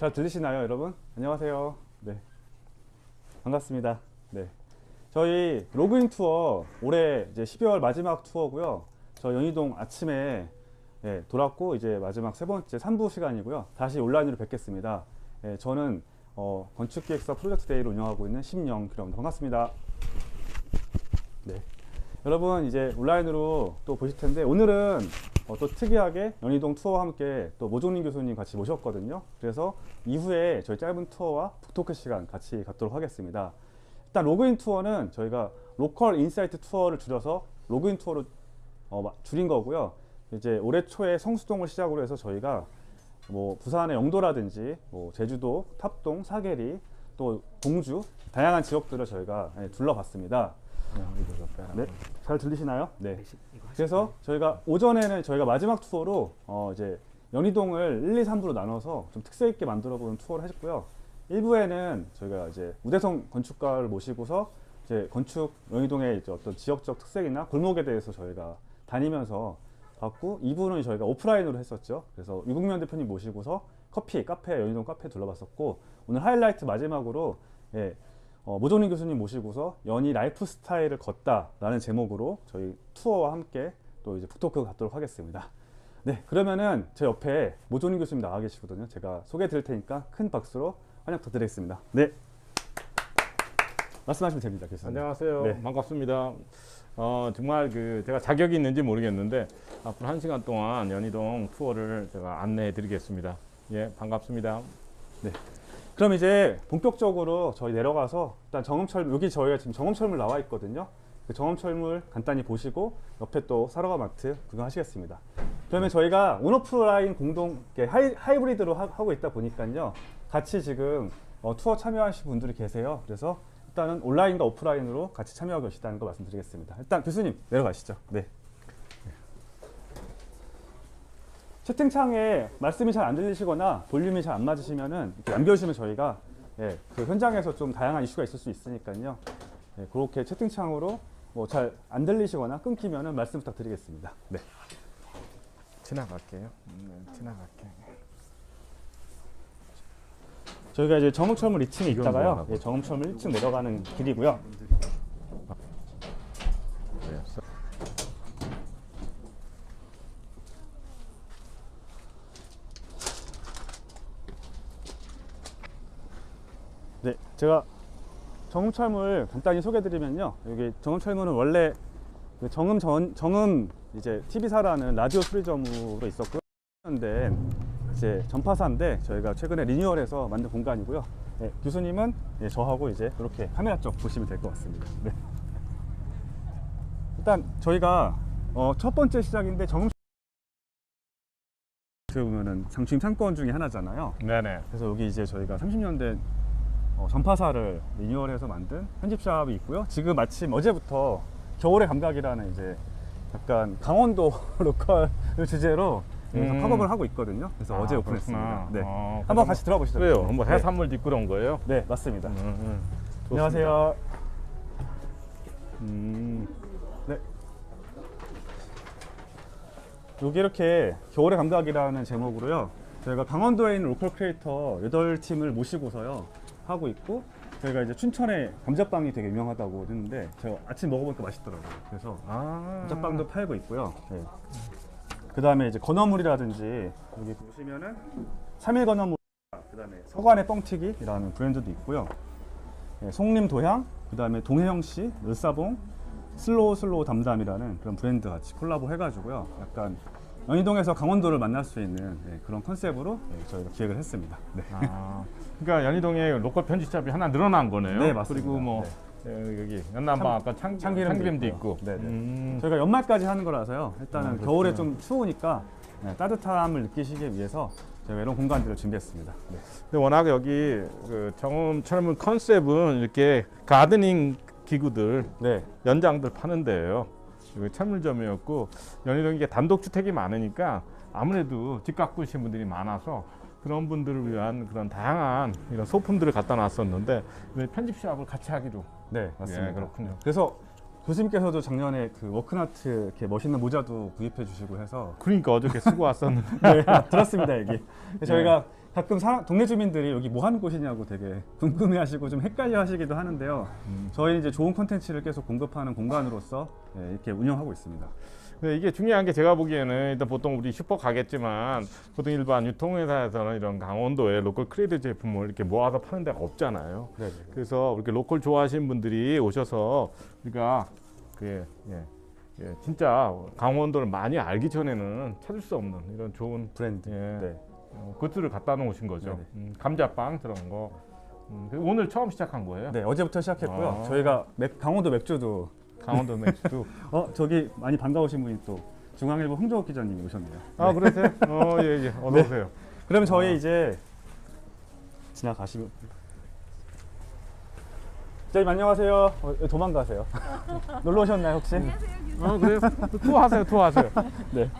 잘 들리시나요, 여러분? 안녕하세요. 네, 반갑습니다. 네, 저희 로그인 투어 올해 이제 12월 마지막 투어고요. 저 연희동 아침에 돌았고 이제 마지막 세 번째 3부 시간이고요. 다시 온라인으로 뵙겠습니다. 저는 건축기획사 프로젝트 데이를 운영하고 있는 심영규입니다. 반갑습니다. 네, 여러분 이제 온라인으로 또 보실 텐데 오늘은 또 특이하게 연희동 투어와 함께 또 모종린 교수님 같이 모셨거든요. 그래서 이후에 저희 짧은 투어와 북토크 시간 같이 갖도록 하겠습니다. 일단 로그인 투어는 저희가 로컬 인사이트 투어를 줄여서 로그인 투어로 줄인 거고요. 이제 올해 초에 성수동을 시작으로 해서 저희가 뭐 부산의 영도라든지 뭐 제주도, 탑동, 사계리, 또 동주 다양한 지역들을 저희가 둘러봤습니다. 네, 잘 들리시나요? 네. 그래서 저희가 오전에는 저희가 마지막 투어로 이제 연희동을 1, 2, 3부로 나눠서 좀 특색 있게 만들어 보는 투어를 했고요. 1부에는 저희가 이제 우대성 건축가를 모시고서 이제 건축 연희동의 이제 어떤 지역적 특색이나 골목에 대해서 저희가 다니면서 봤고, 2부는 저희가 오프라인으로 했었죠. 그래서 유국면 대표님 모시고서 카페 연희동 카페 둘러봤었고, 오늘 하이라이트 마지막으로 모종린 교수님 모시고서 연희 라이프 스타일을 걷다라는 제목으로 저희 투어와 함께 또 이제 북토크 갖도록 하겠습니다. 네, 그러면은 제 옆에 모종린 교수님 나와 계시거든요. 제가 소개해 드릴 테니까 큰 박수로 환영 부탁드리겠습니다. 네, 말씀하시면 됩니다, 교수님. 안녕하세요. 네. 반갑습니다. 정말 제가 자격이 있는지 모르겠는데 앞으로 1시간 동안 연희동 투어를 제가 안내해 드리겠습니다. 예, 반갑습니다. 네. 그럼 이제 본격적으로 저희 내려가서 일단 정음철, 여기 저희가 지금 정음철물 나와 있거든요. 그 정음철물 간단히 보시고 옆에 또 사러가 마트 구경하시겠습니다. 그러면 저희가 온오프라인 공동 하이브리드로 하고 있다 보니까요, 같이 지금 투어 참여하신 분들이 계세요. 그래서 일단은 온라인과 오프라인으로 같이 참여하고 계시다는 거 말씀드리겠습니다. 일단 교수님 내려가시죠. 네. 채팅창에 말씀이 잘 안 들리시거나 볼륨이 잘 안 맞으시면은 이렇게 남겨주시면 저희가 그 현장에서 좀 다양한 이슈가 있을 수 있으니까요. 그렇게 채팅창으로 뭐 잘 안 들리시거나 끊기면은 말씀 부탁드리겠습니다. 네. 지나갈게요. 지나갈게요. 저희가 이제 정음철물 2층에 있다가요, 정음철물 1층 내려가는 길이고요. 네, 제가 정음철물 간단히 소개드리면요, 여기 정음철물은 원래 그 정음 이제 TV사라는 라디오 수리점으로 있었고요. 된 이제 전파사인데 저희가 최근에 리뉴얼해서 만든 공간이고요. 교수님은 저하고 이제 이렇게 카메라 쪽 보시면 될 것 같습니다. 네. 일단 저희가 첫 번째 시작인데 정음 어떻게 보면은 상심 상권 중에 하나잖아요. 네네. 그래서 여기 이제 저희가 30년 된 전파사를 리뉴얼해서 만든 편집샵이 있고요. 지금 마침 어제부터 겨울의 감각이라는 이제 약간 강원도 로컬 주제로 팝업을 하고 있거든요. 그래서 어제 오픈했습니다. 네. 한번 같이 들어보시죠. 왜요? 뭐 해산물 뒷구러 온 거예요? 네, 맞습니다. 안녕하세요. 네. 여기 이렇게 겨울의 감각이라는 제목으로요, 저희가 강원도에 있는 로컬 크리에이터 8팀을 모시고서요 하고 있고, 저희가 이제 춘천에 감자빵이 되게 유명하다고 했는데 제가 아침 먹어보니까 맛있더라고요. 그래서 감자빵도 팔고 있고요. 네. 그 다음에 이제 건어물이라든지 여기 보시면은 3일 건어물, 그 다음에 서간의 뻥튀기라는 브랜드도 있고요. 송림 도향, 그 다음에 동해영씨, 을사봉, 슬로우 담담이라는 그런 브랜드 같이 콜라보 해가지고요, 약간 연희동에서 강원도를 만날 수 있는 그런 컨셉으로 저희가 기획을 했습니다. 네. 그러니까 연희동에 로컬 편집샵이 하나 늘어난 거네요. 네, 맞습니다. 그리고 뭐 여기 연남방 아까 참기름도 있고. 네네. 저희가 연말까지 하는 거라서요, 일단은 겨울에 좀 추우니까 따뜻함을 느끼시기 위해서 저희가 이런 공간들을 준비했습니다. 네. 근데 워낙 여기 그 정음철물 컨셉은 이렇게 가드닝 기구들, 연장들 파는 데예요. 여기 철물점이었고, 연희동에 이게 단독주택이 많으니까 아무래도 집 가꾸신 분들이 많아서 그런 분들을 위한 그런 다양한 이런 소품들을 갖다 놨었는데 편집샵을 같이 하기로. 네, 맞습니다. 그렇군요. 그래서 교수님께서도 작년에 그 워크나트 이렇게 멋있는 모자도 구입해 주시고 해서 그러니까 어저께 쓰고 왔었는데. 네, 들었습니다 얘기. 저희가 가끔 동네 주민들이 여기 뭐 하는 곳이냐고 되게 궁금해하시고 좀 헷갈려하시기도 하는데요. 저희는 이제 좋은 콘텐츠를 계속 공급하는 공간으로서 이렇게 운영하고 있습니다. 네, 이게 중요한 게 제가 보기에는 일단 보통 우리 슈퍼 가겠지만 보통 일반 유통회사에서는 이런 강원도의 로컬 크리에이터 제품을 이렇게 모아서 파는 데가 없잖아요. 네. 그래서 이렇게 로컬 좋아하시는 분들이 오셔서 우리가 진짜 강원도를 많이 알기 전에는 찾을 수 없는 이런 좋은 브랜드. 네. 굿즈를 갖다 놓으신 거죠. 감자빵 그런 거. 오늘 처음 시작한 거예요? 네, 어제부터 시작했고요. 저희가 강원도 맥주도 강원도 맥주. 저기 많이 반가우신 분이 또 중앙일보 홍정욱 기자님이 오셨네요. 아, 그러세요? 예. 어서 오세요. 그럼 저희 이제 지나가시고. 기자님 안녕하세요. 도망가세요. 놀러 오셨나요 혹시? 그래요? 투어하세요. 네.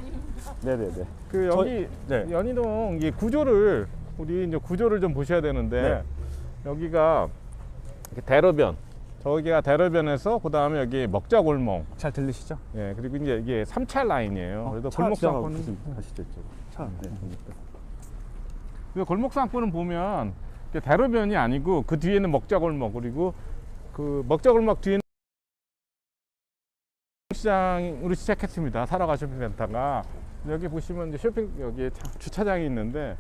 그 여기 연희동 이 구조를 우리 이제 구조를 좀 보셔야 되는데 여기가 이렇게 대로변. 저기가 대로변에서 그 다음에 여기 먹자골목. 잘 들리시죠? 예, 그리고 이제 이게 3차 라인이에요. 그래서 골목상권은 가시죠 이쪽. 차. 네. 그래서 골목상권은 보면 대로변이 아니고 그 뒤에는 먹자골목 그리고 그 먹자골목 뒤에는 시장으로 시작했습니다. 살아가 쇼핑센터가 여기 보시면 이제 여기 주차장이 있는데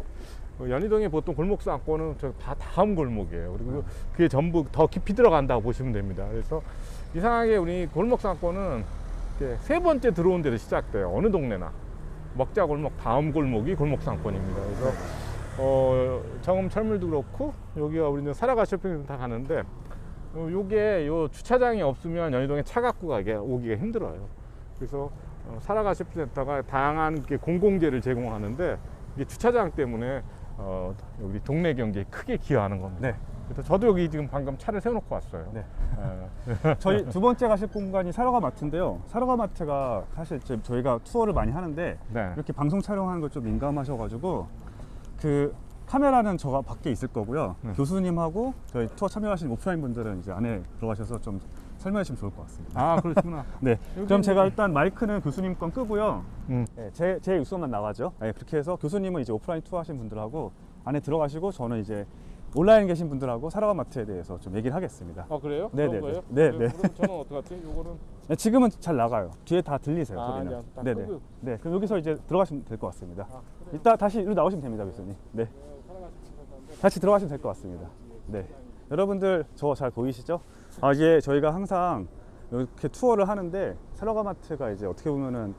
연희동에 보통 골목상권은 저 다음 골목이에요. 그리고 그게 전부 더 깊이 들어간다고 보시면 됩니다. 그래서 이상하게 우리 골목상권은 세 번째 들어온 데로 시작돼요. 어느 동네나 먹자골목 다음 골목이 골목상권입니다. 그래서 정음 철물도 그렇고 여기가 우리는 살아가 쇼핑센터 가는데 요게 요 주차장이 없으면 연희동에 차 갖고 오기가 힘들어요. 그래서 살아가 쇼핑센터가 다양한 공공재를 제공하는데 이게 주차장 때문에 여기 동네 경제에 크게 기여하는 겁니다. 네. 그래서 저도 여기 지금 방금 차를 세워놓고 왔어요. 네. 저희 두 번째 가실 공간이 사러가 마트인데요. 사러가 마트가 사실 저희가 투어를 많이 하는데 이렇게 방송 촬영하는 걸 좀 민감하셔가지고 그 카메라는 저가 밖에 있을 거고요. 교수님하고 저희 투어 참여하신 오프라인 분들은 이제 안에 들어가셔서 좀 설명해 주시면 좋을 것 같습니다. 아, 그렇구나. 네. 그럼 제가 일단 마이크는 교수님 건 끄고요. 제 육성만 나가죠. 네, 그렇게 해서 교수님은 이제 오프라인 투어 하신 분들하고 안에 들어가시고 저는 이제 온라인 계신 분들하고 사러가 마트에 대해서 좀 얘기를 하겠습니다. 아, 그래요? 네네. 그런 거예요? 네. 그럼 저는 어떡하지? 요거는 네, 지금은 잘 나가요. 뒤에 다 들리세요. 소리는. 딱 네네. 끄고. 네. 그럼 여기서 이제 들어가시면 될 것 같습니다. 그래요? 이따 다시 이리로 나오시면 됩니다, 교수님. 네. 다시 들어가시면 될 것 같습니다. 네. 여러분들 저 잘 보이시죠? 이제 저희가 항상 이렇게 투어를 하는데 사러가 마트가 이제 어떻게 보면은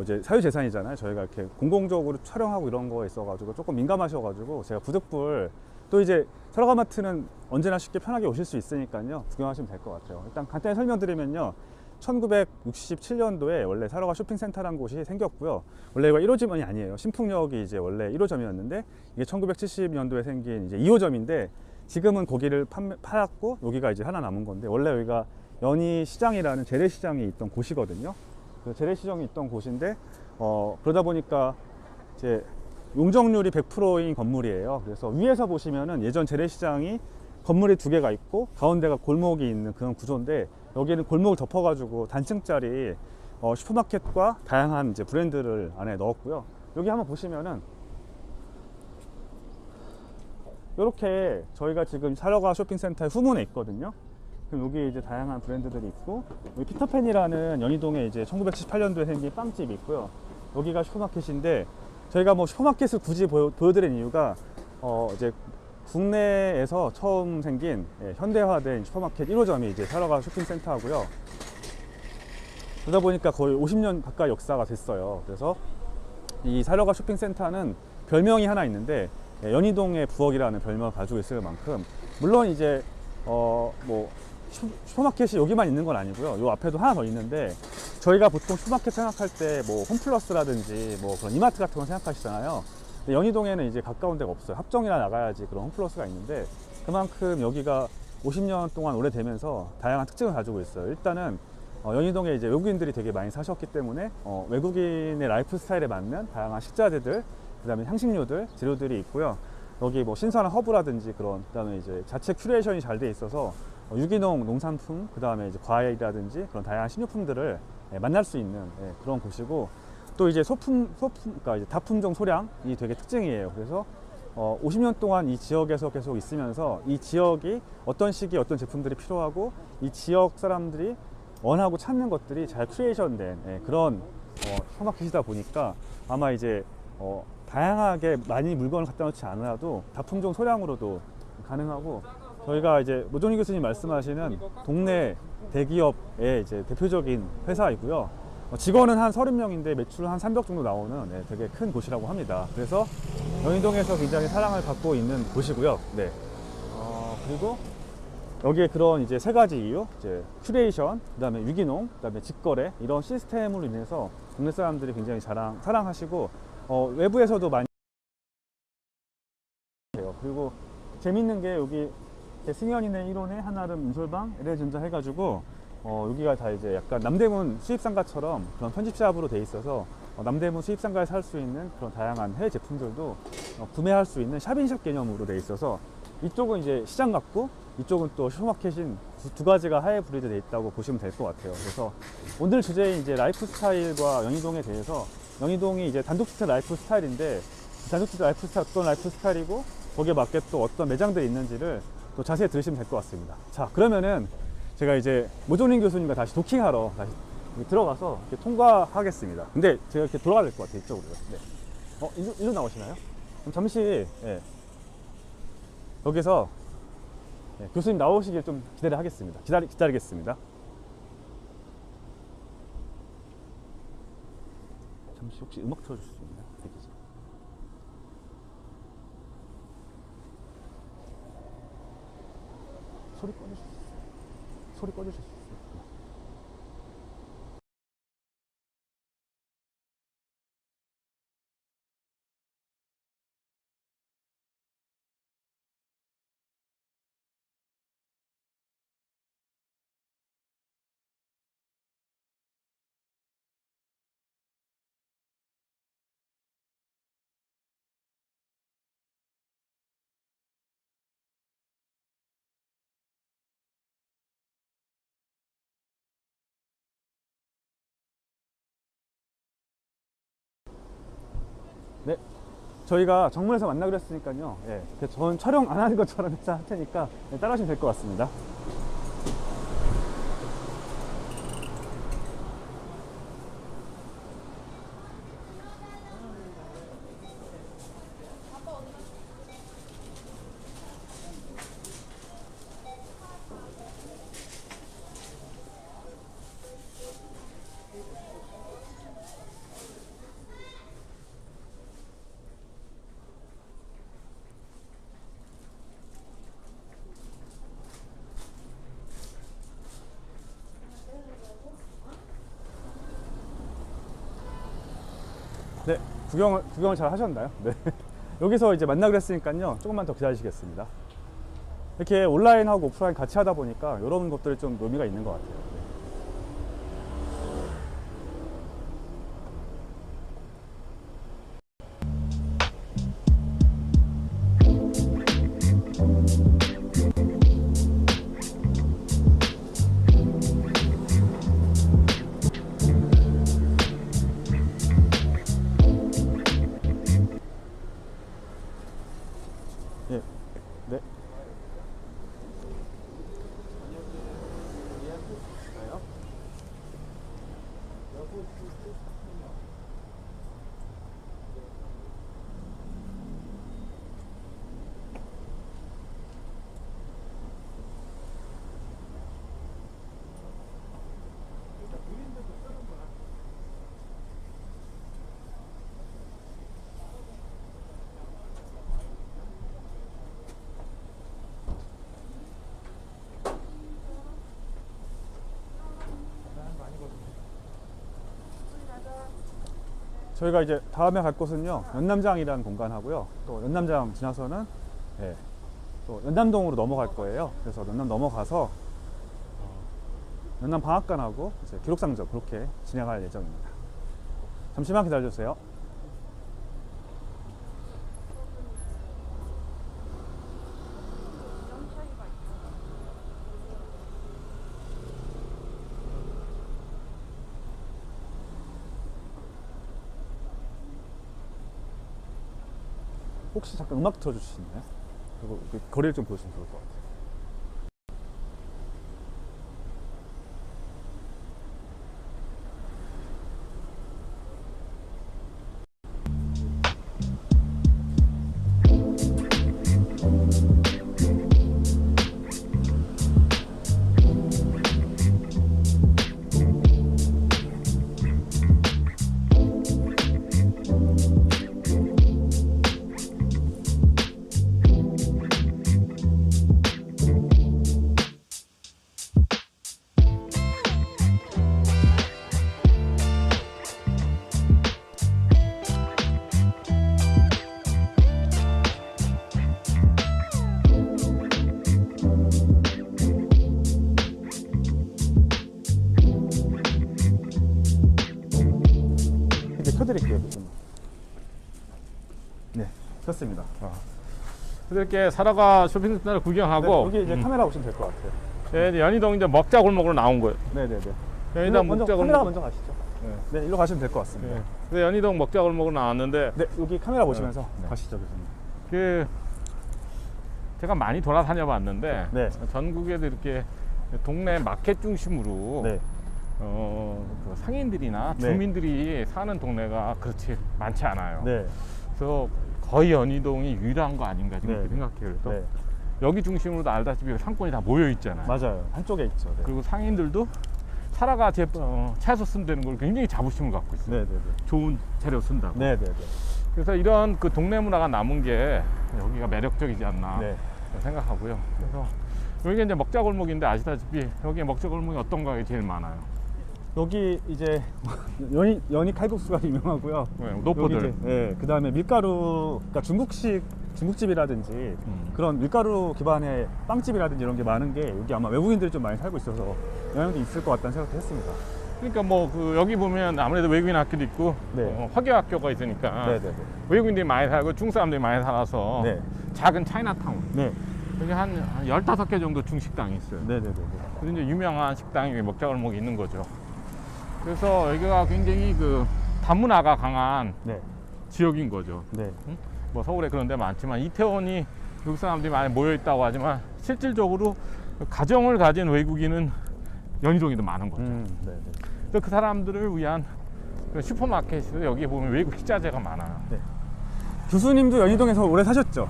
이제 사유재산이잖아요. 저희가 이렇게 공공적으로 촬영하고 이런 거에 있어가지고 조금 민감하셔가지고 제가 부득불 또 이제 사러가 마트는 언제나 쉽게 편하게 오실 수 있으니까요. 구경하시면 될 것 같아요. 일단 간단히 설명드리면요. 1967년도에 원래 사러가 쇼핑센터라는 곳이 생겼고요. 원래 이거 1호점이 아니에요. 신풍역이 이제 원래 1호점이었는데 이게 1970년도에 생긴 이제 2호점인데 지금은 거기를 팔았고 여기가 이제 하나 남은 건데 원래 여기가 연희시장이라는 재래시장이 있던 곳이거든요. 그 재래시장이 있던 곳인데 그러다 보니까 이제 용적률이 100%인 건물이에요. 그래서 위에서 보시면은 예전 재래시장이 건물이 두 개가 있고 가운데가 골목이 있는 그런 구조인데 여기는 골목을 덮어가지고 단층짜리 슈퍼마켓과 다양한 이제 브랜드를 안에 넣었고요. 여기 한번 보시면은 이렇게 저희가 지금 사러가 쇼핑센터의 후문에 있거든요. 그럼 여기 이제 다양한 브랜드들이 있고 여기 피터팬이라는 연희동에 이제 1978년도에 생긴 빵집이 있고요. 여기가 슈퍼마켓인데 저희가 뭐 슈퍼마켓을 굳이 보여드린 이유가 이제 국내에서 처음 생긴 현대화된 슈퍼마켓 1호점이 이제 사러가 쇼핑센터고요. 그러다 보니까 거의 50년 가까이 역사가 됐어요. 그래서 이 사러가 쇼핑센터는 별명이 하나 있는데 연희동의 부엌이라는 별명을 가지고 있을 만큼 물론 이제 뭐 슈퍼마켓이 여기만 있는 건 아니고요. 요 앞에도 하나 더 있는데 저희가 보통 슈퍼마켓 생각할 때 뭐 홈플러스라든지 뭐 그런 이마트 같은 거 생각하시잖아요. 근데 연희동에는 이제 가까운 데가 없어요. 합정이나 나가야지 그런 홈플러스가 있는데 그만큼 여기가 50년 동안 오래되면서 다양한 특징을 가지고 있어요. 일단은 연희동에 이제 외국인들이 되게 많이 사셨기 때문에 외국인의 라이프 스타일에 맞는 다양한 식자재들, 그다음에 향신료들, 재료들이 있고요. 여기 뭐 신선한 허브라든지 그런, 그다음에 이제 자체 큐레이션이 잘 돼 있어서 유기농 농산품, 그 다음에 이제 과일이라든지 그런 다양한 식료품들을 만날 수 있는 그런 곳이고, 또 이제 그러니까 이제 다품종 소량이 되게 특징이에요. 그래서 50년 동안 이 지역에서 계속 있으면서 이 지역이 어떤 시기에 어떤 제품들이 필요하고 이 지역 사람들이 원하고 찾는 것들이 잘 큐레이션된 그런 현악기시다 보니까 아마 이제 다양하게 많이 물건을 갖다 놓지 않아도 다품종 소량으로도 가능하고, 저희가 이제 노종희 교수님 말씀하시는 동네 대기업의 이제 대표적인 회사이고요. 직원은 한 30명인데 매출 한 300 정도 나오는 되게 큰 곳이라고 합니다. 그래서 연희동에서 굉장히 사랑을 받고 있는 곳이고요. 네. 그리고 여기에 그런 이제 세 가지 이유, 이제 큐레이션, 그다음에 유기농, 그다음에 직거래, 이런 시스템으로 인해서 동네 사람들이 굉장히 사랑하시고 외부에서도 많이 해요. 그리고 재밌는 게 여기 승현이네 1호네 한아름 인솔방 LA전자 해가지고 여기가 다 이제 약간 남대문 수입상가처럼 그런 편집샵으로 돼 있어서 남대문 수입상가에 살 수 있는 그런 다양한 해외 제품들도 구매할 수 있는 샵인샵 개념으로 돼 있어서, 이쪽은 이제 시장 같고 이쪽은 또 슈퍼마켓인 두 가지가 하이브리드 돼 있다고 보시면 될 것 같아요. 그래서 오늘 주제인 이제 라이프 스타일과 연희동에 대해서, 연희동이 이제 단독주택 라이프 스타일인데 단독주택 라이프 스타일 어떤 라이프 스타일이고 거기에 맞게 또 어떤 매장들이 있는지를 또 자세히 들으시면 될 것 같습니다. 자, 그러면은 제가 이제 모종린 교수님과 다시 도킹하러 다시 들어가서 이렇게 통과하겠습니다. 근데 제가 이렇게 돌아가야 될 것 같아요, 이쪽으로. 네. 일로 나오시나요? 그럼 잠시 여기서 교수님 나오시길 좀 기다리겠습니다. 기다리겠습니다. 잠시 혹시 음악 틀어줄 수 있나요? 대기실. 소리 꺼주실 수 있어요? 소리 꺼주실 수 있어요? 네, 저희가 정문에서 만나기로 했으니까요. 저는 촬영 안 하는 것처럼 해서 할 테니까 따라하시면 될 것 같습니다. 네, 구경을 잘 하셨나요? 네. 여기서 이제 만나기로 했으니까요. 조금만 더 기다리시겠습니다. 이렇게 온라인하고 오프라인 같이 하다 보니까 이런 것들이 좀 의미가 있는 것 같아요. 예, 네. 저희가 이제 다음에 갈 곳은요, 연남장이라는 공간하고요, 또 연남장 지나서는 또 연남동으로 넘어갈 거예요. 그래서 연남 넘어가서 연남 방앗간하고 이제 기록상점 그렇게 진행할 예정입니다. 잠시만 기다려주세요. 혹시 잠깐 음악 틀어주실 수 있나요? 그리고 그 거리를 좀 보여주시면 좋을 것 같아요. 이제 켜드릴게요. 네, 켰습니다. 이렇게 사라가 쇼핑센터를 구경하고 네, 여기 이제 카메라 보시면 될 것 같아요. 이제 연희동 이제 먹자 골목으로 나온 거예요. 네네네. 연희동 먼저 먹자 카메라가 골목. 먼저 가시죠. 네, 일로 가시면 될 것 같습니다. 네. 그래서 연희동 먹자 골목으로 나왔는데 네, 여기 카메라 보시면서 네. 가시죠, 교수님. 그 제가 많이 돌아다녀 봤는데 네. 전국에도 이렇게 동네 마켓 중심으로 네. 그 상인들이나 네. 주민들이 사는 동네가 그렇지 많지 않아요. 네. 그래서 거의 연희동이 유일한 거 아닌가 지금 네. 그렇게 생각해요. 그래서 네. 여기 중심으로도 알다시피 상권이 다 모여 있잖아요. 맞아요. 한쪽에 있죠. 네. 그리고 상인들도 사라가 채소 쓴다는 걸 굉장히 자부심을 갖고 있어요. 네네네. 좋은 재료 쓴다고. 네네네. 그래서 이런 그 동네 문화가 남은 게 여기가 매력적이지 않나 네. 생각하고요. 그래서 여기가 이제 먹자골목인데 아시다시피 여기 먹자골목이 어떤 거가 제일 많아요? 여기 이제 연희 칼국수가 유명하고요. 네, 여기 노포들. 이제, 네, 그 다음에 밀가루, 그러니까 중국집이라든지 그런 밀가루 기반의 빵집이라든지 이런 게 많은 게 여기 아마 외국인들이 좀 많이 살고 있어서 영향도 있을 것 같다는 생각도 했습니다. 그러니까 뭐 그 여기 보면 아무래도 외국인 학교도 있고 네. 화교학교가 있으니까 네네네. 외국인들이 많이 살고 중국 사람들이 많이 살아서 네. 작은 차이나타운. 네. 여기 한 15개 정도 중식당이 있어요. 네네네. 그래서 이제 유명한 식당이 먹자골목에 있는 거죠. 그래서 여기가 굉장히 그 다문화가 강한 네. 지역인 거죠. 네. 뭐 서울에 그런 데 많지만 이태원이 외국 사람들이 많이 모여 있다고 하지만 실질적으로 가정을 가진 외국인은 연희동에도 많은 거죠. 네네. 그래서 그 사람들을 위한 그 슈퍼마켓에서 여기 보면 외국 식자재가 많아요. 네. 교수님도 연희동에서 오래 사셨죠?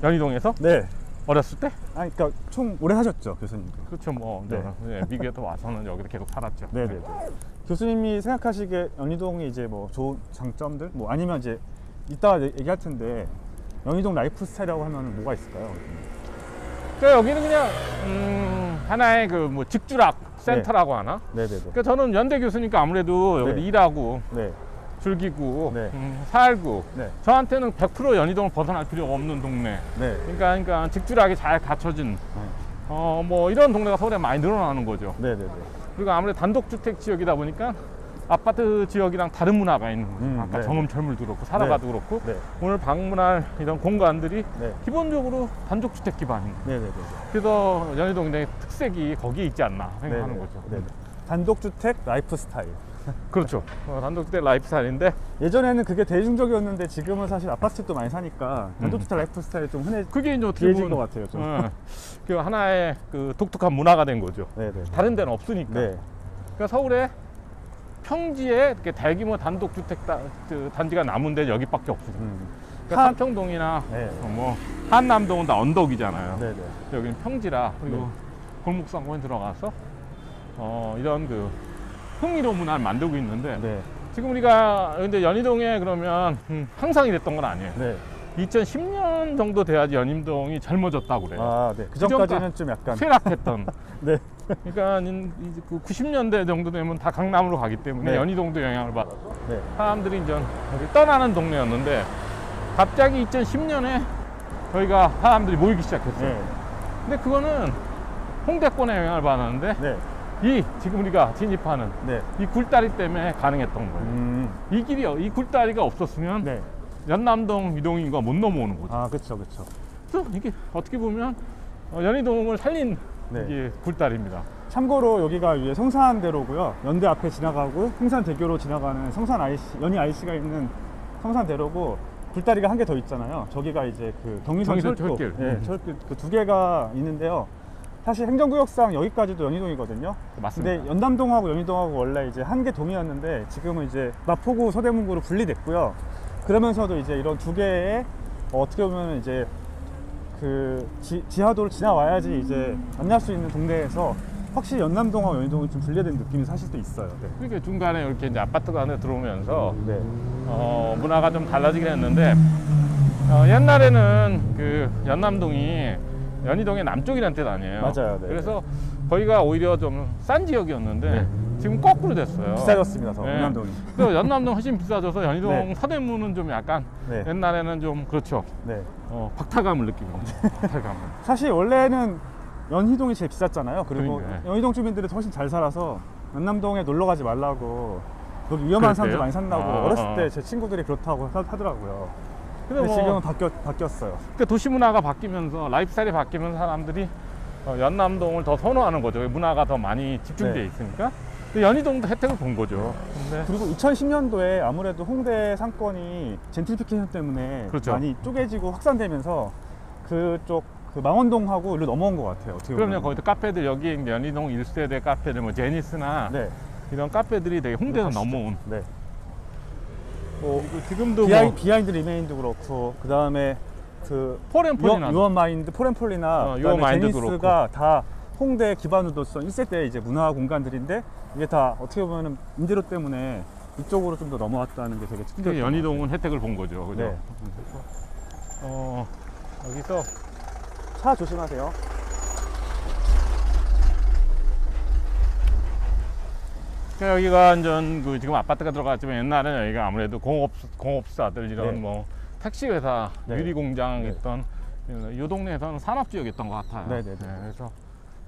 연희동에서 네. 어렸을 때? 아, 그러니까 총 오래 사셨죠, 교수님도. 그렇죠. 뭐 네. 네, 미국에서 와서는 여기서 계속 살았죠. 네네네. 교수님이 생각하시기에 연희동이 이제 뭐 좋은 장점들, 뭐 아니면 이제 이따가 얘기할 텐데 연희동 라이프 스타일이라고 하면 뭐가 있을까요? 그러니까 여기는 그냥 하나의 그 뭐 직주락 센터라고 하나? 네네네. 그러니까 저는 연대 교수니까 아무래도 여기 네. 일하고 네. 즐기고 네. 살고 네. 저한테는 100% 연희동을 벗어날 필요가 없는 동네. 네. 그러니까 직주락이 잘 갖춰진 뭐 이런 동네가 서울에 많이 늘어나는 거죠. 네네네. 그리고 아무래도 단독주택 지역이다 보니까 아파트 지역이랑 다른 문화가 있는 거죠. 아까 네. 정음철물도 그렇고 사라가도 그렇고 네. 오늘 방문할 이런 공간들이 네. 기본적으로 단독주택 기반인 거예요. 네네네. 그래서 연희동의 특색이 거기에 있지 않나 생각하는 거죠. 네네. 단독주택 라이프 스타일. 그렇죠. 단독주택 라이프 스타일인데 예전에는 그게 대중적이었는데 지금은 사실 아파트도 많이 사니까 단독주택 라이프 스타일이 좀 그게 이제 어떻게 흔해진 보면 것 같아요. 좀. 그 하나의 그 독특한 문화가 된 거죠. 네네. 다른 데는 없으니까. 네. 그러니까 서울에 평지에 이렇게 대규모 단독주택 단지가 남은 데 여기밖에 없어요. 그러니까 삼청동이나 네. 뭐 한남동은 다 언덕이잖아요. 네네. 여기는 평지라 그리고 네. 골목상권에 들어가서 이런 그 흥미로운 문화를 만들고 있는데 네. 지금 우리가 근데 연희동에 그러면 항상 이랬던 건 아니에요. 네. 2010년 정도 돼야지 연희동이 젊어졌다고 그래요. 아, 네. 그 전까지는 좀 약간. 쇠락했던. 네. 그러니까 이제 그 90년대 정도 되면 다 강남으로 가기 때문에 네. 연희동도 영향을 받아서 네. 사람들이 이제 여기 떠나는 동네였는데 갑자기 2010년에 저희가 사람들이 모이기 시작했어요. 네. 근데 그거는 홍대권의 영향을 받았는데 네. 이 지금 우리가 진입하는 네. 이 굴다리 때문에 가능했던 거예요. 이 길이 이 굴다리가 없었으면 네. 연남동 유동인구가 못 넘어오는 거죠. 아, 그쵸, 그쵸. 그래서 이게 어떻게 보면 연희동을 살린 네. 이게 굴다리입니다. 참고로 여기가 위에 성산대로고요. 연대 앞에 지나가고 성산대교로 지나가는 연희 IC가 있는 성산대로고 불다리가 한 개 더 있잖아요. 저기가 이제 그 경의선 경의선 철도, 철길. 예, 철길 그 두 개가 있는데요. 사실 행정구역상 여기까지도 연희동이거든요. 맞습니다. 근데 연남동하고 연희동하고 원래 이제 한 개 동이었는데 지금은 이제 마포구 서대문구로 분리됐고요. 그러면서도 이제 이런 두 개의 어떻게 보면 이제 그 지하도를 지나와야지 이제 만날 수 있는 동네에서 확실히 연남동하고 연희동이 좀 분리된 느낌이 사실 또 있어요. 네. 그러니까 중간에 이렇게 이제 아파트가 안에 들어오면서 네. 문화가 좀 달라지긴 했는데 옛날에는 그 연남동이 연희동의 남쪽이라는 뜻 아니에요. 맞아요. 네. 그래서 거기가 오히려 좀 싼 지역이었는데 네. 지금 거꾸로 됐어요. 비싸졌습니다. 더 네. 연남동이. 그래서 연남동 훨씬 비싸져서 연희동 네. 서대문은 좀 약간 네. 옛날에는 좀 그렇죠. 네. 박탈감을 느끼고 박탈감을. 사실 원래는 연희동이 제일 비쌌잖아요. 그리고 그러니까요. 연희동 주민들이 훨씬 잘 살아서 연남동에 놀러 가지 말라고 여기 위험한 사람들 그랬대요? 많이 산다고 아, 어렸을 때 제 친구들이 그렇다고 하더라고요. 근데 근데 뭐 지금은 바뀌었어요. 그러니까 도시 문화가 바뀌면서 라이프스타일이 바뀌면서 사람들이 연남동을 더 선호하는 거죠. 문화가 더 많이 집중돼 네. 있으니까. 근데 연희동도 혜택을 본 거죠. 근데 그리고 2010년도에 아무래도 홍대 상권이 젠트리피케이션 때문에 그렇죠. 많이 쪼개지고 확산되면서 그쪽 그 망원동하고 일로 넘어온 것 같아요. 어떻게 그럼요. 보면. 거기도 카페들 여기 이제 연희동 1세대 카페들 뭐 제니스나 네. 이런 카페들이 되게 홍대에서 넘어온. 네. 그리고 지금도 비하인드 리메인도 그렇고 그 다음에 그 포렌폴이나 유어마인드, 포렌폴리나 유어마인드도 제니스가 다 홍대 기반으로서 1세대 이제 문화 공간들인데 이게 다 어떻게 보면 임대료 때문에 이쪽으로 좀 더 넘어왔다는 게 되게 특징적이에요. 연희동은 혜택을 본 거죠. 그죠? 네. 여기서 차 조심하세요. 그러니까 여기가 완전 그 지금 아파트가 들어갔지만 옛날에는 여기가 아무래도 공업사들 이런 네. 뭐 택시 회사, 네. 유리공장 네. 있던 이 동네에서는 산업지역이었던 것 같아요. 네네네. 그래서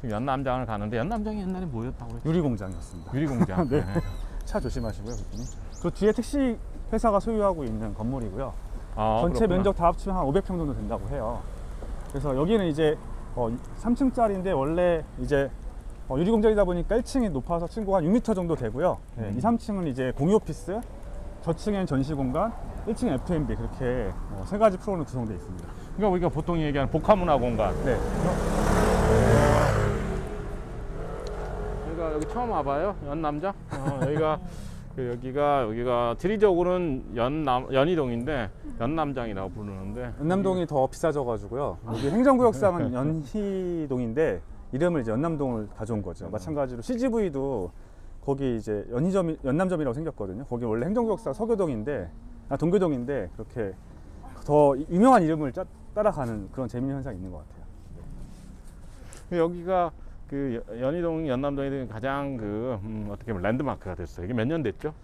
지금 연남장을 가는데 연남장이 옛날에 뭐였다고 했죠? 유리공장이었습니다. 유리공장. 네. 차 조심하시고요, 그분이. 그 뒤에 택시 회사가 소유하고 있는 건물이고요. 전체 그렇구나. 면적 다 합치면 한 500평 정도 된다고 해요. 그래서 여기는 이제 3층짜리인데 원래 이제 유리공장이다 보니까 1층이 높아서 층고가 한 6m 정도 되고요. 네, 2, 3층은 이제 공유 오피스, 저층엔 전시 공간, 1층엔 F&B 그렇게 세 가지 프로로 구성되어 있습니다. 그러니까 우리가 보통 얘기하는 복합문화 공간. 네. 그러니까 여기 처음 와봐요, 연남장. 여기가 여기가 지리적으로는 연희동인데 연남장이라고 부르는데 연남동이 더 비싸져가지고요. 여기 행정구역상은 연희동인데 이름을 이제 연남동을 가져온 거죠. 마찬가지로 CGV도 거기 이제 연남점이라고 생겼거든요. 거기 원래 행정구역상 서교동인데, 동교동인데 그렇게 더 유명한 이름을 따라가는 그런 재미있는 현상이 있는 것 같아요. 여기가 그 연희동, 연남동이 가장 어떻게 보면 랜드마크가 됐어요. 이게 몇 년 됐죠?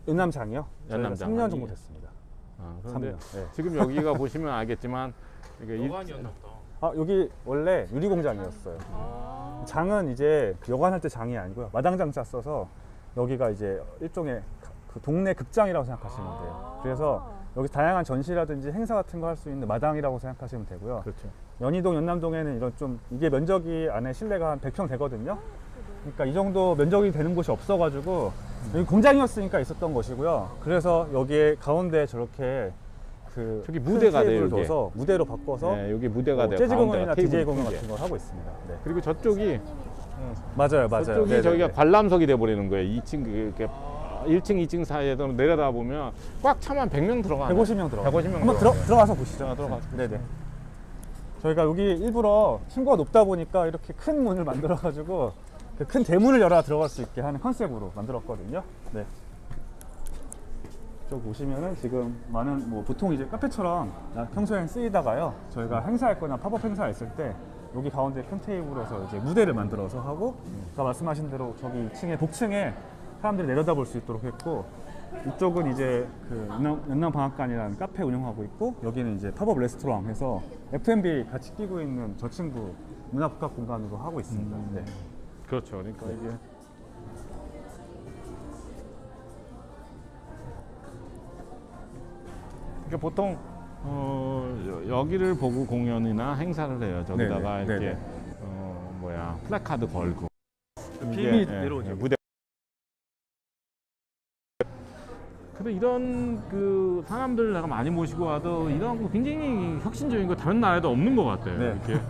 연남장이요? 연남장. 3년 정도 됐습니다. 그런데 3년. 네. 지금 여기가 보시면 알겠지만 이게 여관이었나 보다. 여기 원래 유리공장이었어요. 장은 이제 여관할 때 장이 아니고요. 마당장 짰어서 여기가 이제 일종의 그 동네 극장이라고 생각하시면 돼요. 그래서 여기 다양한 전시라든지 행사 같은 거 할 수 있는 마당이라고 생각하시면 되고요. 그렇죠. 연희동, 연남동에는 이런 좀 이게 면적이 안에 실내가 한 100평 되거든요. 그러니까 이 정도 면적이 되는 곳이 없어가지고 여기 공장이었으니까 있었던 것이고요. 그래서 여기에 가운데 저렇게 그 저기 무대가 돼요, 테이블을 이게. 둬서 무대로 바꿔서 네, 여기 무대가 돼요. 재즈 공연이나 가운데가 DJ 테이블이 공연 크게. 같은 걸 하고 있습니다. 네. 그리고 저쪽이 맞아요. 저쪽이 네네네. 저기가 관람석이 돼 버리는 거예요. 2층 이렇게 1층, 2층 사이에서 내려다 보면 꽉 차면 100명 들어가요. 150명 들어가. 150명 한번 들어가서 보시죠. 들어가서 네네. 저희가 여기 일부러 층고가 높다 보니까 이렇게 큰 문을 만들어가지고 그 큰 대문을 열어 들어갈 수 있게 하는 컨셉으로 만들었거든요. 네. 저 보시면은 지금 많은 보통 이제 카페처럼 평소엔 쓰이다가요. 저희가 행사했거나 팝업 행사했을 때 여기 가운데 큰 테이블에서 이제 무대를 만들어서 하고 아까 말씀하신 대로 저기 2층에 복층에 사람들이 내려다 볼 수 있도록 했고 이쪽은 이제 그 연남방앗간이라는 카페 운영하고 있고 여기는 이제 팝업 레스토랑 해서 F&B 같이 끼고 있는 저층부 문화복합 공간으로 하고 있습니다. 네. 그렇죠. 그러니까 이게 그러니까 보통 여기를 보고 공연이나 행사를 해요. 저기다가 네네, 이렇게 네네. 플래카드 걸고 빔이 이게, 내려오죠. 무대 그래서 이런 그 사람들 내가 많이 모시고 와도 이런 거 굉장히 혁신적인 거 다른 나라에도 없는 것 같아요. 네. 이렇게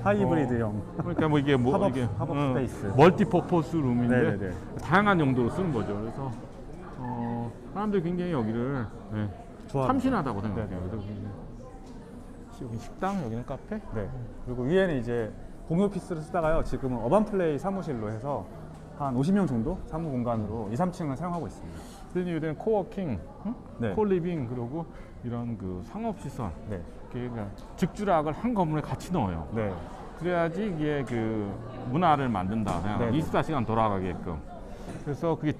하이브리드형 그러니까 뭐 이게 뭐 팝업, 이게 팝업 스페이스. 멀티퍼포스 룸인데 네네네. 다양한 용도로 쓰는 거죠. 그래서 사람들이 굉장히 여기를 좋아합니다. 참신하다고 생각해요. 네네. 그래서 여기 식당, 여기는 카페. 네. 그리고 위에는 이제 공유 오피스를 쓰다가요. 지금은 어반플레이 사무실로 해서 한 50명 정도 사무 공간으로 2, 3층을 사용하고 있습니다. 그래서 요새는 코워킹, 네. 콜리빙 그리고 이런 그 상업 시설, 네. 그러니까 직주락을 한 건물에 같이 넣어요. 네. 그래야지 이게 그 문화를 만든다. 그냥 네네. 24시간 돌아가게끔. 그래서 그게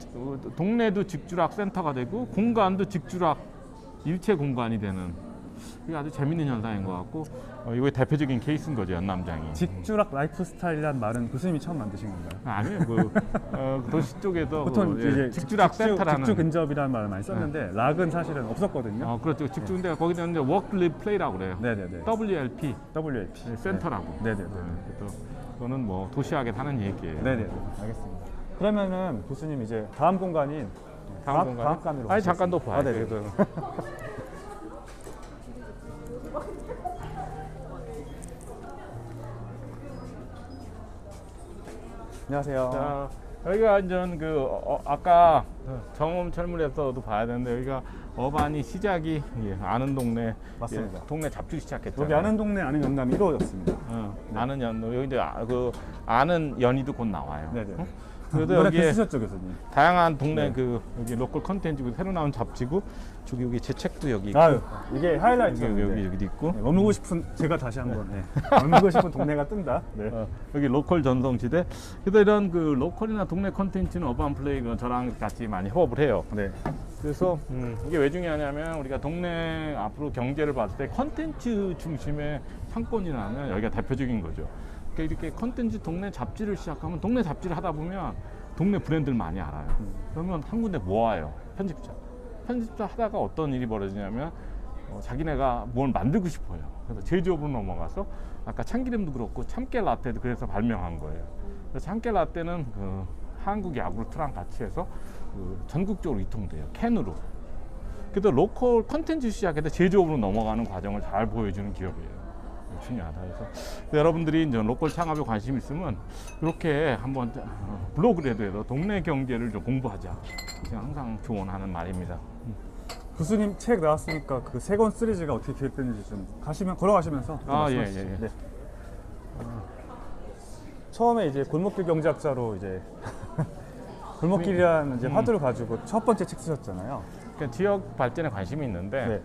동네도 직주락 센터가 되고 공간도 직주락 일체 공간이 되는. 그게 아주 재밌는 현상인 것 같고 이거의 대표적인 케이스인 거죠, 연남장이. 직주락 라이프 스타일이란 말은 교수님이 처음 만드신 건가요? 아니에요. 도시 쪽에서 보통 이제 직주락 센터라는. 직주 근접이라는 말을 많이 썼는데 락은 사실은 없었거든요. 그렇죠. 직주인데 거기는 이제 워크 리브 플레이라고 그래요. 네네네. WLP WLP 센터라고. 네네네. 그래서 그거는 뭐 도시학에 하는 얘기예요. 네네. 알겠습니다. 그러면은 교수님 이제 다음 공간인 과학관으로 아니 잠깐 더 봐요. 아, 네네. 안녕하세요. 자, 여기가 완전 그 아까 정음 철물에서도 봐야 되는데 여기가 어반이 시작이 아는 동네 맞습니다. 동네 잡주 시작했잖아요. 여기 아는 동네 아는 연남이 이루어졌습니다. 아는 연 여기 이제 그 아는 연이도 곧 나와요. 네네. 그래도 이번에 여기에 쓰셨죠 교수님? 다양한 동네 네. 그 여기 로컬 컨텐츠고 새로 나온 잡지고 저기 여기 제 책도 여기 있고 아유 이게 하이라이트였는데 여기도 있고 네, 머물고 싶은 제가 다시 한번 머물고 싶은 동네가 뜬다. 네. 여기 로컬 전성시대. 그래서 이런 그 로컬이나 동네 컨텐츠는 어반 플레이가 저랑 같이 많이 협업을 해요. 네. 그래서 이게 왜 중요하냐면 우리가 동네 앞으로 경제를 봤을 때 컨텐츠 중심의 상권이라면 여기가 대표적인 거죠. 그러니까 이렇게 컨텐츠 동네 잡지를 시작하면 동네 잡지를 하다 보면 동네 브랜드를 많이 알아요. 그러면 한 군데 모아요. 편집자 하다가 어떤 일이 벌어지냐면 자기네가 뭘 만들고 싶어요. 그래서 제조업으로 넘어가서 아까 참기름도 그렇고 참깨 라떼도 그래서 발명한 거예요. 그래서 참깨 라떼는 그 한국 야구르트랑 같이 해서 그 전국적으로 유통돼요. 캔으로. 그래서 로컬 컨텐츠 시작해서 제조업으로 넘어가는 과정을 잘 보여주는 기업이에요. 중요하다. 그래서 여러분들이 이제 로컬 창업에 관심 있으면 이렇게 한번 블로그라도 해서 동네 경제를 좀 공부하자. 제가 항상 조언하는 말입니다. 교수님 책 나왔으니까 그 세 권 시리즈가 어떻게 기획됐는지 좀 걸어가시면서 좀 말씀해 주시죠. 예. 네. 처음에 이제 골목길 경제학자로 이제 골목길이라는 이제 화두를 가지고 첫 번째 책 쓰셨잖아요. 그러니까 지역 발전에 관심이 있는데 네.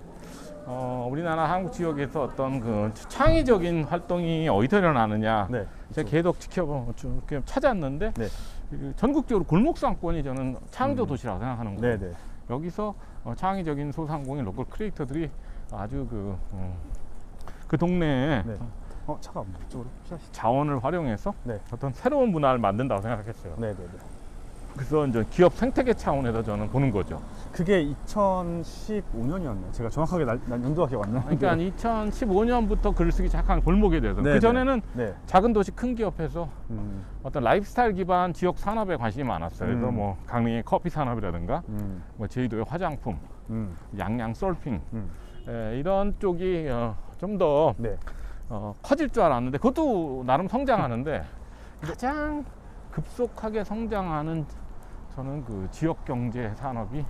우리나라 한국 지역에서 어떤 그 창의적인 활동이 어디서 일어나느냐 네. 제가 계속 이렇게 찾았는데 네. 그 전국적으로 골목상권이 저는 창조 도시라고 생각하는 거예요. 네. 네. 여기서 창의적인 소상공인 로컬 크리에이터들이 아주 그 동네에 네. 차가 없네. 이쪽으로 피하시죠. 자원을 활용해서 네. 어떤 새로운 문화를 만든다고 생각했어요. 네. 그래서 이제 기업 생태계 차원에서 저는 보는 거죠. 그게 2015년이었네요. 제가 정확하게 연도가 기억 안 나는데. 그러니까 2015년부터 글을 쓰기 시작한 골목에 대해서 네, 그 전에는 네. 작은 도시 큰 기업에서 어떤 라이프스타일 기반 지역 산업에 관심이 많았어요. 그래서 뭐 강릉의 커피 산업이라든가 뭐 제주도의 화장품, 양양 서핑 이런 쪽이 좀 더 네. 커질 줄 알았는데 그것도 나름 성장하는데 가장 급속하게 성장하는 저는 그 지역 경제 산업이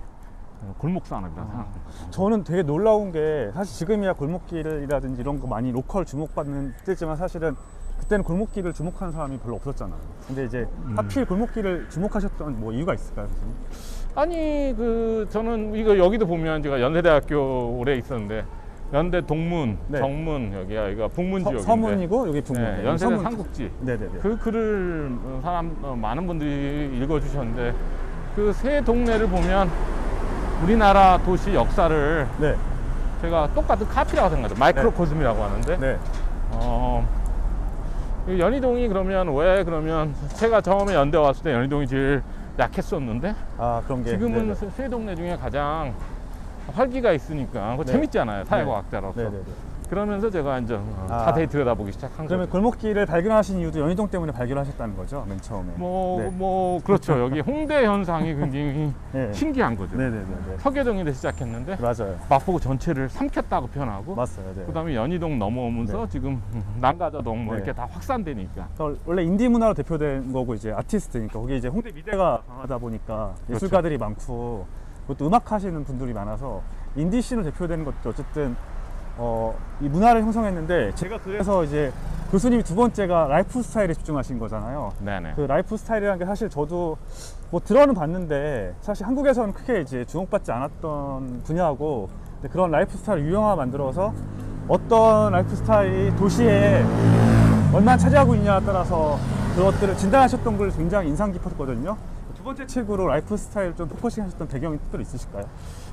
골목 산업이라고 생각합니다. 저는 되게 놀라운 게 사실 지금이야 골목길이라든지 이런 거 많이 로컬 주목받는 때지만 사실은 그때는 골목길을 주목하는 사람이 별로 없었잖아요. 근데 이제 하필 골목길을 주목하셨던 뭐 이유가 있을까요? 교수님? 아니 저는 이거 여기도 보면 제가 연세대학교 오래 있었는데 연대 동문, 네. 정문 여기가 북문 지역인데 서문이고 여기 북문. 네, 연세대 서문. 삼국지. 네네네. 그 글을 많은 분들이 읽어주셨는데 그 세 동네를 보면 우리나라 도시 역사를 네. 제가 똑같은 카피라고 생각해요. 마이크로코즘이라고 하는데 네. 이 연희동이 그러면 제가 처음에 연대 왔을 때 연희동이 제일 약했었는데 그런 게 지금은 네네. 세 동네 중에 가장 활기가 있으니까 그거 네. 재밌잖아요. 사회과학자로서. 네네네. 그러면서 제가 이제 아. 자세히 들여다보기 시작한 그러면 거죠. 골목길을 발견하신 이유도 연희동 때문에 발견하셨다는 거죠, 맨 처음에. 네. 그렇죠. 여기 홍대 현상이 굉장히 네. 신기한 거죠. 네네네. 서계동에서 시작했는데 맞아요. 마포구 전체를 삼켰다고 표현하고, 맞아요. 네. 그다음에 연희동 넘어오면서 네. 지금 남가자동 뭐 네. 이렇게 다 확산되니까. 그러니까 원래 인디 문화로 대표된 거고 이제 아티스트니까 거기 이제 홍대 미대가 강하다 보니까 그렇죠. 예술가들이 많고 그것도 음악 하시는 분들이 많아서 인디 씬으로 대표되는 것도 어쨌든 이 문화를 형성했는데 제가 그래서 이제 교수님이 두 번째가 라이프 스타일에 집중하신 거잖아요. 네네. 그 라이프 스타일이라는 게 사실 저도 뭐 들어는 봤는데 사실 한국에서는 크게 이제 주목받지 않았던 분야고 근데 그런 라이프 스타일 유형화 만들어서 어떤 라이프 스타일이 도시에 얼마나 차지하고 있냐에 따라서 그것들을 진단하셨던 걸 굉장히 인상 깊었거든요. 두 번째 책으로 라이프 스타일 좀 포커싱 하셨던 배경이 특별히 있으실까요?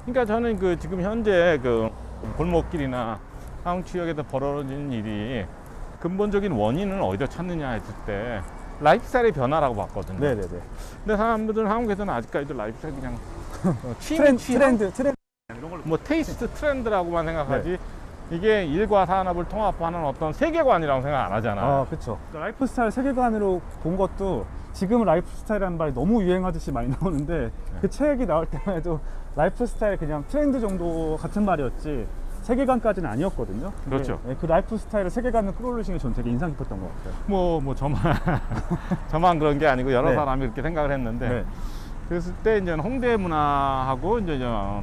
그러니까 저는 그 지금 현재 그 골목길이나 한국 지역에서 벌어진 일이 근본적인 원인을 어디서 찾느냐 했을 때 라이프 스타일의 변화라고 봤거든요. 네네네. 근데 사람들은 한국에서는 아직까지도 라이프 스타일 그냥 트렌드 뭐 테이스트 트렌드라고만 생각하지 이게 일과 산업을 통합하는 어떤 세계관이라고 생각 안 하잖아. 아, 그렇죠. 라이프 스타일 세계관으로 본 것도 지금은 라이프 스타일이라는 말이 너무 유행하듯이 많이 나오는데 그 책이 나올 때만 해도 라이프 스타일 그냥 트렌드 정도 같은 말이었지 세계관까지는 아니었거든요. 근데 그렇죠. 그 라이프 스타일을 세계관으로 끌어올리신 게 저는 되게 인상 깊었던 것 같아요. 뭐 저만 저만 그런 게 아니고 여러 네. 사람이 그렇게 생각을 했는데 네. 그랬을 때 이제 홍대 문화하고 이제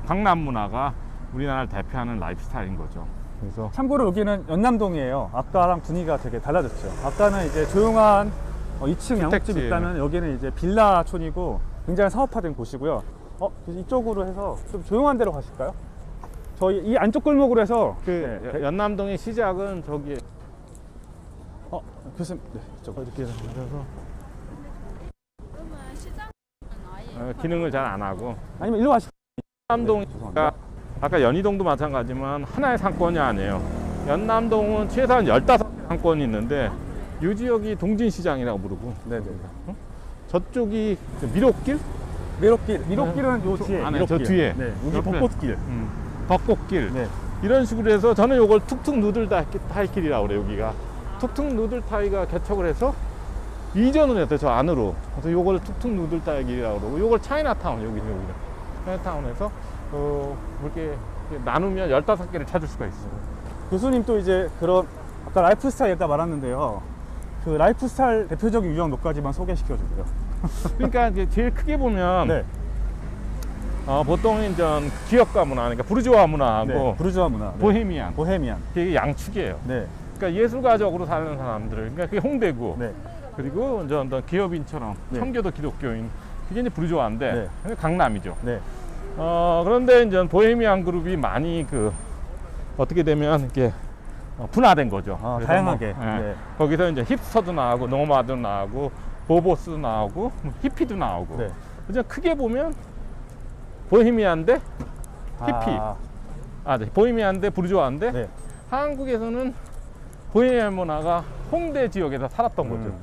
강남 문화가 우리나라를 대표하는 라이프 스타일인 거죠. 그래서 참고로 여기는 연남동이에요. 아까랑 분위기가 되게 달라졌죠. 아까는 이제 조용한 2층 양옥집 주택지. 있다면 여기는 이제 빌라촌이고 굉장히 사업화된 곳이고요. 이쪽으로 해서 좀 조용한 데로 가실까요? 저희 이 안쪽 골목으로 해서 그 연남동의 시작은 저기 교수님, 네, 이쪽 이렇게 해서 그러면 시장은 아예 기능을 잘 안 하고 아니면 일로 가실까요? 연남동이가 죄송합니다. 아까 연희동도 마찬가지지만 하나의 상권이 아니에요. 연남동은 최소한 15개 상권이 있는데 이 지역이 동진시장이라고 부르고 네네. 저쪽이 미롯길? 미롯길은 요 뒤에. 안에 저 뒤에. 네, 여기 옆에. 벚꽃길. 벚꽃길. 네. 이런 식으로 해서 저는 이걸 툭툭 누들타이길이라고 그래요. 여기가 툭툭 누들타이가 개척을 해서 이전을 했어요. 저 안으로. 그래서 요걸 툭툭 누들타이길이라고 그러고 요걸 차이나타운 여기는 차이나타운에서 이렇게 나누면 15개를 찾을 수가 있어요. 교수님 또 이제 그런 아까 라이프 스타일 일단 말았는데요. 그 라이프 스타일 대표적인 유형 몇 가지만 소개시켜 주세요. 그러니까 이제 제일 크게 보면 네. 보통 이제 기업가 문화, 그러니까 부르주아 문화하고 네. 부르주아 문화. 네. 보헤미안, 보헤미안. 이게 양축이에요. 네. 그러니까 예술가적으로 사는 사람들, 그러니까 그게 홍대고, 네. 그리고 이제 어떤 기업인처럼 네. 청교도 기독교인, 그게 이제 부르주아인데 네. 그게 강남이죠. 네. 그런데 이제 보헤미안 그룹이 많이 어떻게 되면 이렇게 분화된 거죠. 그래서 다양하게. 뭐, 예. 네. 거기서 이제 힙스터도 나오고, 노마드도 나오고, 보보스도 나오고, 뭐 히피도 나오고. 네. 그래서 크게 보면 보헤미안데 히피, 네. 보헤미안데 부르주아인데 네. 한국에서는 보헤미안 문화가 홍대 지역에서 살았던 거죠.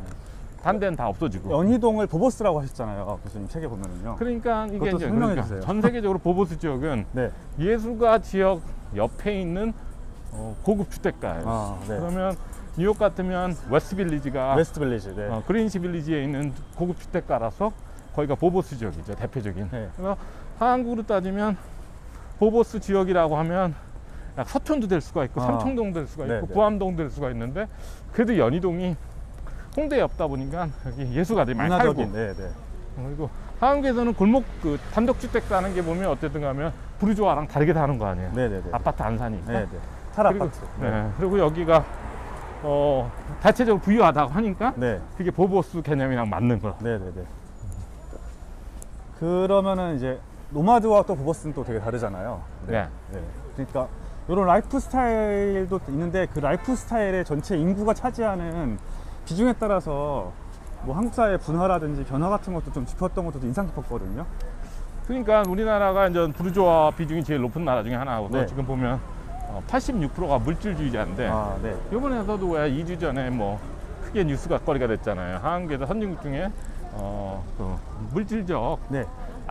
단 데는 다 없어지고. 연희동을 보보스라고 하셨잖아요. 교수님 책에 보면은요. 그러니까 이게 그것도 이제 설명해 그러니까 주세요. 전 세계적으로 보보스 지역은 네. 예술가 지역 옆에 있는 고급 주택가예요. 네. 그러면 뉴욕 같으면 웨스트 빌리지가 웨스트 빌리지. 네. 그린시 빌리지에 있는 고급 주택가라서 거기가 보보스 지역이죠, 대표적인. 네. 그래서 한국으로 따지면 보보스 지역이라고 하면 약 서촌도 될 수가 있고 삼청동 될 수가 있고 네, 네. 부암동 될 수가 있는데 그래도 연희동이 홍대에 없다 보니까 여기 예술가들이 많이 문화적인. 살고. 네, 네. 그리고 한국에서는 골목 단독주택 사는 게 보면 어쨌든 가면 부르주아랑 다르게 사는 거 아니에요. 네, 네, 네. 아파트 안 사니까. 네, 네. 탈 그리고, 아파트. 네. 그리고 여기가 대체적으로 부유하다고 하니까 네. 그게 보보스 개념이랑 맞는 거야. 네, 네, 네. 그러면은 이제 노마드와 또 보보스는 또 되게 다르잖아요. 네. 네. 그러니까 이런 라이프 스타일도 있는데 그 라이프 스타일의 전체 인구가 차지하는 비중에 따라서 뭐 한국 사회의 분화라든지 변화 같은 것도 좀 짚었던 것도 좀 인상 깊었거든요. 그러니까 우리나라가 이제 부르주아 비중이 제일 높은 나라 중에 하나고 네. 지금 보면 86%가 물질주의자인데 네. 이번에서도 왜 2주 전에 뭐 크게 뉴스가 거리가 됐잖아요. 한국에서 선진국 중에 물질적 네.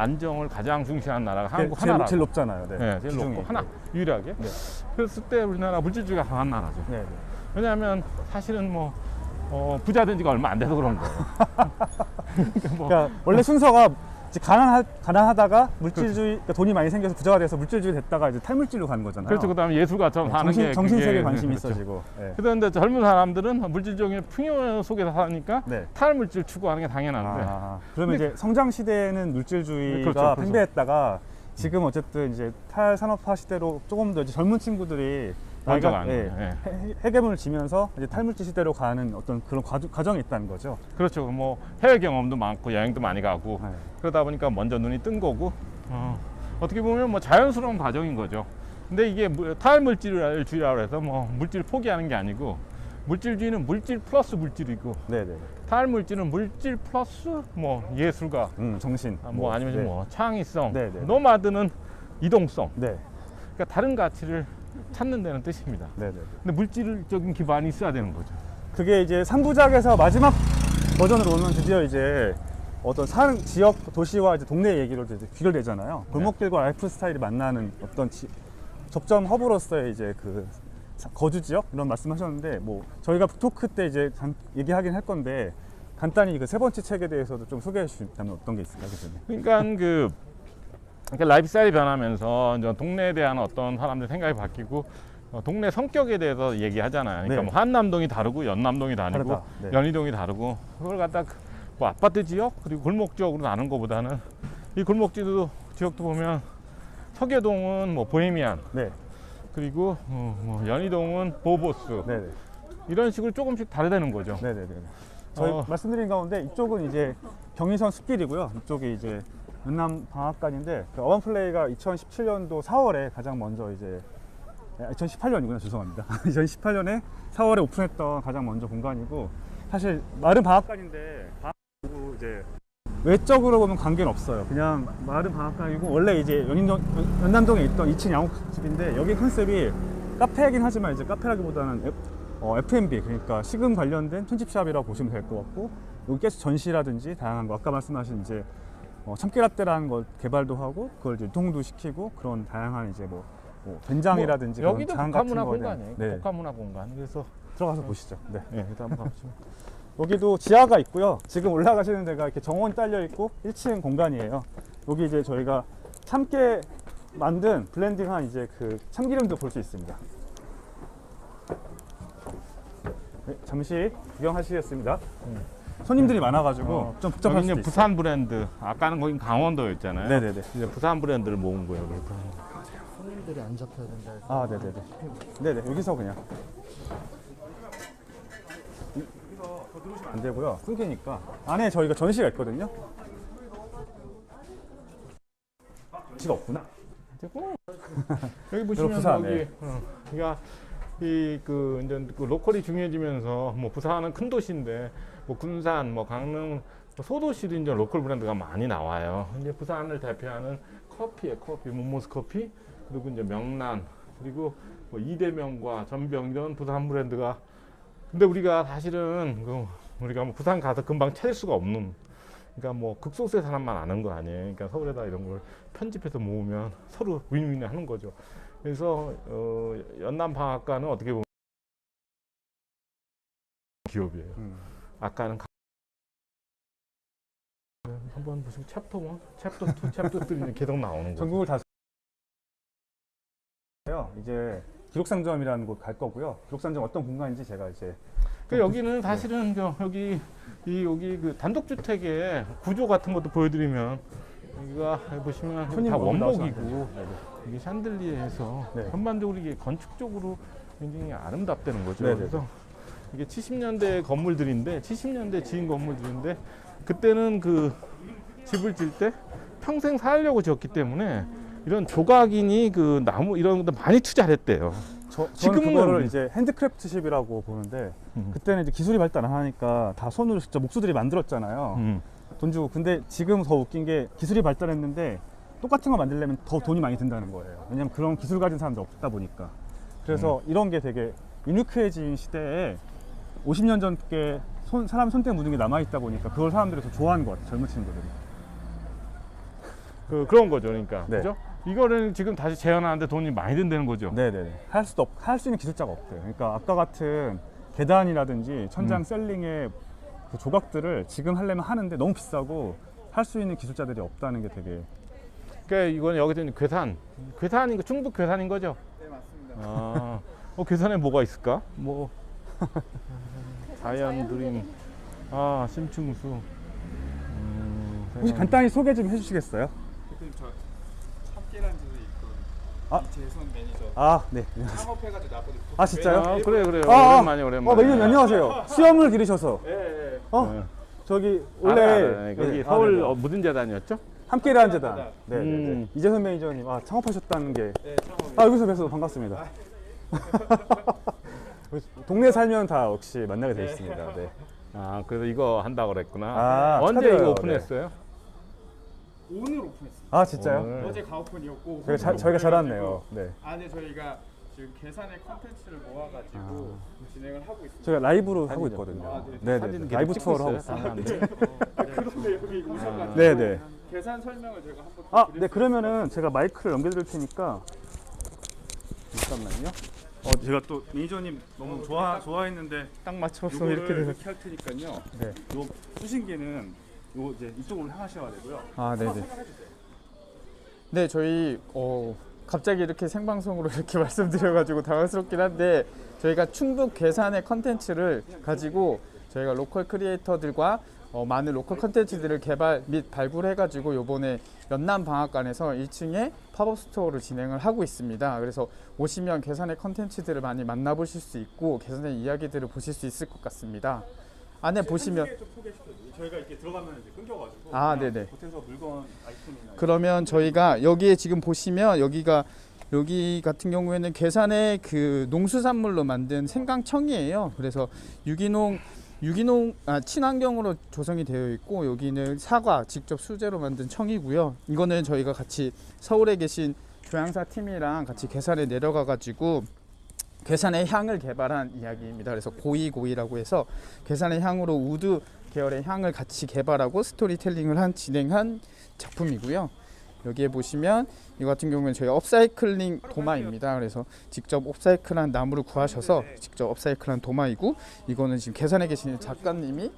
안정을 가장 중시하는 나라가 한국 제일, 하나라고. 제일 높잖아요. 네, 네, 제일 비중이. 높고 하나 유일하게. 네. 그랬을 때 우리나라 물질주의가 강한 나라죠. 네, 네. 왜냐하면 사실은 뭐 부자 된 지가 얼마 안 돼서 그런 거예요. 그러니까 뭐 그러니까 원래 순서가 이제 가난하다가 물질주의, 그러니까 돈이 많이 생겨서 부자가 돼서 물질주의 됐다가 이제 탈물질로 가는 거잖아요. 그렇죠. 그다음에 예술가처럼 사는 게 정신세계에 그게- 관심이 그렇죠. 있어지고. 네. 그런데 젊은 사람들은 물질적인 풍요 속에서 사니까 네. 탈물질 추구하는 게 당연한데 그러면 근데- 이제 성장 시대에는 물질주의가 그렇죠, 그렇죠. 팽배했다가 지금 어쨌든 이제 탈산업화 시대로 조금 더 이제 젊은 친구들이 먼저 나이가- 가는 예, 거예요. 예. 해괴문을 지면서 이제 탈물질 시대로 가는 어떤 그런 과정이 있다는 거죠. 그렇죠. 뭐 해외 경험도 많고 여행도 많이 가고 네. 그러다 보니까 먼저 눈이 뜬 거고 어떻게 보면 뭐 자연스러운 과정인 거죠. 근데 이게 탈물질주의라고 해서 뭐 물질 포기하는 게 아니고 물질주의는 물질 플러스 물질이고 네네. 탈물질은 물질 플러스 뭐 예술가 정신. 뭐 아니면 네. 뭐 창의성, 네, 네. 노마드는 이동성. 네. 그러니까 다른 가치를 찾는 데는 뜻입니다. 네네. 근데 물질적인 기반이 있어야 되는 거죠. 그게 이제 3부작에서 마지막 버전으로 오면 드디어 이제 어떤 지역 도시와 이제 동네 얘기로 이제 귀결되잖아요. 골목길과 라이프 스타일이 만나는 어떤 접점 허브로서의 이제 그 거주 지역 이런 말씀하셨는데 뭐 저희가 토크 때 이제 얘기하긴 할 건데 간단히 그 세 번째 책에 대해서도 좀 소개해 주신다면 어떤 게 있을까요, 교수님? 그러니까 그러니까 라이프 스타일이 변하면서 이제 동네에 대한 어떤 사람들 생각이 바뀌고 동네 성격에 대해서 얘기하잖아요. 그러니까 네. 뭐 한남동이 다르고 연남동이 다르고 다르다. 네. 연희동이 다르고 그걸 갖다 뭐 아파트 지역 그리고 골목 지역으로 나눈 것보다는 이 골목 지역도 보면 서계동은 뭐 보헤미안 네. 그리고 뭐 연희동은 보보스 네네. 이런 식으로 조금씩 다르다는 거죠. 네네네. 저희 어. 말씀드린 가운데 이쪽은 이제 경의선 숲길이고요. 이쪽이 이제 연남 방앗간인데 그 어반플레이가 2017년도 4월에 가장 먼저 이제 2018년이구나 죄송합니다. 2018년에 4월에 오픈했던 가장 먼저 공간이고 사실 마을은 방앗간인데 방앗간이고 이제 외적으로 보면 관계는 없어요. 그냥 마을은 방앗간이고 원래 이제 연남동에 있던 2층 양옥집인데 여기 컨셉이 카페이긴 하지만 이제 카페라기보다는 F&B 그러니까 식음 관련된 편집샵이라고 보시면 될 것 같고 여기 계속 전시라든지 다양한 거 아까 말씀하신 이제 참깨라떼라는 걸 개발도 하고 그걸 이제 유통도 시키고 그런 다양한 이제 뭐 된장이라든지 뭐, 그런 여기도 장 같은 복합문화 거에 공간이에요. 네. 복합문화 공간. 그래서 들어가서 보시죠. 네. 그래서 한번 가보시죠. 여기도 지하가 있고요. 지금 올라가시는 데가 이렇게 정원이 딸려 있고 1층 공간이에요. 여기 이제 저희가 참깨 만든 블렌딩한 이제 그 참기름도 볼 수 있습니다. 네, 잠시 구경하시겠습니다. 손님들이 많아가지고 좀 복잡할 수도 여기는 있어요. 부산 브랜드. 아까는 거긴 강원도였잖아요. 네네네. 이제 부산 브랜드를 모은 거예요. 그래서. 손님들이 안 잡혀야 된다 해서 아, 네네네. 네네, 여기서 그냥. 여기서 더 들어오시면 안 되고요. 끊기니까. 안에 저희가 전시가 있거든요. 전시가 없구나. 여기 보시면 부산, 여기 네. 그러니까 이제 그 로컬이 중요해지면서 뭐 부산은 큰 도시인데 뭐 군산, 뭐 강릉, 뭐 소도시도 이제 로컬 브랜드가 많이 나와요. 이제 부산을 대표하는 커피, 몬모스 커피, 그리고 이제 명란, 그리고 뭐 이대명과 전병 이런 부산 브랜드가. 근데 우리가 사실은 우리가 뭐 부산 가서 금방 찾을 수가 없는. 그러니까 뭐 극소수의 사람만 아는 거 아니에요. 그러니까 서울에다 이런 걸 편집해서 모으면 서로 윈윈을 하는 거죠. 그래서 연남 방앗간은 어떻게 보면 기업이에요. 아까는 한번 보시면 챕터 1, 챕터 2, 챕터 3 계속 나오는 거죠. 전국을 다 이제 기록상점이라는 곳 갈 거고요. 기록상점 어떤 공간인지 제가 이제 그 여기는 사실은 여기 그 단독주택의 구조 같은 것도 보여드리면 여기가 보시면 손님 다 너무 원목이고 나오시면 이게 샹들리에해서 네. 전반적으로 이게 건축적으로 굉장히 아름답다는 거죠. 네네. 그래서 이게 70년대 건물들인데 70년대 지은 건물들인데 그때는 그 집을 질 때 평생 살려고 지었기 때문에 이런 조각이니 그 나무 이런 것도 많이 투자를 했대요. 저는 지금은 그거를 우리- 이제 핸드크래프트십이라고 보는데 그때는 이제 기술이 발달 안 하니까 다 손으로 직접 목수들이 만들었잖아요. 돈 주고. 근데 지금 더 웃긴 게 기술이 발달했는데 똑같은 거 만들려면 더 돈이 많이 든다는 거예요. 왜냐면 그런 기술 가진 사람들 없다 보니까. 그래서 이런 게 되게 유니크해진 시대에 50년 전께 사람 손때 묻은 게 남아있다 보니까 그걸 사람들이 더 좋아하는 것 같아요. 젊은 친구들이. 그런 거죠. 그러니까 네. 그죠? 이거를 지금 다시 재현하는데 돈이 많이 든다는 거죠. 네네네. 할 수 있는 기술자가 없대요. 그러니까 아까 같은 계단이라든지 천장 셀링의 그 조각들을 지금 하려면 하는데 너무 비싸고 할 수 있는 기술자들이 없다는 게 되게. 그러니까 이건 여기서 있는 괴산인 거 충북 괴산인 거죠? 네, 맞습니다. 아, 괴산에 뭐가 있을까? 뭐 자연 드림, 아 심층수. 혹시 간단히 소개 좀 해주시겠어요? 대표님 저 함께라는 집에 있던 아. 이재선 매니저 아, 네. 창업해가지고 나보고 아, 진짜요? 아, 그래요. 아, 오랜만에. 매니저님 안녕하세요. 수염을 기르셔서. 예. 어? 저기 원래 원래 여기 네. 서울 네. 무슨 재단이었죠? 함께라는 재단. 네, 네, 네. 음. 이재선 매니저님 창업하셨다는 게. 네, 창업. 여기서 뵈서 반갑습니다. 동네 살면 다 역시 만나게 돼 있습니다. 네. 아, 그래서 이거 한다고 그랬구나. 아, 언제 축하드려요. 이거 오픈했어요? 오늘 오픈했습니다. 아, 진짜요? 오늘. 어제 가오픈이었고 저희가 잘 왔네요. 네. 안에 저희가 지금 계산의 컨텐츠를 모아가지고 진행을 하고 있습니다. 저희가 라이브로 하고 사진이죠. 있거든요. 아, 네. 네, 사진은 네. 라이브 계속 찍고 투어를 하고 있어요, 있습니다. 사람들. 그런데 여기 오셔가지고 네, 네. 계산 설명을 제가 한번 아, 드릴 네. 수 그러면은 제가 마이크를 넘겨드릴 테니까 잠깐만요. 제가 또 매니저님 너무 좋아했는데 딱 맞춰서 이렇게 할 테니까요. 네. 요 수신기는 요 이제 이쪽으로 향하셔야 되고요. 아, 네네. 네, 저희 갑자기 이렇게 생방송으로 이렇게 말씀드려가지고 당황스럽긴 한데 저희가 충북 괴산의 컨텐츠를 가지고 저희가 로컬 크리에이터들과 많은 로컬 컨텐츠들을 개발 및 발굴해가지고 요번에 연남방앗간에서 1층에 팝업 스토어를 진행을 하고 있습니다. 그래서 오시면 괴산의 컨텐츠들을 많이 만나보실 수 있고 괴산의 이야기들을 보실 수 있을 것 같습니다. 안에 보시면 좀 소개시켜드릴게요. 저희가 이렇게 들어가면 이제 끊겨가지고. 아, 그냥 네네. 호텔에서 물건 아이템이나. 그러면 저희가 여기에 지금 보시면 여기 같은 경우에는 괴산의 그 농수산물로 만든 생강청이에요. 그래서 유기농 친환경으로 조성이 되어 있고 여기는 사과 직접 수제로 만든 청이고요. 이거는 저희가 같이 서울에 계신 조향사 팀이랑 같이 괴산에 내려가 가지고 괴산의 향을 개발한 이야기입니다. 그래서 고이고이라고 해서 괴산의 향으로 우드 계열의 향을 같이 개발하고 스토리텔링을 진행한 작품이고요. 여기에 보시면 이 같은 경우는 저희 업사이클링 도마입니다. 그래서 직접 업사이클한 나무를 구하셔서 직접 업사이클한 도마이고 이거는 지금 괴산에 계시는 작가님이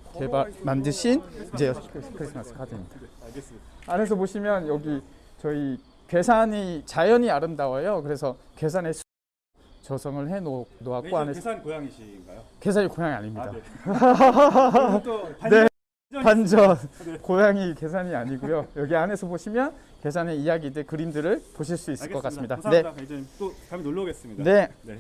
만드신 이제 크리스마스 카드입니다. 안에서 보시면 여기 저희 괴산이 자연이 아름다워요. 그래서 괴산의 조성을 해 놓았고 안에서 계산 고양이신가요? 괴산이 고향이 아닙니다. 또 네. 반전 고양이 계산이 아니고요. 여기 안에서 보시면 계산의 이야기들 그림들을 보실 수 있을 것 같습니다. 감사합니다. 매니저님 또 다음에 놀러 오겠습니다. 네. 네.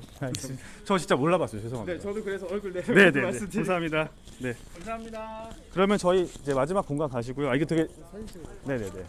저 진짜 몰라봤어요. 죄송합니다. 네, 저도 그래서 얼굴 네, 내려보고 네, 말씀드릴게요. 감사합니다. 네. 감사합니다. 그러면 저희 이제 마지막 공간 가시고요. 이게 되게 네네네.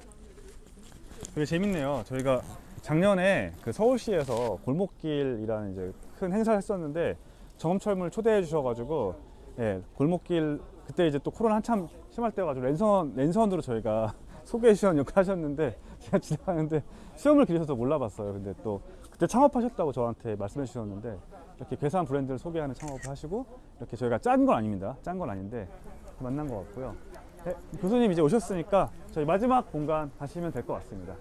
되게 재밌네요. 저희가 작년에 그 서울시에서 골목길이라는 이제 큰 행사를 했었는데 정음철물 초대해 주셔가지고 예, 골목길 그때 이제 또 코로나 한참 심할 때여가지고 랜선으로 저희가 소개시원 역할 하셨는데 제가 지나가는데 수염을 기르셔서 몰라봤어요. 근데 또 그때 창업하셨다고 저한테 말씀해 주셨는데 이렇게 괴산 브랜드를 소개하는 창업을 하시고 이렇게 저희가 짠 건 아닙니다. 짠 건 아닌데 만난 것 같고요. 네, 교수님 이제 오셨으니까 저희 마지막 공간 가시면 될 것 같습니다.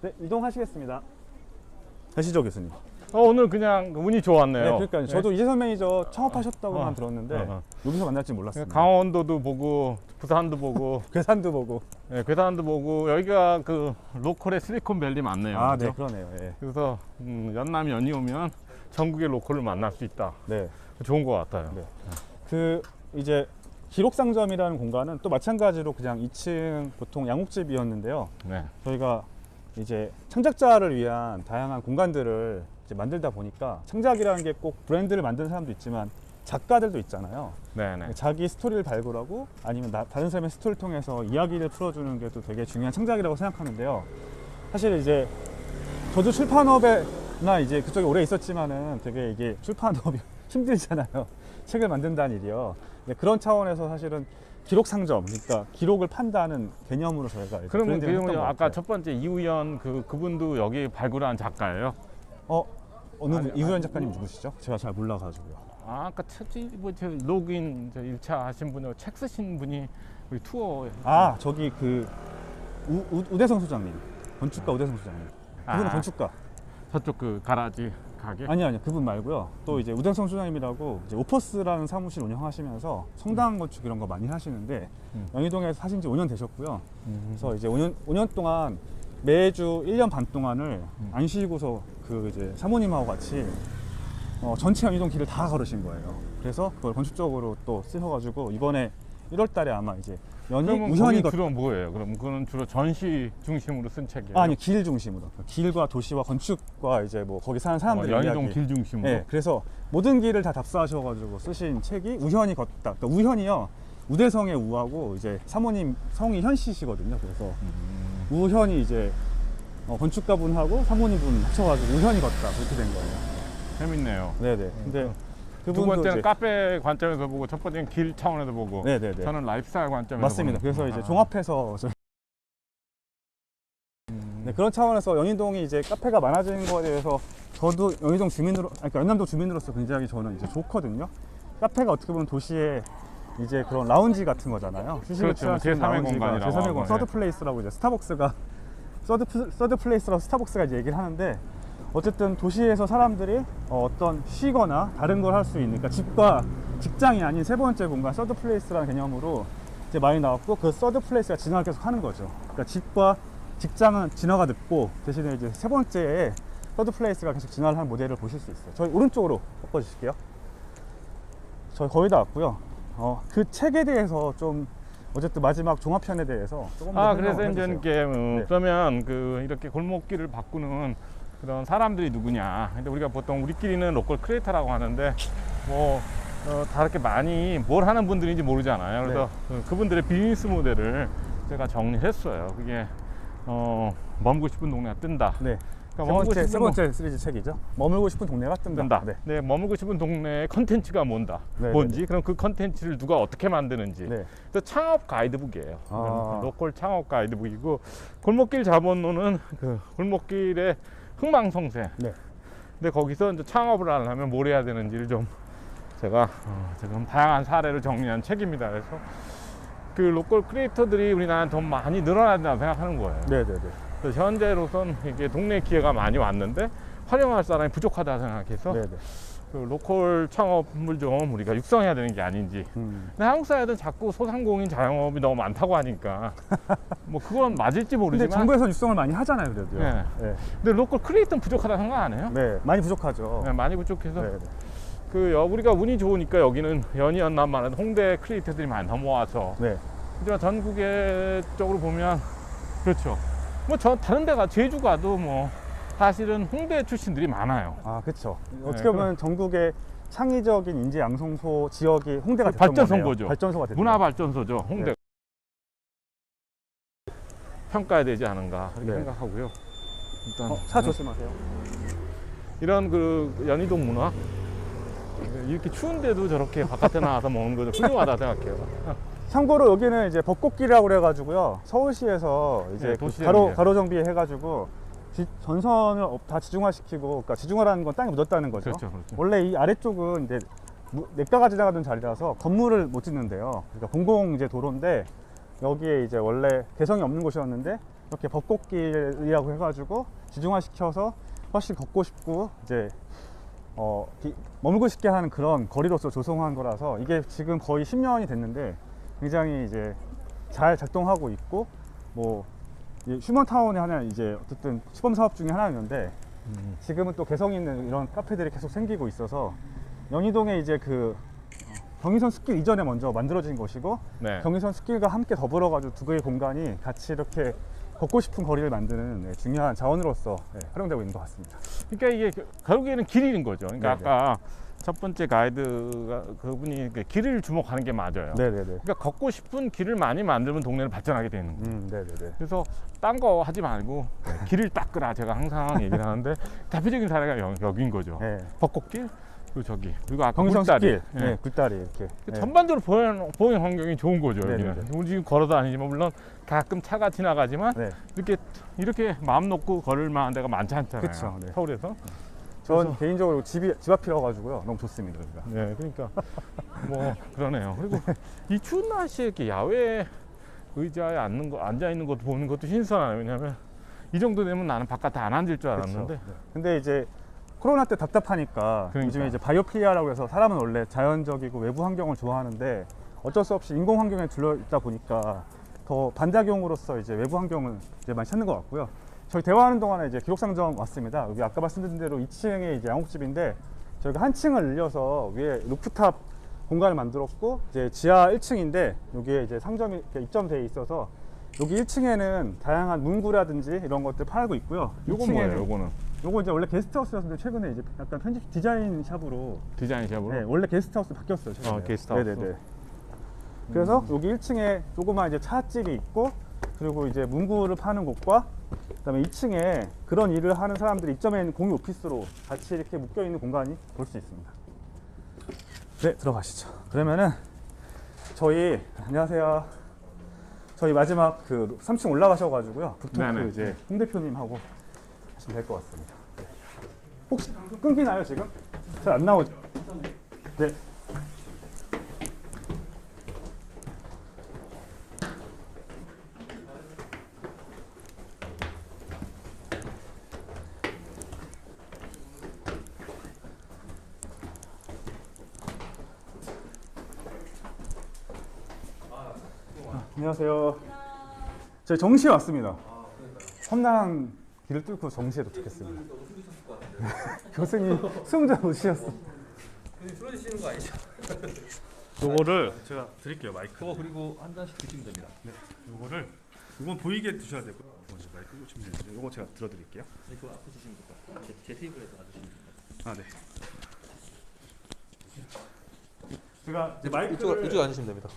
네, 이동하시겠습니다. 가시죠, 교수님. 오늘 그냥 운이 좋았네요. 네, 그러니까 저도 이재선 매니저 창업하셨다고만 들었는데 여기서 만날지 몰랐습니다. 강원도도 보고 부산도 보고 괴산도 보고. 네, 괴산도 보고 여기가 그 로컬의 실리콘밸리 맞네요. 아, 네, 그죠? 그러네요. 예. 그래서 연남이 연이 오면 전국의 로컬을 만날 수 있다. 네. 좋은 것 같아요. 네. 그 이제 기록상점이라는 공간은 또 마찬가지로 그냥 2층 보통 양옥집이었는데요. 네. 저희가 이제 창작자를 위한 다양한 공간들을 이제 만들다 보니까 창작이라는 게 꼭 브랜드를 만드는 사람도 있지만 작가들도 있잖아요. 네네. 자기 스토리를 발굴하고 아니면 다른 사람의 스토리를 통해서 이야기를 풀어주는 게 또 되게 중요한 창작이라고 생각하는데요. 사실 이제 저도 출판업에나 이제 그쪽에 오래 있었지만은 되게 이게 출판업이 힘들잖아요. 책을 만든다는 일이요. 그런 차원에서 사실은 기록 상점, 그러니까 기록을 판다는 개념으로 저희가 이제 그러면 브랜딩을 했던 것 아까 같아요. 첫 번째 이우연 그분도 여기 발굴한 작가예요. 어느 이후연 작가님 누구시죠? 제가 잘 몰라가지고요. 아까 저 로그인 1차 하신 분이 책 쓰신 분이 우리 투어 저기 그 우대성 소장님. 건축가 우대성 소장님. 그분은 아. 건축가. 저쪽 그 가라지 가게. 아니요, 그분 말고요. 또 이제 우대성 소장님이라고 이제 오퍼스라는 사무실 운영하시면서 성당 건축 이런 거 많이 하시는데 영희동에 사신 지 5년 되셨고요. 그래서 이제 5년 동안 매주 1년 반 동안을 안 쉬고서 그 이제 사모님하고 같이 전체 영희동 길을 다 걸으신 거예요. 그래서 그걸 건축적으로 또 쓰셔가지고 이번에 1월 달에 아마 이제 그러면 우현이 거기 주로 뭐예요? 그럼 그거는 주로 전시 중심으로 쓴 책이에요? 아니 길 중심으로 길과 도시와 건축과 이제 뭐 거기 사는 사람들의 연희동 이야기. 길 중심으로. 네, 그래서 모든 길을 다 답사하셔가지고 쓰신 책이 우현이 걷다. 그러니까 우현이요 우대성의 우하고 이제 사모님 성이 현 씨시거든요. 그래서 우현이 이제 건축가분하고 사모님분 합쳐가지고 우현이 걷다 그렇게 된 거예요. 재밌네요. 네네. 근데 두 그분도 번째는 이제 카페 관점에서 보고, 첫 번째는 길 차원에서 보고, 네네네. 저는 라이프스타일 관점에서 맞습니다. 보는 그래서 거구나. 이제 종합해서 네, 그런 차원에서 연희동이 이제 카페가 많아지는 거에 대해서 저도 연희동 주민으로, 아니, 그러니까 연남동 주민으로서 굉장히 저는 이제 좋거든요. 카페가 어떻게 보면 도시의 이제 그런 라운지 같은 거잖아요. 휴식을 그렇죠. 취할 수 있는 제3의 라운지가 공간이라고 제3의 하고, 공간, 서드 플레이스라고 이제 스타벅스가 서드 플레이스라고 스타벅스가 이제 얘기를 하는데 어쨌든 도시에서 사람들이 어떤 쉬거나 다른 걸 할 수 있는, 그러니까 집과 직장이 아닌 세 번째 공간 서드 플레이스라는 개념으로 이제 많이 나왔고 그 서드 플레이스가 진화를 계속 하는 거죠. 그러니까 집과 직장은 진화가 늦고 대신에 이제 세 번째에 서드 플레이스가 계속 진화를 하는 모델을 보실 수 있어요. 저희 오른쪽으로 바꿔주실게요. 저희 거의 다 왔고요. 그 책에 대해서 좀 어쨌든 마지막 종합편에 대해서 조금 더 그래서 설명을 이제 해주세요. 이렇게 네. 그러면 그 이렇게 골목길을 바꾸는 그런 사람들이 누구냐? 근데 우리가 보통 우리끼리는 로컬 크리에이터라고 하는데 뭐 다 이렇게 많이 뭘 하는 분들인지 모르잖아요. 그래서 그분들의 비즈니스 모델을 제가 정리했어요. 그게 머물고 싶은 동네가 뜬다. 네. 그러니까 세 번째 시리즈 책이죠. 머물고 싶은 동네가 뜬다. 뜬다. 네, 머물고 싶은 동네의 컨텐츠가 네, 뭔지, 네. 그럼 그 컨텐츠를 누가 어떻게 만드는지. 네. 또 창업 가이드북이에요. 아. 로컬 창업 가이드북이고, 골목길 자본론은 그 골목길의 흥망성쇠. 네. 근데 거기서 이제 창업을 하려면 뭘 해야 되는지를 좀 제가 지금 다양한 사례를 정리한 책입니다. 그래서 그 로컬 크리에이터들이 우리나라에 더 많이 늘어나야 된다고 생각하는 거예요. 네네네. 그래서 현재로선 이게 동네 기회가 많이 왔는데 활용할 사람이 부족하다 생각해서 네네. 그 로컬 창업을 좀 우리가 육성해야 되는 게 아닌지. 근데 한국 사회들은 자꾸 소상공인 자영업이 너무 많다고 하니까 뭐 그건 맞을지 근데 모르지만, 정부에서 육성을 많이 하잖아요, 그래도요. 네. 네. 근데 로컬 크리에이터는 부족하다 생각 안 해요? 네, 많이 부족하죠. 네, 많이 부족해서 네. 우리가 운이 좋으니까 여기는 연희 연남만 해도 홍대 크리에이터들이 많이 넘어와서, 네. 하지만 전국의 쪽으로 보면 그렇죠. 뭐 저 다른 데가 제주 가도 뭐 사실은 홍대 출신들이 많아요. 아, 그렇죠. 어떻게 그럼- 보면 전국의 창의적인 인재 양성소 지역이 홍대가 됐던 발전소인 거네요. 거죠. 발전소가 됐죠. 문화 발전소죠, 홍대. 네. 평가해야 되지 않은가 그렇게 네. 생각하고요. 일단 차 조심하세요. 이런 그 연희동 문화, 이렇게 추운데도 저렇게 바깥에 나와서 먹는 거죠. 훌륭하다 생각해요. 참고로 여기는 이제 벚꽃길이라고 그래가지고요. 서울시에서 이제 네, 그 도시정비예요. 가로 정비 해가지고 전선을 다 지중화시키고, 그러니까 지중화라는 건 땅에 묻었다는 거죠. 그렇죠, 그렇죠. 원래 이 아래쪽은 이제 냇가가 지나가던 자리라서 건물을 못 짓는데요. 그러니까 공공 이제 도로인데 여기에 이제 원래 개성이 없는 곳이었는데 이렇게 벚꽃길이라고 해가지고 지중화시켜서 훨씬 걷고 싶고 이제 머물고 싶게 하는 그런 거리로서 조성한 거라서 이게 지금 거의 10년이 됐는데 굉장히 이제 잘 작동하고 있고, 뭐 휴먼타운의 하나 이제 어쨌든 시범 사업 중에 하나였는데 지금은 또 개성 있는 이런 카페들이 계속 생기고 있어서 연희동에 이제 그 경의선 숲길 이전에 먼저 만들어진 것이고, 네. 경의선 숲길과 함께 더불어가지고 두 개의 공간이 같이 이렇게 걷고 싶은 거리를 만드는 중요한 자원으로서 활용되고 있는 것 같습니다. 그러니까 이게 결국에는 길인 거죠. 그러니까 네네. 아까 첫 번째 가이드가 그분이 길을 주목하는 게 맞아요. 네네네. 그러니까 걷고 싶은 길을 많이 만들면 동네를 발전하게 되는 거예요. 네네네. 그래서 딴 거 하지 말고 길을 닦으라, 제가 항상 얘기를 하는데 대표적인 사례가 여기인 거죠. 네. 벚꽃길, 그리고 아까 경의선 굴다리. 숲길, 네, 굴다리 이렇게. 네. 전반적으로 보행 환경이 좋은 거죠. 여기는. 네네네. 우리 지금 걸어 다니지만 물론 가끔 차가 지나가지만 네. 이렇게 마음 놓고 걸을 만한 데가 많지 않잖아요. 그쵸, 네. 서울에서. 전 개인적으로 집 앞이라 가지고요. 너무 좋습니다. 여기가. 네, 그러니까 뭐 그러네요. 그리고 이 추운 날씨에 이렇게 야외 의자에 앉아 있는 것도 보는 것도 신선하네요. 왜냐하면 이 정도 되면 나는 바깥에 안 앉을 줄 알았는데. 그쵸. 네. 근데 이제 코로나 때 답답하니까 그러니까. 요즘에 이제 바이오필리아라고 해서 사람은 원래 자연적이고 외부 환경을 좋아하는데 어쩔 수 없이 인공 환경에 둘러 있다 보니까 더 반작용으로서 이제 외부 환경을 이제 많이 찾는 것 같고요. 저희 대화하는 동안에 이제 기록상점 왔습니다. 여기 아까 말씀드린 대로 2층에 이제 양옥집인데 저희가 한 층을 늘려서 위에 루프탑 공간을 만들었고 이제 지하 1층인데 여기에 이제 상점이 이렇게 입점되어 있어서 여기 1층에는 다양한 문구라든지 이런 것들 팔고 있고요. 요건 2층에는 뭐예요? 요거는 요거 이제 원래 게스트하우스였는데 최근에 이제 약간 편집 디자인 샵으로 디자인 샵으로. 네, 원래 게스트하우스 바뀌었어요. 최근에. 게스트하우스. 네네네. 그래서 여기 1층에 조그만 이제 차집이 있고 그리고 이제 문구를 파는 곳과 그다음에 2층에 그런 일을 하는 사람들이 입점해 있는 공유 오피스로 같이 이렇게 묶여 있는 공간이 볼 수 있습니다. 네, 들어가시죠. 그러면은 저희 안녕하세요. 저희 마지막 그 3층 올라가셔가지고요. 북토크 네네. 이제 홍 대표님하고 하시면 될 것 같습니다. 네. 혹시 방송 끊기나요 지금? 잘 안 나오죠? 네. 안녕하세요. 저희 정시에 왔습니다. 험난한 길을 뚫고 정시에 도착했습니다. 교수님 수험자 오시셨어. 쓰러지시는 거 아니죠? 요거를 제가 드릴게요 마이크. 그거 그리고 한 잔씩 드시면 됩니다. 네. 요거를 이건 보이게 드셔야 되고. 먼저 마이크 꽂히면 되는데 요거 제가 들어드릴게요. 네, 그거 앞에 주시면 됩니다. 제 테이블에서 놔주시면 됩니다. 아 네. 제가 이제 마이크를 이쪽 앉으시면 됩니다.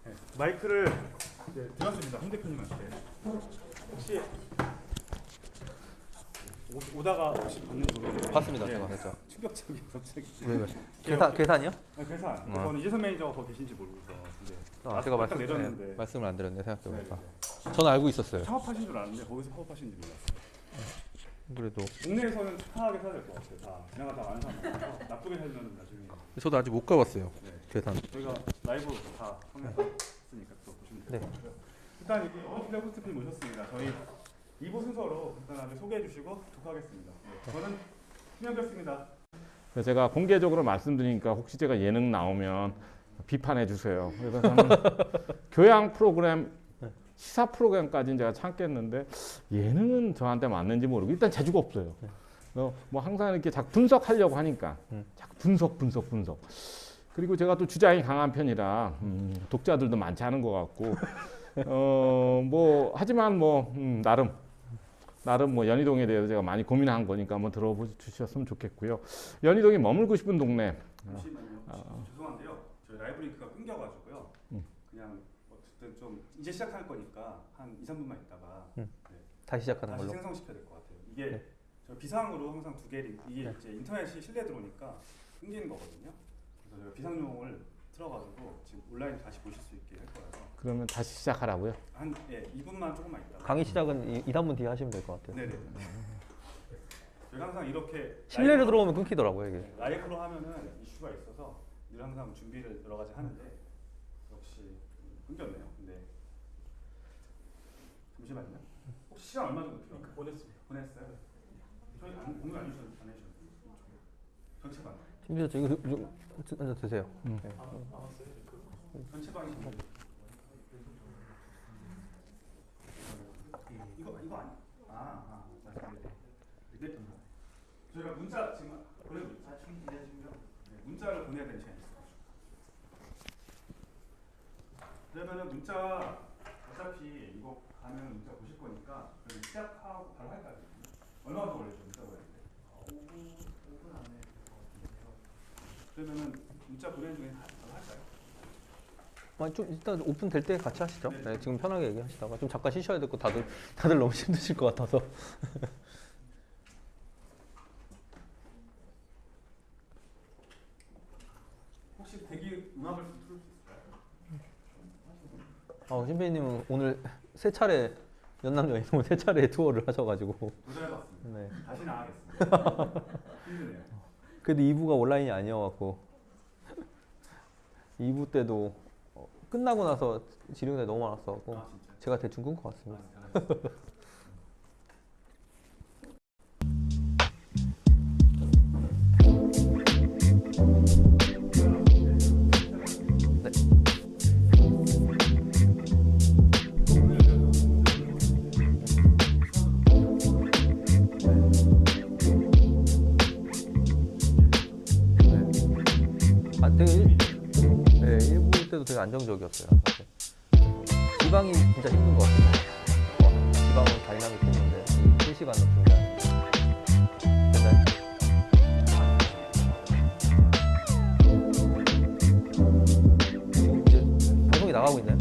네, 마이크를 이제 드렸습니다. 홍 대표님한테. 혹시 오다가 혹시 받는 거 봤습니다. 네. 제가 했죠. 충격적인 갑자기. 왜? 계산이요? 아, 회사. 저는 이재선 매니저가 거기 계신지 모르고서 근데 제가 딱 내렸는데 네, 말씀을 안 드렸네 생각해보니까. 네, 저는 알고 있었어요. 창업하신 줄 알았는데 거기서 사업하신 줄 몰랐어요. 그래도 동네에서는 착하게 살아야 될 것 같아요. 다 지나가다 많은 사람 많아서 나쁘게 살면 나중에 저도 아직 못 가봤어요. 네. 계산. 저희가 라이브 다 하면서 했으니까 또 보시면 돼요. 네. 일단 이게 어플레 호스트님 모셨습니다. 저희 2부 순서로 간단하게 소개해 주시고 독하겠습니다. 네. 저는 김현규였습니다. 그래서 제가 공개적으로 말씀드리니까 혹시 제가 예능 나오면 비판해 주세요. 그래서 저는 교양 프로그램, 시사 프로그램까지는 제가 참겠는데 예능은 저한테 맞는지 모르고 일단 재주가 없어요. 뭐 항상 이렇게 자꾸 분석하려고 하니까 자꾸 분석. 그리고 제가 또 주장이 강한 편이라 독자들도 많지 않은 것 같고 뭐 하지만 뭐 나름 뭐 연희동에 대해서 제가 많이 고민한 거니까 한번 들어보셨으면 좋겠고요. 연희동이 머물고 싶은 동네. 잠시만요. 죄송한데요. 저희 라이브 링크가 끊겨가지고요. 그냥 어쨌든 좀 이제 시작할 거니까 한 2, 3분만 있다가 다시 시작하는 다시 걸로. 생성시켜야 될 것 같아요. 이게 네. 저 비상으로 항상 두 개 이게 이제 인터넷이 실내 들어오니까 끊기는 거거든요. 그래서 저희가 비상용을 틀어가지고 지금 온라인 다시 보실 수 있게 할 거라서 그러면 다시 시작하라고요? 한 2분만 조금만 있다가. 강의 시작은 2, 3분 뒤에 하시면 될 것 같아요. 네네. 저희가 항상 이렇게 실내로 들어오면 끊기더라고요 이게. 라이브로 하면은 이슈가 있어서 늘 항상 준비를 여러 가지 하는데 역시 끊겼네요. 근데 잠시만요. 혹시 시간 얼마 정도 필요해요? 보냈어요? 저희 공유 안 해주셨어요? 전체방. 준비됐죠? 이거 좀 드세요. 네. 전체방이 이거 아니? 네. 저희가 문자 지금 보내고 문자를 보내야 되는 시간이 있어요. 그러면은 문자 어차피 이거 가면 문자 보실 거니까 그럼 시작하고 바로 할까요? 얼마 더 걸리죠? 문자 보내는데? 5분 안에 그러면은 문자 보내는 중에 바로 할까요? 좀 일단 오픈 될 때 같이 하시죠. 네, 지금 편하게 얘기하시다가 좀 잠깐 쉬셔야 될 거 다들 너무 힘드실 것 같아서. 혹시 대기 음악을 좀 틀을 수 있을까요? 신배님은 오늘 세 차례 연남 연희동 세 차례 투어를 하셔가지고. 도전해봤습니다. 네. 다시는 안 하겠습니다. 힘드네요. 그래도 2부가 온라인이 아니어갖고 2부 때도 끝나고 나서 지령이 너무 많았어갖고 아 진짜? 제가 대충 끊고 왔습니다. 안정적이었어요. 사실. 지방이 진짜 힘든 것 같아요. 지방은 다이나믹 했는데 실시간 중간 됐나요? 지금 이제 방송이 나가고 있나요?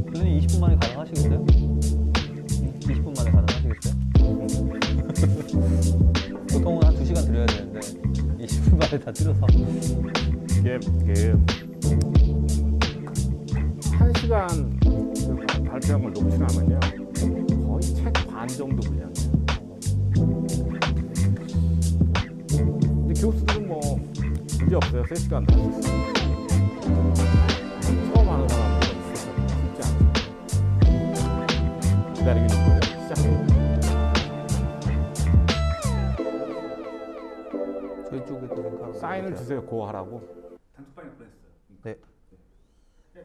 교수님 20분 만에 가능하시겠어요? 20분 만에 가능하시겠어요? 보통은 한 2시간 드려야 되는데 20분 만에 다 줄여서 이게 1시간 발표한 걸 녹취를 하면요 거의 책 반 정도 분량이에요. 근데 교수들은 뭐 문제 없어요. 3시간 다 할 수 있어요. 처음 하는 사람은 쉽지 않아요. 기다리고 있는 거예요. 시작해요. 저희 쪽에 또 링크하러 사인을 주세요. 고 하라고. 단톡방에 보냈어요. 네.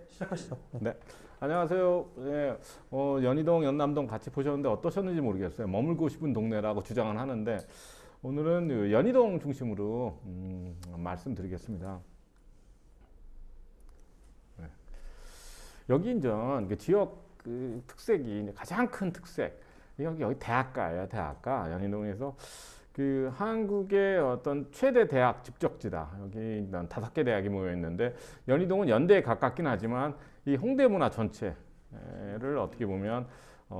시작하시죠. 네. 안녕하세요. 예, 연희동, 연남동 같이 보셨는데 어떠셨는지 모르겠어요. 머물고 싶은 동네라고 주장은 하는데 오늘은 그 연희동 중심으로 말씀드리겠습니다. 네. 여기 이제 그 지역 그 특색이 이제 가장 큰 특색. 여기 대학가예요. 대학가. 연희동에서 그 한국의 어떤 최대 대학 집적지다. 여기 5개 대학이 모여 있는데 연희동은 연대에 가깝긴 하지만 이 홍대 문화 전체를 어떻게 보면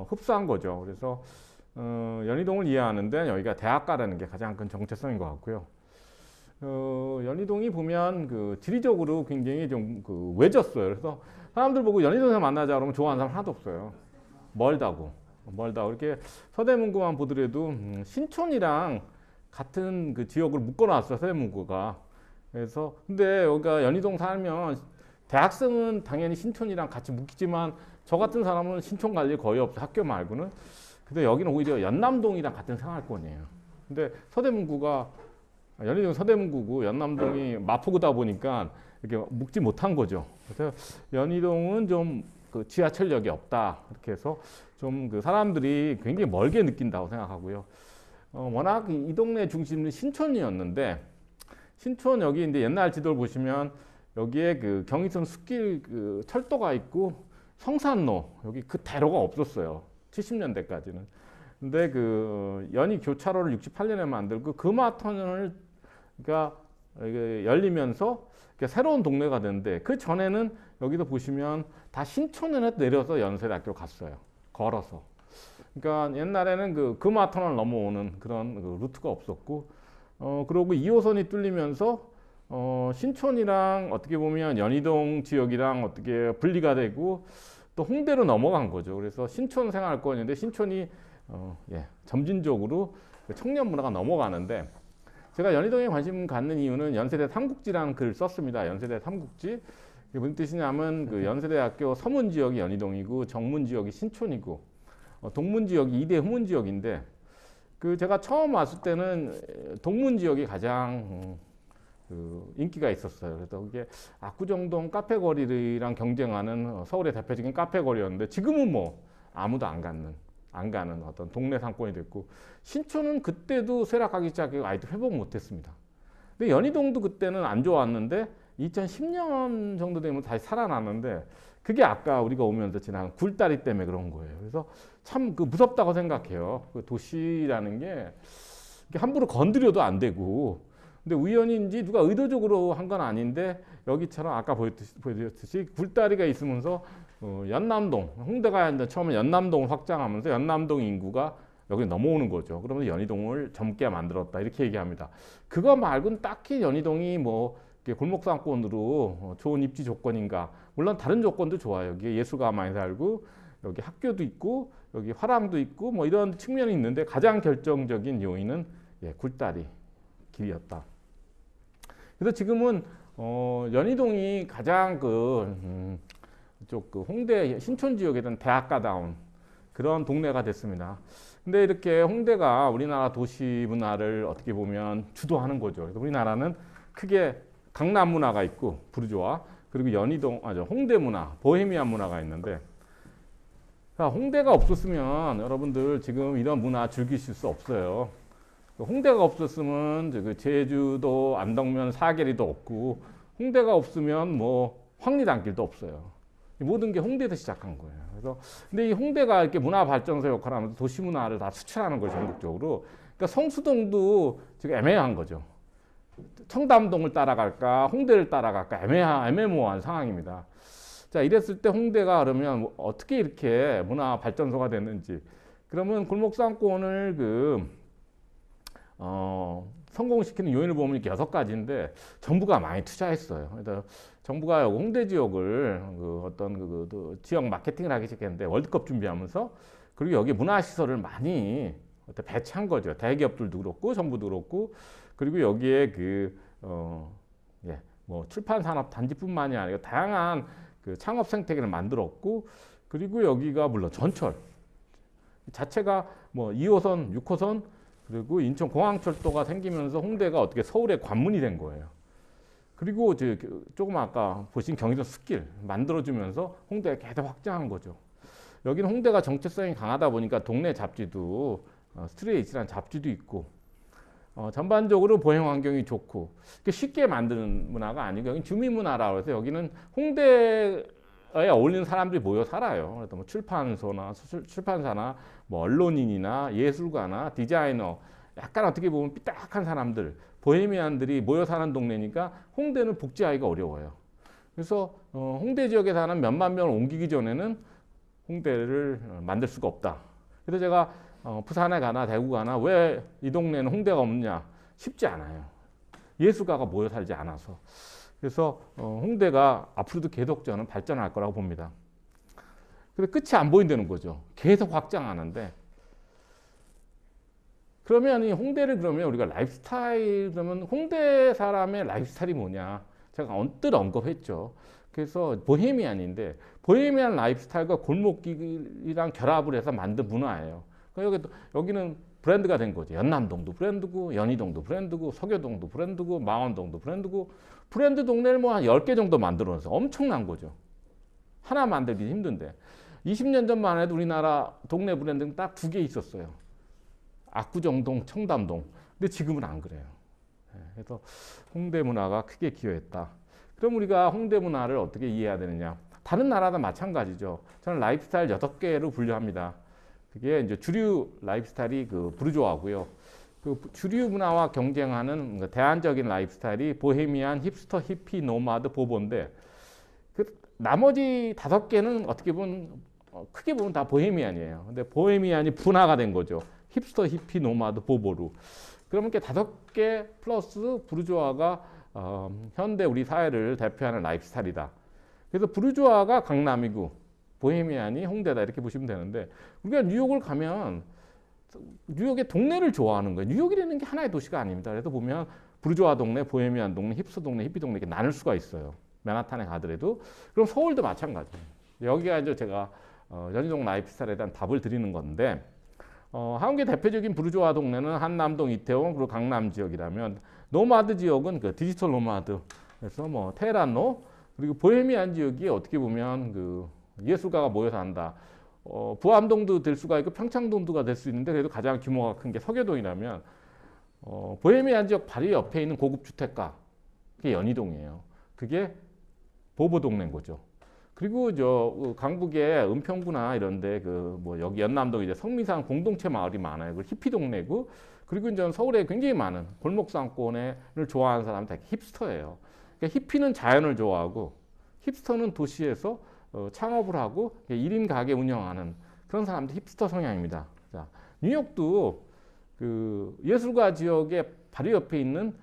흡수한 거죠. 그래서 연희동을 이해하는데 여기가 대학가라는 게 가장 큰 정체성인 것 같고요. 연희동이 보면 그 지리적으로 굉장히 좀 그 외졌어요. 그래서 사람들 보고 연희동에서 만나자 그러면 좋아하는 사람 하나도 없어요. 멀다고. 이렇게 서대문구만 보더라도 신촌이랑 같은 그 지역을 묶어놨어요. 서대문구가. 그래서 근데 여기가 연희동 살면 대학생은 당연히 신촌이랑 같이 묶이지만 저 같은 사람은 신촌 갈 일 거의 없어. 학교 말고는. 근데 여기는 오히려 연남동이랑 같은 생활권이에요. 근데 서대문구가 연희동 서대문구고 연남동이 마포구다 보니까 이렇게 묶지 못한 거죠. 그래서 연희동은 좀 그 지하철역이 없다. 이렇게 해서 좀 그 사람들이 굉장히 멀게 느낀다고 생각하고요. 워낙 이 동네 중심은 신촌이었는데 신촌 여기 이제 옛날 지도를 보시면 여기에 그 경의선 숲길 그 철도가 있고 성산로 여기 그 대로가 없었어요. 70년대까지는. 근데 그 연희 교차로를 68년에 만들고 금화터널을 그러니까 열리면서 새로운 동네가 됐는데 그 전에는 여기도 보시면 다 신촌에 내려서 연세대학교 갔어요. 걸어서. 그러니까 옛날에는 그 금화터널 넘어오는 그런 그 루트가 없었고 그리고 2호선이 뚫리면서 신촌이랑 어떻게 보면 연희동 지역이랑 어떻게 분리가 되고 또 홍대로 넘어간 거죠. 그래서 신촌 생활권인데 신촌이 점진적으로 청년 문화가 넘어가는데 제가 연희동에 관심 갖는 이유는 연세대 삼국지라는 글을 썼습니다. 연세대 삼국지. 이게 무슨 뜻이냐면 그 연세대학교 서문 지역이 연희동이고 정문 지역이 신촌이고 동문 지역이 2대 후문 지역인데 그 제가 처음 왔을 때는 동문 지역이 가장 그 인기가 있었어요. 그래서 그게 압구정동 카페거리랑 경쟁하는 서울의 대표적인 카페거리였는데 지금은 뭐 아무도 안 가는 어떤 동네 상권이 됐고 신촌은 그때도 쇠락하기 시작하고 아직도 회복 못했습니다. 근데 연희동도 그때는 안 좋았는데 2010년 정도 되면 다시 살아났는데 그게 아까 우리가 오면서 지난 굴다리 때문에 그런 거예요. 그래서 참 그 무섭다고 생각해요. 그 도시라는 게 함부로 건드려도 안 되고 근데 우연인지 누가 의도적으로 한 건 아닌데 여기처럼 아까 보여드렸듯이 굴다리가 있으면서 연남동, 홍대가 처음에 연남동을 확장하면서 연남동 인구가 여기 넘어오는 거죠. 그러면 연희동을 젊게 만들었다 이렇게 얘기합니다. 그거 말고는 딱히 연희동이 뭐 골목상권으로 좋은 입지 조건인가? 물론 다른 조건도 좋아요. 여기 예술가 많이 살고 여기 학교도 있고 여기 화랑도 있고 뭐 이런 측면이 있는데 가장 결정적인 요인은 굴다리 길이었다. 그래서 지금은 연희동이 가장 그 홍대 신촌 지역에 대한 대학가다운 그런 동네가 됐습니다. 근데 이렇게 홍대가 우리나라 도시 문화를 어떻게 보면 주도하는 거죠. 그래서 우리나라는 크게 강남 문화가 있고 부르주아 그리고 홍대 문화, 보헤미안 문화가 있는데 그러니까 홍대가 없었으면 여러분들 지금 이런 문화 즐기실 수 없어요. 홍대가 없었으면 그 제주도, 안덕면, 사계리도 없고, 홍대가 없으면 뭐 황리단길도 없어요. 이 모든 게 홍대에서 시작한 거예요. 그래서 근데 이 홍대가 이렇게 문화 발전소 역할을 하면서 도시 문화를 다 수출하는 거예요, 전국적으로. 그러니까 성수동도 지금 애매한 거죠. 청담동을 따라갈까, 홍대를 따라갈까 애매모호한 상황입니다. 자, 이랬을 때 홍대가 그러면 어떻게 이렇게 문화 발전소가 됐는지. 그러면 골목상권을 성공시키는 요인을 보면 이렇게 6가지인데 정부가 많이 투자했어요. 그래서 정부가 홍대 지역을 지역 마케팅을 하기 시작했는데 월드컵 준비하면서 그리고 여기 문화시설을 많이 배치한 거죠. 대기업들도 그렇고 정부도 그렇고 그리고 여기에 뭐 출판 산업 단지뿐만이 아니라 다양한 그 창업 생태계를 만들었고 그리고 여기가 물론 전철 자체가 뭐 2호선, 6호선 그리고 인천공항철도가 생기면서 홍대가 어떻게 서울의 관문이 된 거예요. 그리고 조금 아까 보신 경의선 숲길 만들어주면서 홍대가 계속 확장한 거죠. 여기는 홍대가 정체성이 강하다 보니까 동네 잡지도 스트레이트라는 잡지도 있고 전반적으로 보행 환경이 좋고 쉽게 만드는 문화가 아니고 여기는 주민 문화라고 해서 여기는 홍대에 어울리는 사람들이 모여 살아요. 그래서 뭐 출판사나 뭐 언론인이나 예술가나 디자이너 약간 어떻게 보면 삐딱한 사람들 보헤미안들이 모여 사는 동네니까 홍대는 복지하기가 어려워요. 그래서 홍대 지역에 사는 몇만 명을 옮기기 전에는 홍대를 만들 수가 없다. 그래서 제가 부산에 가나 대구 가나 왜 이 동네는 홍대가 없느냐 쉽지 않아요. 예술가가 모여 살지 않아서. 그래서 홍대가 앞으로도 계속 저는 발전할 거라고 봅니다. 근데 끝이 안 보인다는 거죠. 계속 확장하는데 그러면 이 홍대를 그러면 우리가 라이프스타일 그러면 홍대 사람의 라이프스타일이 뭐냐? 제가 언뜻 언급했죠. 그래서 보헤미안인데 보헤미안 라이프스타일과 골목길이랑 결합을 해서 만든 문화예요. 그러니까 여기는 브랜드가 된 거죠. 연남동도 브랜드고 연희동도 브랜드고 서교동도 브랜드고 망원동도 브랜드고 브랜드 동네를 뭐 한 10개 정도 만들어서 엄청난 거죠. 하나 만들기 힘든데 20년 전만 해도 우리나라 동네 브랜드는 딱 2개 있었어요. 압구정동, 청담동. 근데 지금은 안 그래요. 그래서 홍대 문화가 크게 기여했다. 그럼 우리가 홍대 문화를 어떻게 이해해야 되느냐? 다른 나라도 마찬가지죠. 저는 라이프스타일 6개로 분류합니다. 그게 이제 주류 라이프스타일이 부르주아고요. 주류 문화와 경쟁하는 대안적인 라이프스타일이 보헤미안, 힙스터, 히피, 노마드, 보보인데 나머지 5개는 어떻게 보면 크게 보면 다 보헤미안이에요. 근데 보헤미안이 분화가 된 거죠. 힙스터, 히피, 노마드, 보보로. 그러면 이렇게 5개 플러스 부르주아가 현대 우리 사회를 대표하는 라이프스타일이다. 그래서 부르주아가 강남이고 보헤미안이 홍대다 이렇게 보시면 되는데 우리가 뉴욕을 가면 뉴욕의 동네를 좋아하는 거예요. 뉴욕이라는 게 하나의 도시가 아닙니다. 그래서 보면 부르주아 동네, 보헤미안 동네, 힙스터 동네, 히피 동네 이렇게 나눌 수가 있어요. 맨하탄에 가더라도. 그럼 서울도 마찬가지예요. 여기가 이제 제가 연희동 라이프스타일에 대한 답을 드리는 건데 한국의 대표적인 부르주아 동네는 한남동, 이태원, 그리고 강남 지역이라면 노마드 지역은 디지털 노마드 그래서 뭐 테헤란로 그리고 보헤미안 지역이 어떻게 보면 예술가가 모여 산다. 부암동도 될 수가 있고 평창동도가 될 수 있는데 그래도 가장 규모가 큰 게 서교동이라면 보헤미안 지역 바로 옆에 있는 고급 주택가 그게 연희동이에요. 그게 보보 동네인 거죠. 그리고 강북의 은평구나 이런데 여기 연남동 이제 성미산 공동체 마을이 많아요. 그 히피 동네고 그리고 이제 서울에 굉장히 많은 골목상권을 좋아하는 사람은 다 힙스터예요. 그러니까 히피는 자연을 좋아하고 힙스터는 도시에서 창업을 하고 1인 가게 운영하는 그런 사람들 힙스터 성향입니다. 자, 뉴욕도 예술가 지역의 바로 옆에 있는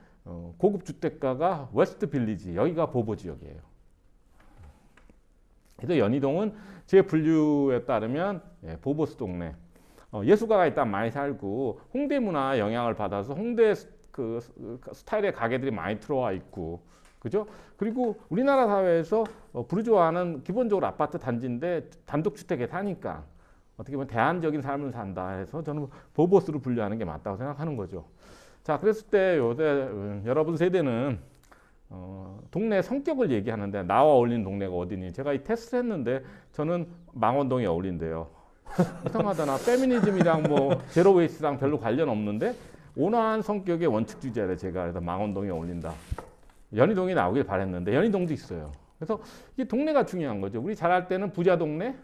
고급 주택가가 웨스트 빌리지 여기가 보보 지역이에요. 그래서 연희동은 제 분류에 따르면 보보스 동네. 예술가가 일단 많이 살고 홍대 문화 영향을 받아서 홍대 스타일의 가게들이 많이 들어와 있고 그죠? 그리고 우리나라 사회에서 부르주아는 기본적으로 아파트 단지인데 단독주택에 사니까 어떻게 보면 대안적인 삶을 산다 해서 저는 보보스로 분류하는 게 맞다고 생각하는 거죠. 자, 그랬을 때 요새 여러분 세대는 동네 성격을 얘기하는데 나와 어울리는 동네가 어디니? 제가 이 테스트를 했는데 저는 망원동이 어울린대요. 이상하다. 나 페미니즘이랑 뭐 제로 웨이스랑 별로 관련 없는데 온화한 성격의 원칙주의자래 제가. 그래서 망원동에 올린다. 연희동이 나오길 바랬는데 연희동도 있어요. 그래서 이게 동네가 중요한 거죠. 우리 잘할 때는 부자 동네,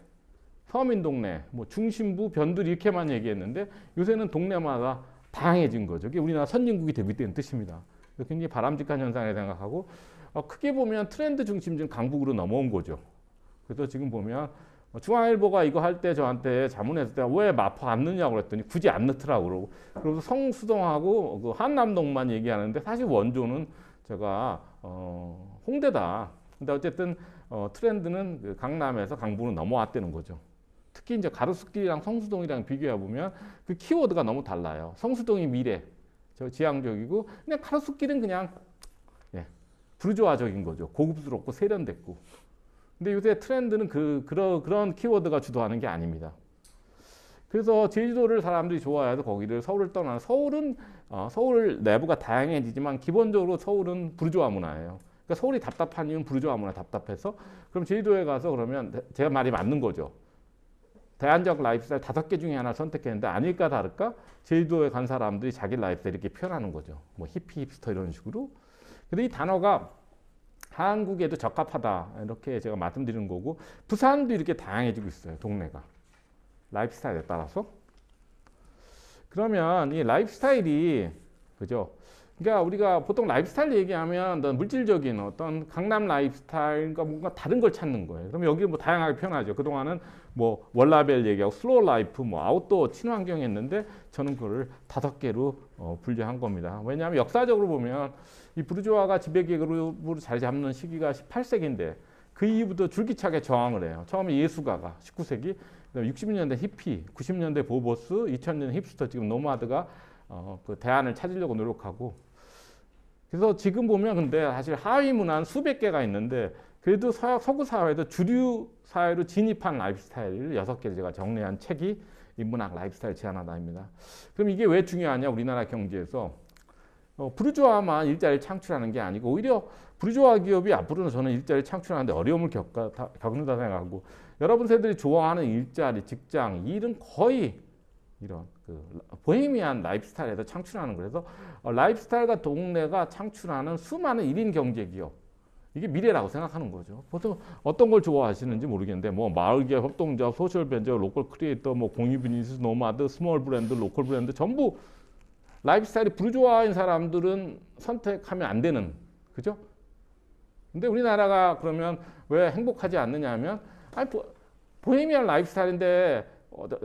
서민 동네, 뭐 중심부, 변두리 이렇게만 얘기했는데 요새는 동네마다 다양해진 거죠. 이게 우리나라 선진국이 되겠다는 뜻입니다. 굉장히 바람직한 현상이라고 생각하고 크게 보면 트렌드 중심적인 강북으로 넘어온 거죠. 그래서 지금 보면 중앙일보가 이거 할 때 저한테 자문했을 때 왜 마포 안 넣냐고 그랬더니 굳이 안 넣더라고 그러고 그래서 성수동하고 그 한남동만 얘기하는데 사실 원조는 제가 홍대다. 근데 어쨌든 트렌드는 그 강남에서 강북으로 넘어왔다는 거죠. 특히 이제 가로수길이랑 성수동이랑 비교해 보면 그 키워드가 너무 달라요. 성수동이 미래, 저 지향적이고 그냥 가로수길은 그냥 부르주아적인 거죠. 고급스럽고 세련됐고. 근데 요새 트렌드는 그런 키워드가 주도하는 게 아닙니다. 그래서 제주도를 사람들이 좋아해서 거기를 서울을 떠나는 서울 내부가 다양해지지만 기본적으로 서울은 부르주아 문화예요. 그러니까 서울이 답답한 이유는 부르주아 문화 답답해서 그럼 제주도에 가서 그러면 제가 말이 맞는 거죠. 대안적 라이프스타일 5개 중에 하나 선택했는데 아닐까 다를까 제주도에 간 사람들이 자기 라이프스타일 이렇게 표현하는 거죠. 뭐 히피 힙스터 이런 식으로. 근데 이 단어가 한국에도 적합하다 이렇게 제가 말씀드리는 거고 부산도 이렇게 다양해지고 있어요. 동네가 라이프스타일에 따라서. 그러면 이 라이프스타일이 그죠? 그러니까 우리가 보통 라이프스타일 얘기하면 어떤 물질적인 어떤 강남 라이프스타일과 뭔가 다른 걸 찾는 거예요. 그럼 여기 뭐 다양하게 표현하죠. 그동안은 뭐 월라벨 얘기하고 슬로우 라이프, 뭐 아웃도어 친환경 했는데 저는 그거를 5개로 분류한 겁니다. 왜냐하면 역사적으로 보면 이 부르주아가 지배계급으로 자리 잡는 시기가 18세기인데 그 이후부터 줄기차게 저항을 해요. 처음에 예수가가 19세기, 60년대 히피, 90년대 보보스, 2000년 힙스터 지금 노마드가 그 대안을 찾으려고 노력하고 그래서 지금 보면 근데 사실 하위 문화는 수백 개가 있는데 그래도 서구 사회도 주류 사회로 진입한 라이프스타일을 6개를 제가 정리한 책이 인문학 라이프스타일 제안하다입니다. 그럼 이게 왜 중요하냐 우리나라 경제에서 부르주아만 일자리를 창출하는 게 아니고 오히려 부르주아 기업이 앞으로는 저는 일자리를 창출하는데 어려움을 겪는다 생각하고 여러분 세대들이 좋아하는 일자리, 직장, 일은 거의 이런 그 보헤미안 라이프스타일에서 창출하는 거라서 라이프스타일과 동네가 창출하는 수많은 1인 경제 기업 이게 미래라고 생각하는 거죠. 보통 어떤 걸 좋아하시는지 모르겠는데 뭐 마을기업, 협동조합, 소셜 벤처, 로컬 크리에이터, 뭐 공유 비즈니스, 노마드, 스몰 브랜드, 로컬 브랜드 전부 라이프스타일이 부르주아인 사람들은 선택하면 안 되는 그죠? 근데 우리나라가 그러면 왜 행복하지 않느냐 하면 아니 보헤미안 라이프스타일인데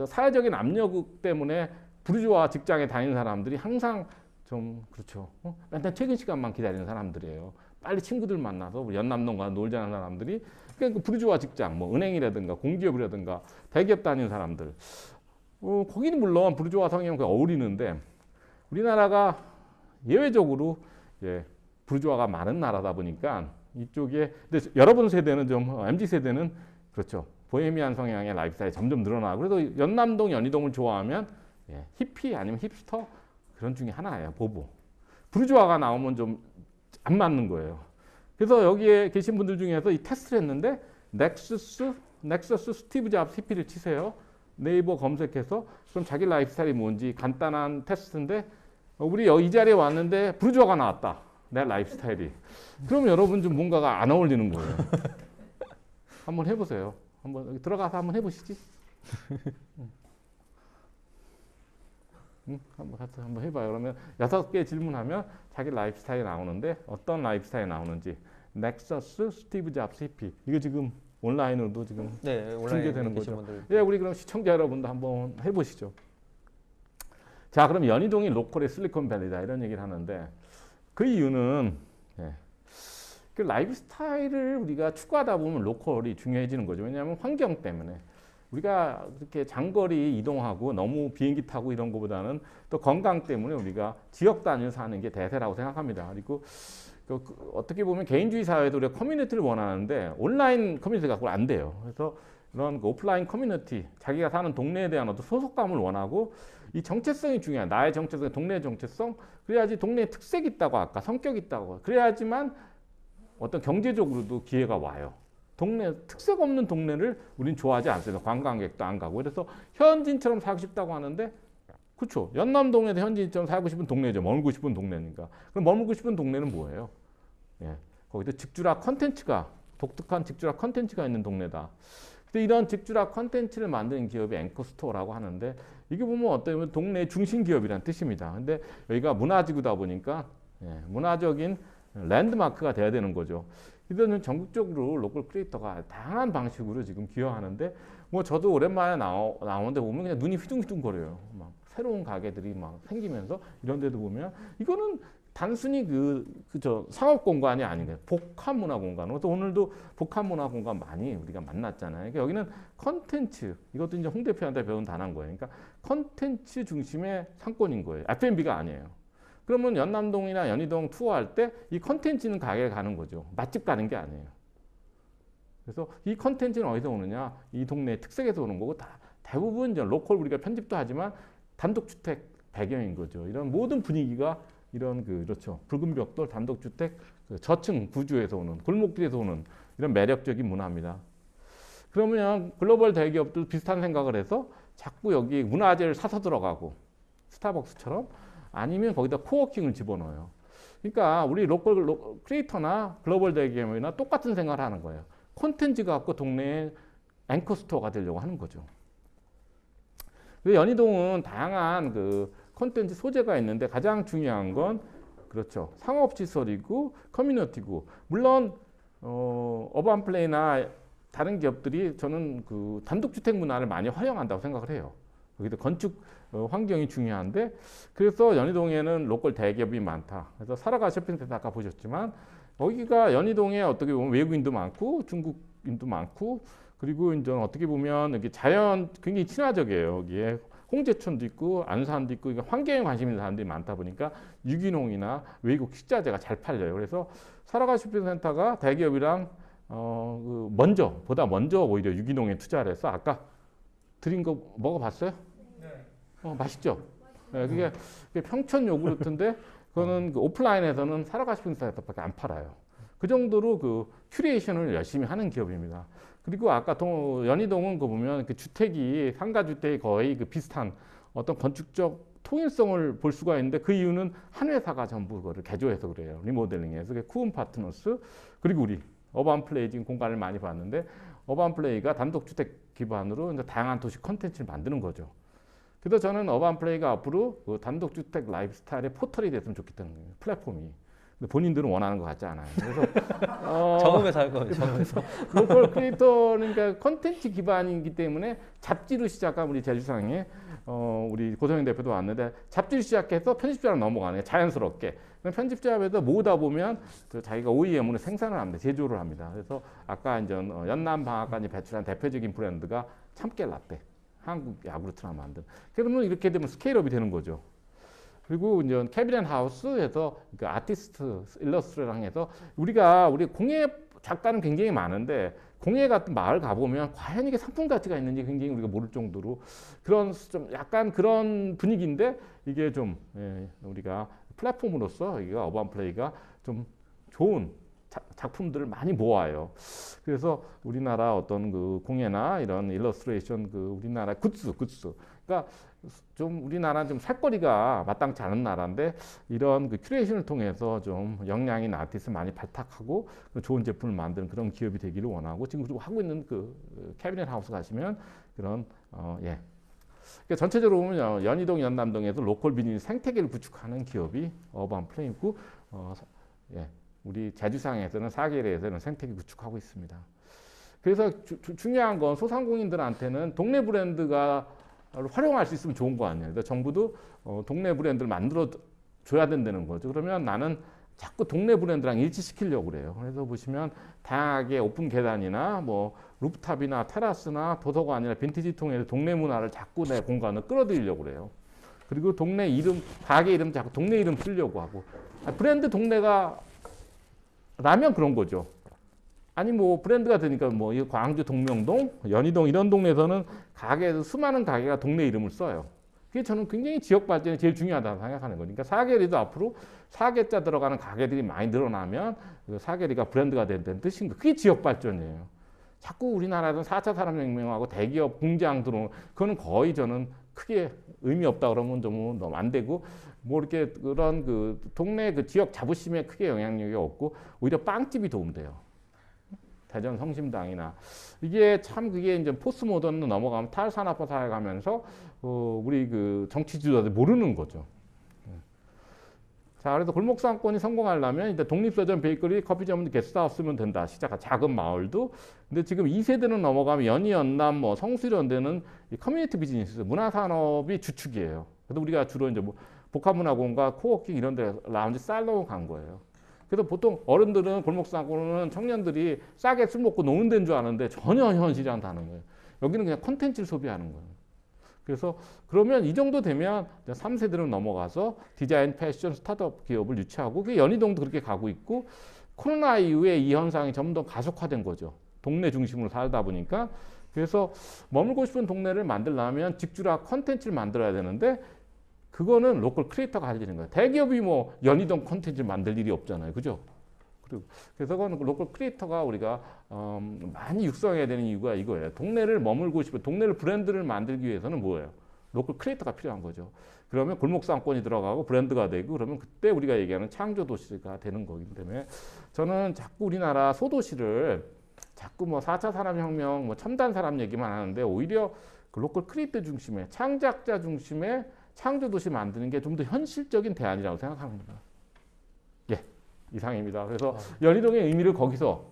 사회적인 압력 때문에 부르주아 직장에 다니는 사람들이 항상 좀 그렇죠. 맨날 퇴근 시간만 기다리는 사람들이에요. 빨리 친구들 만나서 연남동 가서 놀자는 사람들이 그러니까 부르주아 직장, 뭐 은행이라든가 공기업이라든가 대기업 다니는 사람들. 거기는 물론 부르주아 성향과 어울리는데 우리나라가 예외적으로 부르주아가 많은 나라다 보니까 이쪽에 근데 여러분 세대는 좀 MZ 세대는 그렇죠. 보헤미안 성향의 라이프스타일이 점점 늘어나고 그래도 연남동, 연희동을 좋아하면 히피 아니면 힙스터 그런 중에 하나예요. 보보. 부르주아가 나오면 좀 안 맞는 거예요. 그래서 여기에 계신 분들 중에서 이 테스트를 했는데 넥서스 스티브 잡스 히피를 치세요. 네이버 검색해서 그럼 자기 라이프스타일이 뭔지 간단한 테스트인데 우리 이 자리에 왔는데 부르주아가 나왔다. 내 라이프스타일이. 그럼 여러분 좀 뭔가가 안 어울리는 거예요. 한번 해보세요. 한번 들어가서 한번 해보시지. 한번 해봐요. 그러면 6개 질문하면 자기 라이프스타일이 나오는데 어떤 라이프스타일이 나오는지 넥서스 스티브 잡스 히피 이거 지금 온라인으로도 지금 중계되는 거죠. 우리 그럼 시청자 여러분도 한번 해보시죠. 자, 그럼 연희동이 로컬의 실리콘밸리다 이런 얘기를 하는데 그 이유는 그 라이프스타일을 우리가 추구하다 보면 로컬이 중요해지는 거죠. 왜냐하면 환경 때문에. 우리가 그렇게 장거리 이동하고 너무 비행기 타고 이런 것보다는 또 건강 때문에 우리가 지역 단위로 사는 게 대세라고 생각합니다. 그리고 어떻게 보면 개인주의 사회도 우리가 커뮤니티를 원하는데 온라인 커뮤니티가 그걸 안 돼요. 그래서 이런 오프라인 커뮤니티, 자기가 사는 동네에 대한 어떤 소속감을 원하고 이 정체성이 중요해요. 나의 정체성, 동네의 정체성. 그래야지 동네에 특색이 있다고 아까 성격이 있다고. 그래야지만 어떤 경제적으로도 기회가 와요. 동네 특색 없는 동네를 우린 좋아하지 않습니다. 관광객도 안 가고. 그래서 현지인처럼 살고 싶다고 하는데 그렇죠. 연남동에도 현지인처럼 살고 싶은 동네죠. 머물고 싶은 동네니까. 그럼 머물고 싶은 동네는 뭐예요? 예, 거기도 직주락 컨텐츠가 독특한 직주락 컨텐츠가 있는 동네다. 근데 이런 직주락 컨텐츠를 만드는 기업이 앵커스토어라고 하는데 이게 보면 어떻게 보면 동네 중심 기업이라는 뜻입니다. 근데 여기가 문화지구다 보니까 문화적인 랜드마크가 돼야 되는 거죠. 이들은 전국적으로 로컬 크리에이터가 다양한 방식으로 지금 기여하는데 뭐 저도 오랜만에 나오는데 보면 그냥 눈이 휘둥휘둥거려요. 막 새로운 가게들이 막 생기면서 이런 데도 보면 이거는 단순히 그저 상업 공간이 아닌 복합 문화 공간. 또 오늘도 복합 문화 공간 많이 우리가 만났잖아요. 그러니까 여기는 컨텐츠, 이것도 이제 홍 대표한테 배운 단어인 거예요. 그러니까 컨텐츠 중심의 상권인 거예요. F&B가 아니에요. 그러면 연남동이나 연희동 투어할 때 이 컨텐츠는 가게에 가는 거죠. 맛집 가는 게 아니에요. 그래서 이 컨텐츠는 어디서 오느냐? 이 동네의 특색에서 오는 거고 대부분 이제 로컬 우리가 편집도 하지만 단독주택 배경인 거죠. 이런 모든 분위기가 이런 그렇죠. 붉은 벽돌 단독주택 저층 구조에서 오는 골목길에서 오는 이런 매력적인 문화입니다. 그러면 글로벌 대기업도 비슷한 생각을 해서 자꾸 여기 문화재를 사서 들어가고 스타벅스처럼 아니면 거기다 코워킹을 집어넣어요. 그러니까 우리 로컬 크리에이터나 글로벌 대기업이나 똑같은 생각을 하는 거예요. 콘텐츠가 갖고 동네에 앵커 스토어가 되려고 하는 거죠. 연희동은 다양한 그 콘텐츠 소재가 있는데 가장 중요한 건 그렇죠. 상업시설이고 커뮤니티고 물론 어반플레이나 다른 기업들이 저는 그 단독주택 문화를 많이 활용한다고 생각을 해요. 여기도 건축 환경이 중요한데 그래서 연희동에는 로컬 대기업이 많다. 그래서 사라가 쇼핑센터 아까 보셨지만 여기가 연희동에 어떻게 보면 외국인도 많고 중국인도 많고 그리고 이제 어떻게 보면 여기 자연 굉장히 친화적이에요. 여기에 홍제천도 있고 안산도 있고 환경에 관심 있는 사람들이 많다 보니까 유기농이나 외국 식자재가 잘 팔려요. 그래서 사라가 쇼핑센터가 대기업이랑 보다 먼저 오히려 유기농에 투자를 해서 아까 드린 거 먹어봤어요? 네. 맛있죠? 네, 그게 평촌 요구르트인데 그거는 그 오프라인에서는 사라가 쇼핑센터밖에 안 팔아요. 그 정도로 그 큐레이션을 열심히 하는 기업입니다. 그리고 아까 연희동은 그 보면 그 주택이 상가 주택이 거의 그 비슷한 어떤 건축적 통일성을 볼 수가 있는데 그 이유는 한 회사가 전부 그거를 개조해서 그래요. 리모델링해서 쿠온 파트너스 그리고 우리 어반플레이 지금 공간을 많이 봤는데 어반플레이가 단독주택 기반으로 이제 다양한 도시 컨텐츠를 만드는 거죠. 그래서 저는 어반플레이가 앞으로 그 단독주택 라이프스타일의 포털이 됐으면 좋겠다는 거예요. 플랫폼이. 근데 본인들은 원하는 것 같지 않아요. 그래서 적응해서 할 거예요. 적응해서. 로컬 크리에이터는 그러니까 컨텐츠 기반이기 때문에 잡지로 시작한 우리 제주상에 우리 고성현 대표도 왔는데 잡지로 시작해서 편집자로 넘어가네요. 자연스럽게. 편집자에서 모으다 보면 자기가 OEM으로 생산을 합니다. 제조를 합니다. 그래서 아까 이제 연남방앗간이 배출한 대표적인 브랜드가 참깨 라떼, 한국 야구르트나 만든. 그러면 이렇게 되면 스케일업이 되는 거죠. 그리고 이제 캐비넷 하우스에서 그 아티스트 일러스트레이터랑 해서 우리 공예 작가는 굉장히 많은데 공예 같은 마을 가보면 과연 이게 상품 가치가 있는지 굉장히 우리가 모를 정도로 그런 좀 약간 그런 분위기인데 이게 좀 우리가 플랫폼으로서 여기가 어반플레이가 좀 좋은 작품들을 많이 모아요. 그래서 우리나라 어떤 그 공예나 이런 일러스트레이션 그 우리나라 굿즈 그러니까 좀 우리나라는 좀 살거리가 마땅치 않은 나라인데 이런 그 큐레이션을 통해서 좀 역량 있는 아티스트 많이 발탁하고 좋은 제품을 만드는 그런 기업이 되기를 원하고 지금 그리고 하고 있는 그 캐비넷 하우스 가시면 그런 그러니까 전체적으로 보면 연희동 연남동에서 로컬 비즈니스 생태계를 구축하는 기업이 어반플레이고 우리 제주상에서는 사계리에서는 생태계 구축하고 있습니다. 그래서 중요한 건 소상공인들한테는 동네 브랜드가 활용할 수 있으면 좋은 거 아니에요. 그러니까 정부도 동네 브랜드를 만들어 줘야 된다는 거죠. 그러면 나는 자꾸 동네 브랜드랑 일치시키려고 그래요. 그래서 보시면 다양하게 오픈 계단이나 뭐 루프탑이나 테라스나 도서관이나 빈티지 통해서 동네 문화를 자꾸 내 공간을 끌어들이려고 그래요. 그리고 동네 이름, 가게 이름 자꾸 동네 이름 쓰려고 하고 브랜드 동네가 라면 그런 거죠. 아니 뭐 브랜드가 되니까 뭐 이 광주 동명동, 연희동 이런 동네에서는 가게에서 수많은 가게가 동네 이름을 써요. 그게 저는 굉장히 지역 발전이 제일 중요하다고 생각하는 거니까 사계리도 앞으로 사계자 들어가는 가게들이 많이 늘어나면 그 사계리가 브랜드가 된다는 뜻인 거. 그게 지역 발전이에요. 자꾸 우리나라에서 4차 산업혁명하고 대기업 공장 들어오는 그거는 거의 저는 크게 의미 없다 그러면 좀 너무 안 되고 뭐 이렇게 그런 그 동네 그 지역 자부심에 크게 영향력이 없고 오히려 빵집이 도움돼요. 대전 성심당이나 이게 참 그게 이제 포스트 모던으로 넘어가면 탈산업화 사회 가면서 우리 그 정치 지도자들 모르는 거죠. 자, 그래서 골목 상권이 성공하려면 이제 독립서점, 베이커리, 커피점은 게스트하우스면 된다. 시작한 작은 마을도. 근데 지금 2세대는 넘어가면 연희, 연남, 뭐 성수 이런 데는 이 커뮤니티 비즈니스, 문화산업이 주축이에요. 그래서 우리가 주로 이제 뭐 복합문화공간, 코워킹 이런 데 라운지 살롱 간 거예요. 그래서 보통 어른들은 골목 상권은 청년들이 싸게 술 먹고 노는 데인 줄 아는데 전혀 현실이 않다는 거예요. 여기는 그냥 콘텐츠를 소비하는 거예요. 그래서 그러면 이 정도 되면 3세대로 넘어가서 디자인, 패션, 스타트업 기업을 유치하고 그 연희동도 그렇게 가고 있고 코로나 이후에 이 현상이 점점 더 가속화된 거죠. 동네 중심으로 살다 보니까. 그래서 머물고 싶은 동네를 만들려면 직주라 콘텐츠를 만들어야 되는데 그거는 로컬 크리에이터가 할 일인 거예요. 대기업이 뭐 연희동 콘텐츠를 만들 일이 없잖아요. 그죠? 그래서 그건 로컬 크리에이터가 우리가 많이 육성해야 되는 이유가 이거예요. 동네를 머물고 싶어 동네를 브랜드를 만들기 위해서는 뭐예요? 로컬 크리에이터가 필요한 거죠. 그러면 골목 상권이 들어가고 브랜드가 되고 그러면 그때 우리가 얘기하는 창조 도시가 되는 거기 때문에 저는 자꾸 우리나라 소도시를 자꾸 뭐 4차 산업혁명 뭐 첨단 산업 얘기만 하는데 오히려 그 로컬 크리에이터 중심의 창작자 중심의 창조 도시 만드는 게 좀 더 현실적인 대안이라고 생각합니다. 예. 이상입니다. 그래서 연희동의 의미를 거기서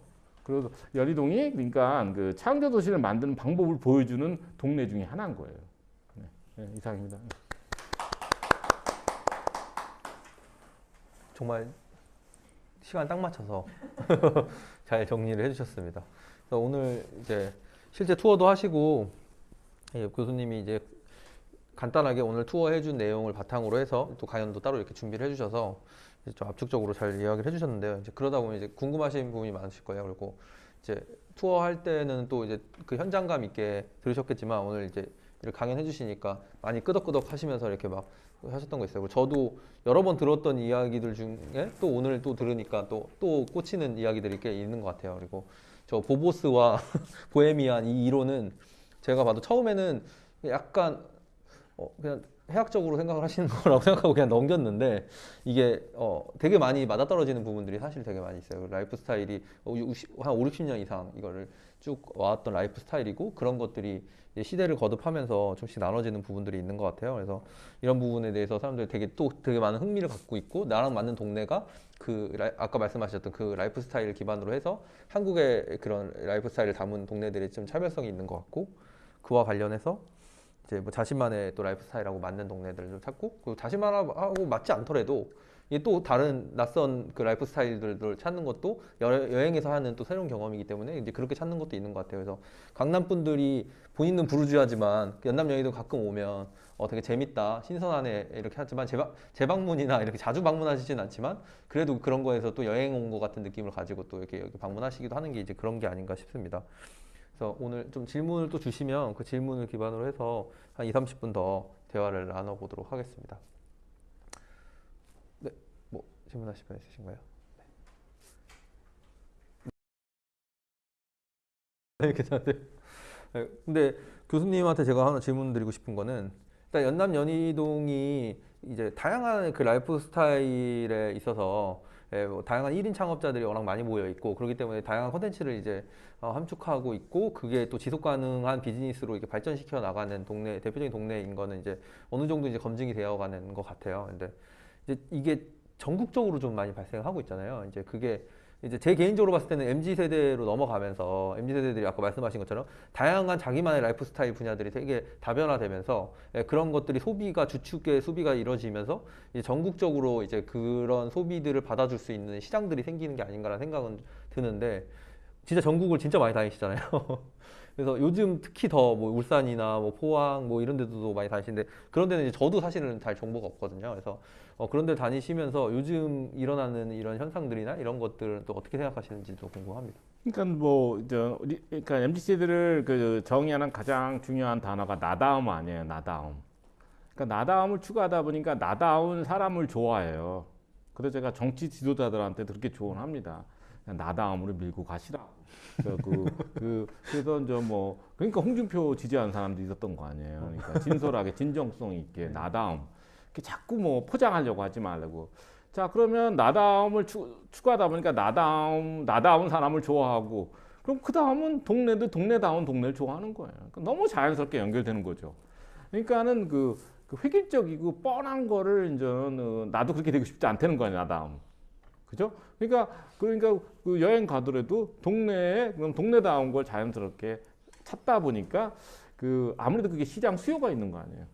그래서 연희동이 그러니까 그 창조 도시를 만드는 방법을 보여주는 동네 중에 하나인 거예요. 네, 네, 이상입니다. 정말 시간 딱 맞춰서 잘 정리를 해주셨습니다. 그래서 오늘 이제 실제 투어도 하시고 교수님이 이제 간단하게 오늘 투어 해준 내용을 바탕으로 해서 또 강연도 따로 이렇게 준비를 해주셔서 좀 압축적으로 잘 이야기를 해주셨는데요. 이제 그러다 보면 이제 궁금하신 부분이 많으실 거예요. 그리고 이제 투어 할 때는 또 이제 그 현장감 있게 들으셨겠지만 오늘 이제 이렇게 강연해 주시니까 많이 끄덕끄덕 하시면서 이렇게 막 하셨던 거 있어요. 그리고 저도 여러 번 들었던 이야기들 중에 또 오늘 또 들으니까 또 꽂히는 이야기들이 꽤 있는 것 같아요. 그리고 저 보보스와 보헤미안 이 이론은 제가 봐도 처음에는 약간 그냥 해학적으로 생각을 하시는 거라고 생각하고 그냥 넘겼는데 이게 되게 많이 맞아떨어지는 부분들이 사실 되게 많이 있어요. 라이프 스타일이 한 5, 60년 이상 이거를 쭉 와왔던 라이프 스타일이고 그런 것들이 이제 시대를 거듭하면서 조금씩 나눠지는 부분들이 있는 것 같아요. 그래서 이런 부분에 대해서 사람들이 되게 많은 흥미를 갖고 있고 나랑 맞는 동네가 아까 말씀하셨던 그 라이프 스타일을 기반으로 해서 한국의 그런 라이프 스타일을 담은 동네들이 좀 차별성이 있는 것 같고 그와 관련해서 이제 뭐 자신만의 또 라이프 스타일하고 맞는 동네들을 좀 찾고 그 자신만하고 맞지 않더라도 이게 또 다른 낯선 그 라이프 스타일들을 찾는 것도 여행에서 하는 또 새로운 경험이기 때문에 이제 그렇게 찾는 것도 있는 것 같아요. 그래서 강남 분들이 본인은 부르주아지만 연남 여의도 가끔 오면 되게 재밌다, 신선하네 이렇게 하지만 재방문이나 이렇게 자주 방문하시진 않지만 그래도 그런 거에서 또 여행 온 것 같은 느낌을 가지고 또 이렇게 여기 방문하시기도 하는 게 이제 그런 게 아닌가 싶습니다. 그래서 오늘 좀 질문을 또 주시면 그 질문을 기반으로 해서 한 2, 30분 더 대화를 나눠보도록 하겠습니다. 네, 뭐 질문하실 분 있으신가요? 네, 괜찮으세요? 네, 근데 교수님한테 제가 하나 질문 드리고 싶은 거는 일단 연남 연희동이 이제 다양한 그 라이프 스타일에 있어서 뭐 다양한 1인 창업자들이 워낙 많이 모여 있고 그렇기 때문에 다양한 콘텐츠를 이제 함축하고 있고 그게 또 지속 가능한 비즈니스로 이렇게 발전시켜 나가는 동네 대표적인 동네인 거는 이제 어느 정도 이제 검증이 되어 가는 것 같아요. 근데 이제 이게 전국적으로 좀 많이 발생하고 있잖아요. 이제 그게 이제 제 개인적으로 봤을 때는 MZ 세대로 넘어가면서 MZ 세대들이 아까 말씀하신 것처럼 다양한 자기만의 라이프 스타일 분야들이 되게 다변화되면서 그런 것들이 주축의 소비가 이루어지면서 이제 전국적으로 이제 그런 소비들을 받아줄 수 있는 시장들이 생기는 게 아닌가라는 생각은 드는데 진짜 전국을 진짜 많이 다니시잖아요. 그래서 요즘 특히 더 뭐 울산이나 뭐 포항 뭐 이런 데도 많이 다니시는데 그런 데는 이제 저도 사실은 잘 정보가 없거든요. 그래서 그런 데 다니시면서 요즘 일어나는 이런 현상들이나 이런 것들은 또 어떻게 생각하시는지도 궁금합니다. 그러니까 그러니까 MZ 세대를 그 정의하는 가장 중요한 단어가 나다움 아니에요. 나다움. 그러니까 나다움을 추구하다 보니까 나다운 사람을 좋아해요. 그래서 제가 정치 지도자들한테도 그렇게 조언합니다. 그냥 나다움으로 밀고 가시라. 그래서 이제 뭐 그러니까 홍준표 지지하는 사람도 있었던 거 아니에요. 그러니까 진솔하게 진정성 있게 나다움 이렇게 자꾸 뭐 포장하려고 하지 말라고. 자 그러면 나다움을 추구하다 보니까 나다운 사람을 좋아하고 그럼 그 다음은 동네도 동네다운 동네를 좋아하는 거예요. 그러니까 너무 자연스럽게 연결되는 거죠. 그러니까는 그 획일적이고 뻔한 거를 이제 나도 그렇게 되고 싶지 않다는 거예요. 나다움. 그죠? 그러니까 그 여행 가더라도 동네에 그럼 동네다운 걸 자연스럽게 찾다 보니까 그 아무래도 그게 시장 수요가 있는 거 아니에요.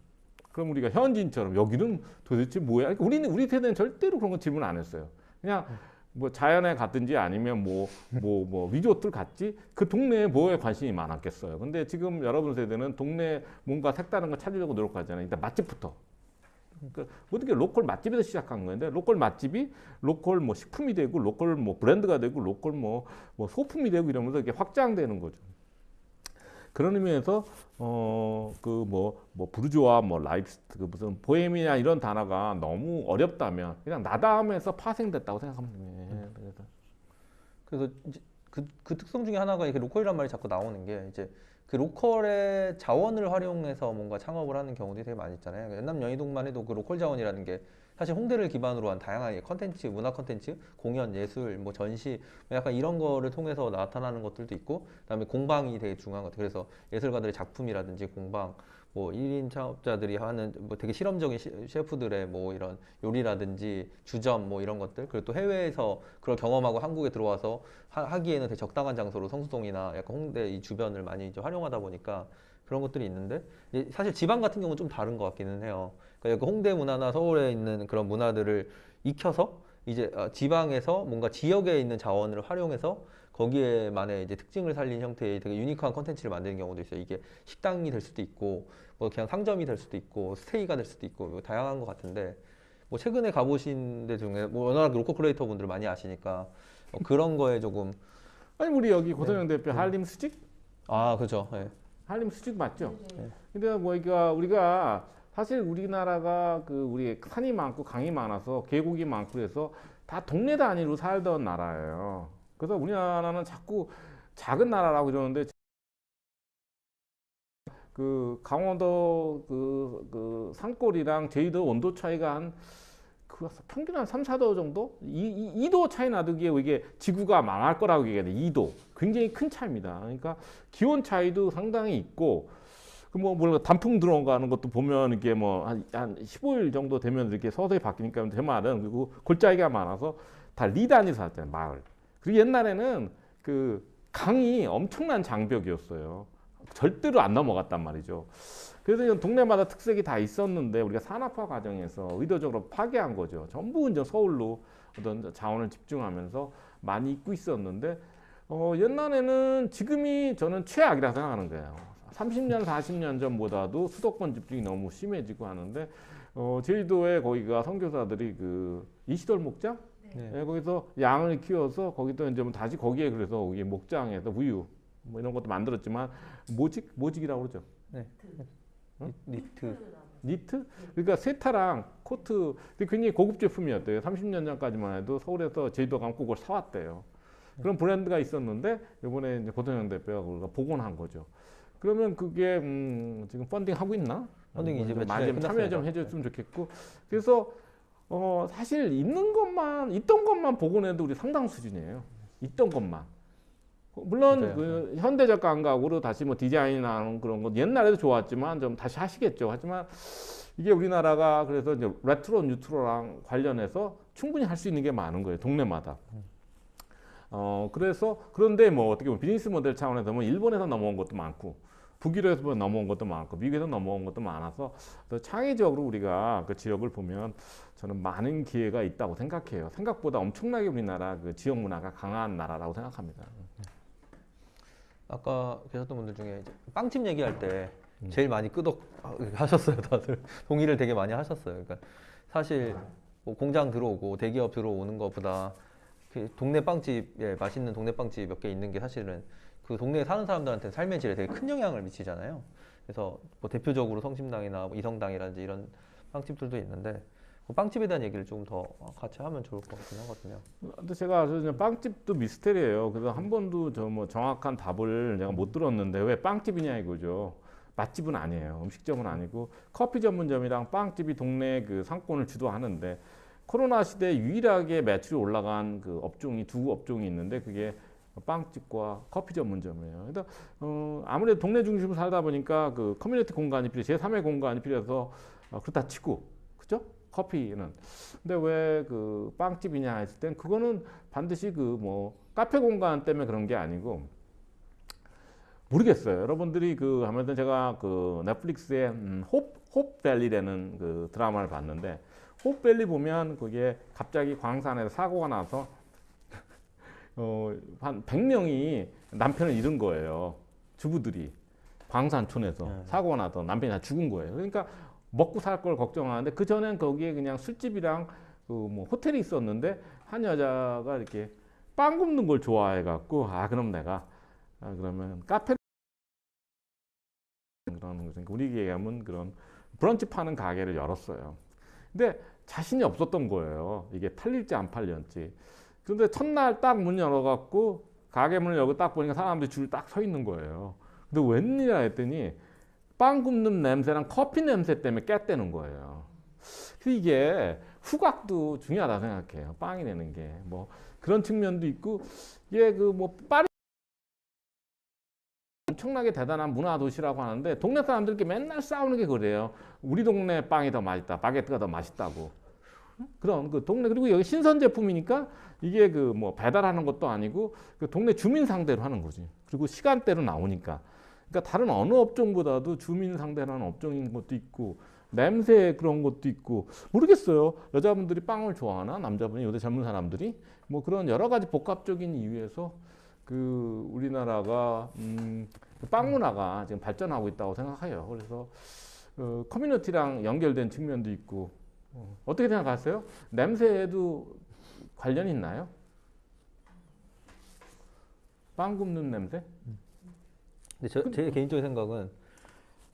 그럼 우리가 현지인처럼 여기는 도대체 뭐야? 그러니까 우리 세대는 절대로 그런 거 질문 안 했어요. 그냥 뭐 자연에 갔든지 아니면 뭐 리조트를 갔지 그 동네에 뭐에 관심이 많았겠어요. 근데 지금 여러분 세대는 동네 뭔가 색다른 거 찾으려고 노력하잖아요. 일단 맛집부터. 그러니까 모든 게 로컬 맛집에서 시작한 건데 로컬 맛집이 로컬 뭐 식품이 되고 로컬 뭐 브랜드가 되고 로컬 뭐 소품이 되고 이러면서 이게 확장되는 거죠. 그런 의미에서 그 뭐 부르주아 뭐 라이프 그 무슨 보헤미아 이런 단어가 너무 어렵다면 그냥 나다움에서 파생됐다고 생각하면 돼요. 그래서 이제 그 특성 중에 하나가 이렇게 로컬이란 말이 자꾸 나오는 게 이제 그 로컬의 자원을 활용해서 뭔가 창업을 하는 경우들이 되게 많이 있잖아요. 연남 연희동만 해도 그 로컬 자원이라는 게 사실 홍대를 기반으로 한 다양한 컨텐츠, 문화 컨텐츠, 공연, 예술, 뭐 전시, 약간 이런 거를 통해서 나타나는 것들도 있고, 그다음에 공방이 되게 중요한 것 같아요. 그래서 예술가들의 작품이라든지 공방, 뭐 1인 창업자들이 하는 뭐 되게 실험적인 셰프들의 뭐 이런 요리라든지 주점 뭐 이런 것들, 그리고 또 해외에서 그걸 경험하고 한국에 들어와서 하기에는 되게 적당한 장소로 성수동이나 약간 홍대 이 주변을 많이 이제 활용하다 보니까 그런 것들이 있는데 사실 지방 같은 경우는 좀 다른 것 같기는 해요. 그러니까 홍대 문화나 서울에 있는 그런 문화들을 익혀서 이제 지방에서 뭔가 지역에 있는 자원을 활용해서 거기에만의 이제 특징을 살린 형태의 되게 유니크한 컨텐츠를 만드는 경우도 있어요. 이게 식당이 될 수도 있고 뭐 그냥 상점이 될 수도 있고 스테이가 될 수도 있고 뭐 다양한 것 같은데 뭐 최근에 가보신 데 중에 뭐 워낙 로컬 크리에이터 분들 많이 아시니까 그런 거에 조금 아니 우리 여기 고선영 대표 한림 수직? 아 그죠. 네. 한림 수직 맞죠? 근데 뭐 우리가 사실 우리나라가 그 우리 산이 많고 강이 많아서 계곡이 많고 그래서 다 동네 단위로 살던 나라예요. 그래서 우리나라는 자꾸 작은 나라라고 이러는데 그 강원도 그 산골이랑 제주도 온도 차이가 그 평균 한 3, 4도 정도? 2도 차이 나듯이 이게 지구가 망할 거라고 얘기해야 돼. 2도. 굉장히 큰 차이입니다. 그러니까 기온 차이도 상당히 있고 물론 단풍 들어가는 것도 보면 이게 뭐 한 15일 정도 되면 이렇게 서서히 바뀌니까 제 말은 그리고 골짜기가 많아서 다 리 단위로 살았잖아요. 마을. 그리고 옛날에는 그 강이 엄청난 장벽이었어요. 절대로 안 넘어갔단 말이죠. 그래서 이런 동네마다 특색이 다 있었는데 우리가 산업화 과정에서 의도적으로 파괴한 거죠. 전부 이제 서울로 어떤 자원을 집중하면서 많이 있고 있었는데 옛날에는 지금이 저는 최악이라고 생각하는 거예요. 30년, 40년 전보다도 수도권 집중이 너무 심해지고 하는데 제주도에 거기가 선교사들이 그 이시돌 목장? 네, 거기서 양을 키워서 거기도 이제 다시 거기에 그래서 거기 목장에서 우유 뭐 이런 것도 만들었지만 모직이라고 그러죠. 네. 니트? 그러니까 세타랑 코트 굉장히 고급 제품이었대요. 30년 전까지만 해도 서울에서 제주도 가면 꼭 그걸 사왔대요. 그런 브랜드가 있었는데 이번에 이제 고선영 대표가 그걸 복원한 거죠. 그러면 그게 지금 펀딩 하고 있나? 펀딩이 이제 많이 좀 참여 좀 해줬으면 좋겠고. 그래서 사실 있던 것만 복원해도 우리 상당 수준이에요. 있던 것만. 물론 맞아요. 그 현대적 감각으로 다시 뭐 디자인하는 그런 것 옛날에도 좋았지만 좀 다시 하시겠죠. 하지만 이게 우리나라가 그래서 이제 레트로 뉴트로랑 관련해서 충분히 할 수 있는 게 많은 거예요. 동네마다. 그래서 그런데 뭐 어떻게 보면 비즈니스 모델 차원에서 뭐 일본에서 넘어온 것도 많고 북유럽에서 넘어온 것도 많고 미국에서 넘어온 것도 많아서 창의적으로 우리가 그 지역을 보면 저는 많은 기회가 있다고 생각해요. 생각보다 엄청나게 우리나라 그 지역 문화가 강한 나라라고 생각합니다. 아까 계셨던 분들 중에 이제 빵집 얘기할 때 제일 많이 하셨어요. 다들 동의를 되게 많이 하셨어요. 그러니까 사실 뭐 공장 들어오고 대기업 들어오는 것보다 그 동네 빵집에 맛있는 동네 빵집 몇 개 있는 게 사실은 그 동네에 사는 사람들한테 삶의 질에 되게 큰 영향을 미치잖아요. 그래서 뭐 대표적으로 성심당이나 뭐 이성당이라든지 이런 빵집들도 있는데 빵집에 대한 얘기를 좀 더 같이 하면 좋을 것 같긴 하거든요. 근데 제가 그냥 빵집도 미스테리예요. 그래서 한 번도 저 뭐 정확한 답을 제가 못 들었는데 왜 빵집이냐 이거죠. 맛집은 아니에요. 음식점은 아니고 커피 전문점이랑 빵집이 동네 그 상권을 주도하는데 코로나 시대에 유일하게 매출이 올라간 그 업종이 두 업종이 있는데 그게 빵집과 커피 전문점이에요. 그래서 아무래도 동네 중심으로 살다 보니까 그 커뮤니티 공간이 필요, 제3의 공간이 필요해서 그렇다 치고, 그죠? 커피는. 근데 왜 그 빵집이냐 했을 땐 그거는 반드시 그 뭐 카페 공간 때문에 그런 게 아니고 모르겠어요. 여러분들이 그 아무래도 제가 그 넷플릭스의 홉밸리라는 그 드라마를 봤는데 홉밸리 보면 그게 갑자기 광산에서 사고가 나서 한 100명이 남편을 잃은 거예요. 주부들이 광산촌에서 사고가 나서 남편이 다 죽은 거예요. 그러니까 먹고 살 걸 걱정하는데 그 전엔 거기에 그냥 술집이랑 그 뭐 호텔이 있었는데 한 여자가 이렇게 빵 굽는 걸 좋아해 갖고 그럼 내가 그러면 카페 그런 거죠. 우리 얘기하면 그런 브런치 파는 가게를 열었어요. 근데 자신이 없었던 거예요. 이게 팔릴지 안 팔릴지. 그런데 첫날 딱 문 열어갖고 가게 문을 열고 딱 보니까 사람들이 줄 딱 서 있는 거예요. 근데 웬일이야 했더니 빵 굽는 냄새랑 커피 냄새 때문에 깼다는 거예요. 그래서 이게 후각도 중요하다 생각해요. 빵이 내는 게 뭐 그런 측면도 있고 이게 그 뭐 파리 엄청나게 대단한 문화 도시라고 하는데 동네 사람들끼리 맨날 싸우는 게 그래요. 우리 동네 빵이 더 맛있다, 바게트가 더 맛있다고. 그런 그 동네 그리고 여기 신선 제품이니까 이게 그 뭐 배달하는 것도 아니고 그 동네 주민 상대로 하는 거지. 그리고 시간대로 나오니까. 그러니까 다른 어느 업종보다도 주민 상대로 하는 업종인 것도 있고 냄새 그런 것도 있고 모르겠어요. 여자분들이 빵을 좋아하나 남자분이 요새 젊은 사람들이 뭐 그런 여러 가지 복합적인 이유에서 그 우리나라가 빵 문화가 지금 발전하고 있다고 생각해요. 그래서 커뮤니티랑 연결된 측면도 있고 어떻게 생각하세요? 냄새에도 관련이 있나요? 빵 굽는 냄새? 근데 제 개인적인 생각은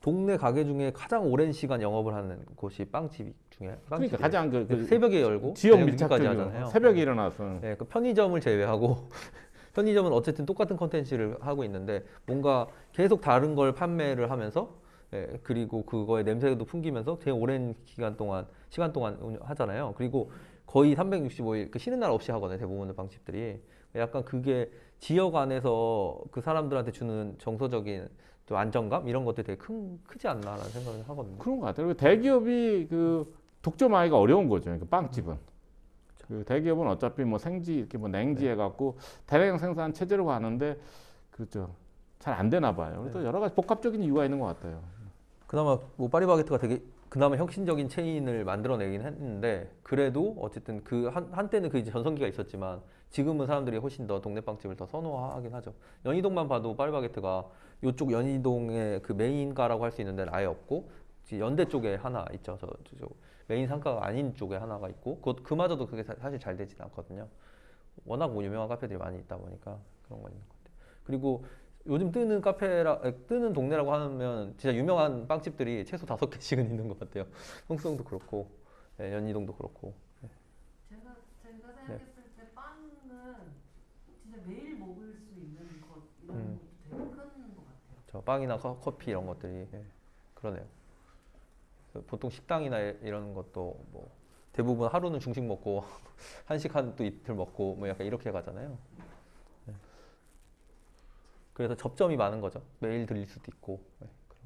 동네 가게 중에 가장 오랜 시간 영업을 하는 곳이 빵집 중에 그러니까 가장 그 새벽에 열고 지역 저녁 늦게까지 밀착적인 하잖아요. 새벽에 일어나서 네, 그 편의점을 제외하고 편의점은 어쨌든 똑같은 컨텐츠를 하고 있는데 뭔가 계속 다른 걸 판매를 하면서 그리고 그거의 냄새도 풍기면서 되게 오랜 시간 동안 하잖아요. 그리고 거의 365일 그 쉬는 날 없이 하거든요. 대부분의 빵집들이. 약간 그게 지역 안에서 그 사람들한테 주는 정서적인 좀 안정감 이런 것들이 되게 크지 않나라는 생각을 하거든요. 그런 것 같아요. 대기업이 그 독점하기가 어려운 거죠. 그 빵집은. 그 대기업은 어차피 뭐 생지 이렇게 뭐 냉지해 갖고 대량 생산 체제로 가는데 그렇죠. 잘 안 되나 봐요. 그래서 여러 가지 복합적인 이유가 있는 것 같아요. 그나마 뭐 파리바게트가 되게 그나마 혁신적인 체인을 만들어내긴 했는데 그래도 어쨌든 그 한때는 그 이제 전성기가 있었지만 지금은 사람들이 훨씬 더 동네 빵집을 더 선호하긴 하죠. 연희동만 봐도 파리바게트가 이쪽 연희동의 그 메인가라고 할 수 있는 데는 아예 없고 연대 쪽에 하나 있죠. 저 메인 상가가 아닌 쪽에 하나가 있고 그마저도 그게 사실 잘 되진 않거든요. 워낙 뭐 유명한 카페들이 많이 있다 보니까 그런 거 있는 것 같아요. 그리고 요즘 뜨는 동네라고 하면 진짜 유명한 빵집들이 최소 5개씩은 있는 것 같아요. 홍성도 그렇고 연희동도 그렇고. 제가 생각했을 때 빵은 진짜 매일 먹을 수 있는 것 이런 것도 되게 큰 것 같아요. 저 빵이나 커피 이런 것들이 그러네요. 보통 식당이나 이런 것도 뭐 대부분 하루는 중식 먹고 한식 또 이틀 먹고 뭐 약간 이렇게 가잖아요. 그래서 접점이 많은 거죠. 매일 들릴 수도 있고. 그런 거.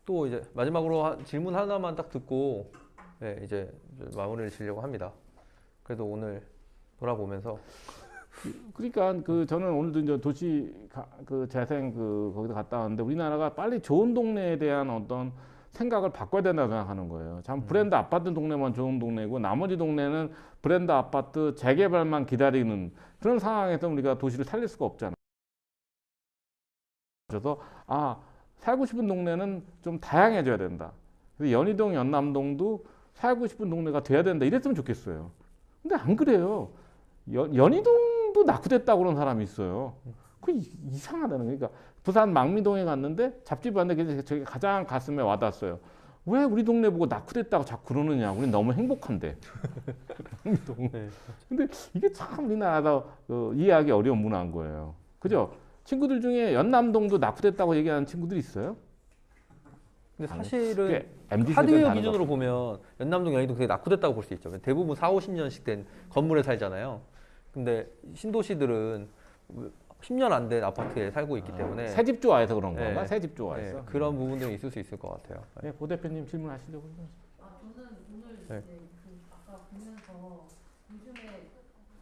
또 이제 마지막으로 질문 하나만 딱 듣고 이제 마무리를 지려고 합니다. 그래도 오늘 돌아보면서 그러니까 그 저는 오늘도 이제 도시 그 재생 거기도 갔다 왔는데 우리나라가 빨리 좋은 동네에 대한 어떤 생각을 바꿔야 된다고 생각하는 거예요. 참 브랜드 아파트 동네만 좋은 동네고 나머지 동네는 브랜드 아파트 재개발만 기다리는 그런 상황에서 우리가 도시를 살릴 수가 없잖아. 그래서 살고 싶은 동네는 좀 다양해져야 된다. 그래서 연희동, 연남동도 살고 싶은 동네가 돼야 된다. 이랬으면 좋겠어요. 근데 안 그래요. 연희동도 낙후됐다고 그런 사람이 있어요. 그 이상하다는 거니까 부산 망미동에 갔는데 잡지 봤는데 저게 가장 가슴에 와닿았어요. 왜 우리 동네 보고 낙후됐다고 자꾸 그러느냐. 우리 너무 행복한데. 영희동. 네. 근데 이게 참 우리나라도 이해하기 어려운 문화인 거예요. 그죠? 친구들 중에 연남동도 낙후됐다고 얘기하는 친구들 있어요? 근데 사실은 그게 MZ 세대는 하드웨어 다른 기준으로 것 보면 연남동, 영희동 되게 낙후됐다고 볼 수 있죠. 대부분 4, 50년씩 된 건물에 살잖아요. 근데 신도시들은 10년 안 된 아파트에 살고 있기 때문에 새집 좋아해서 그런 네. 건가? 새집 좋아해서. 그런 부분들이 있을 수 있을 것 같아요. 네, 고 대표님 질문하시려고. 저는 오늘 네. 이제 그 아까 보면서 요즘에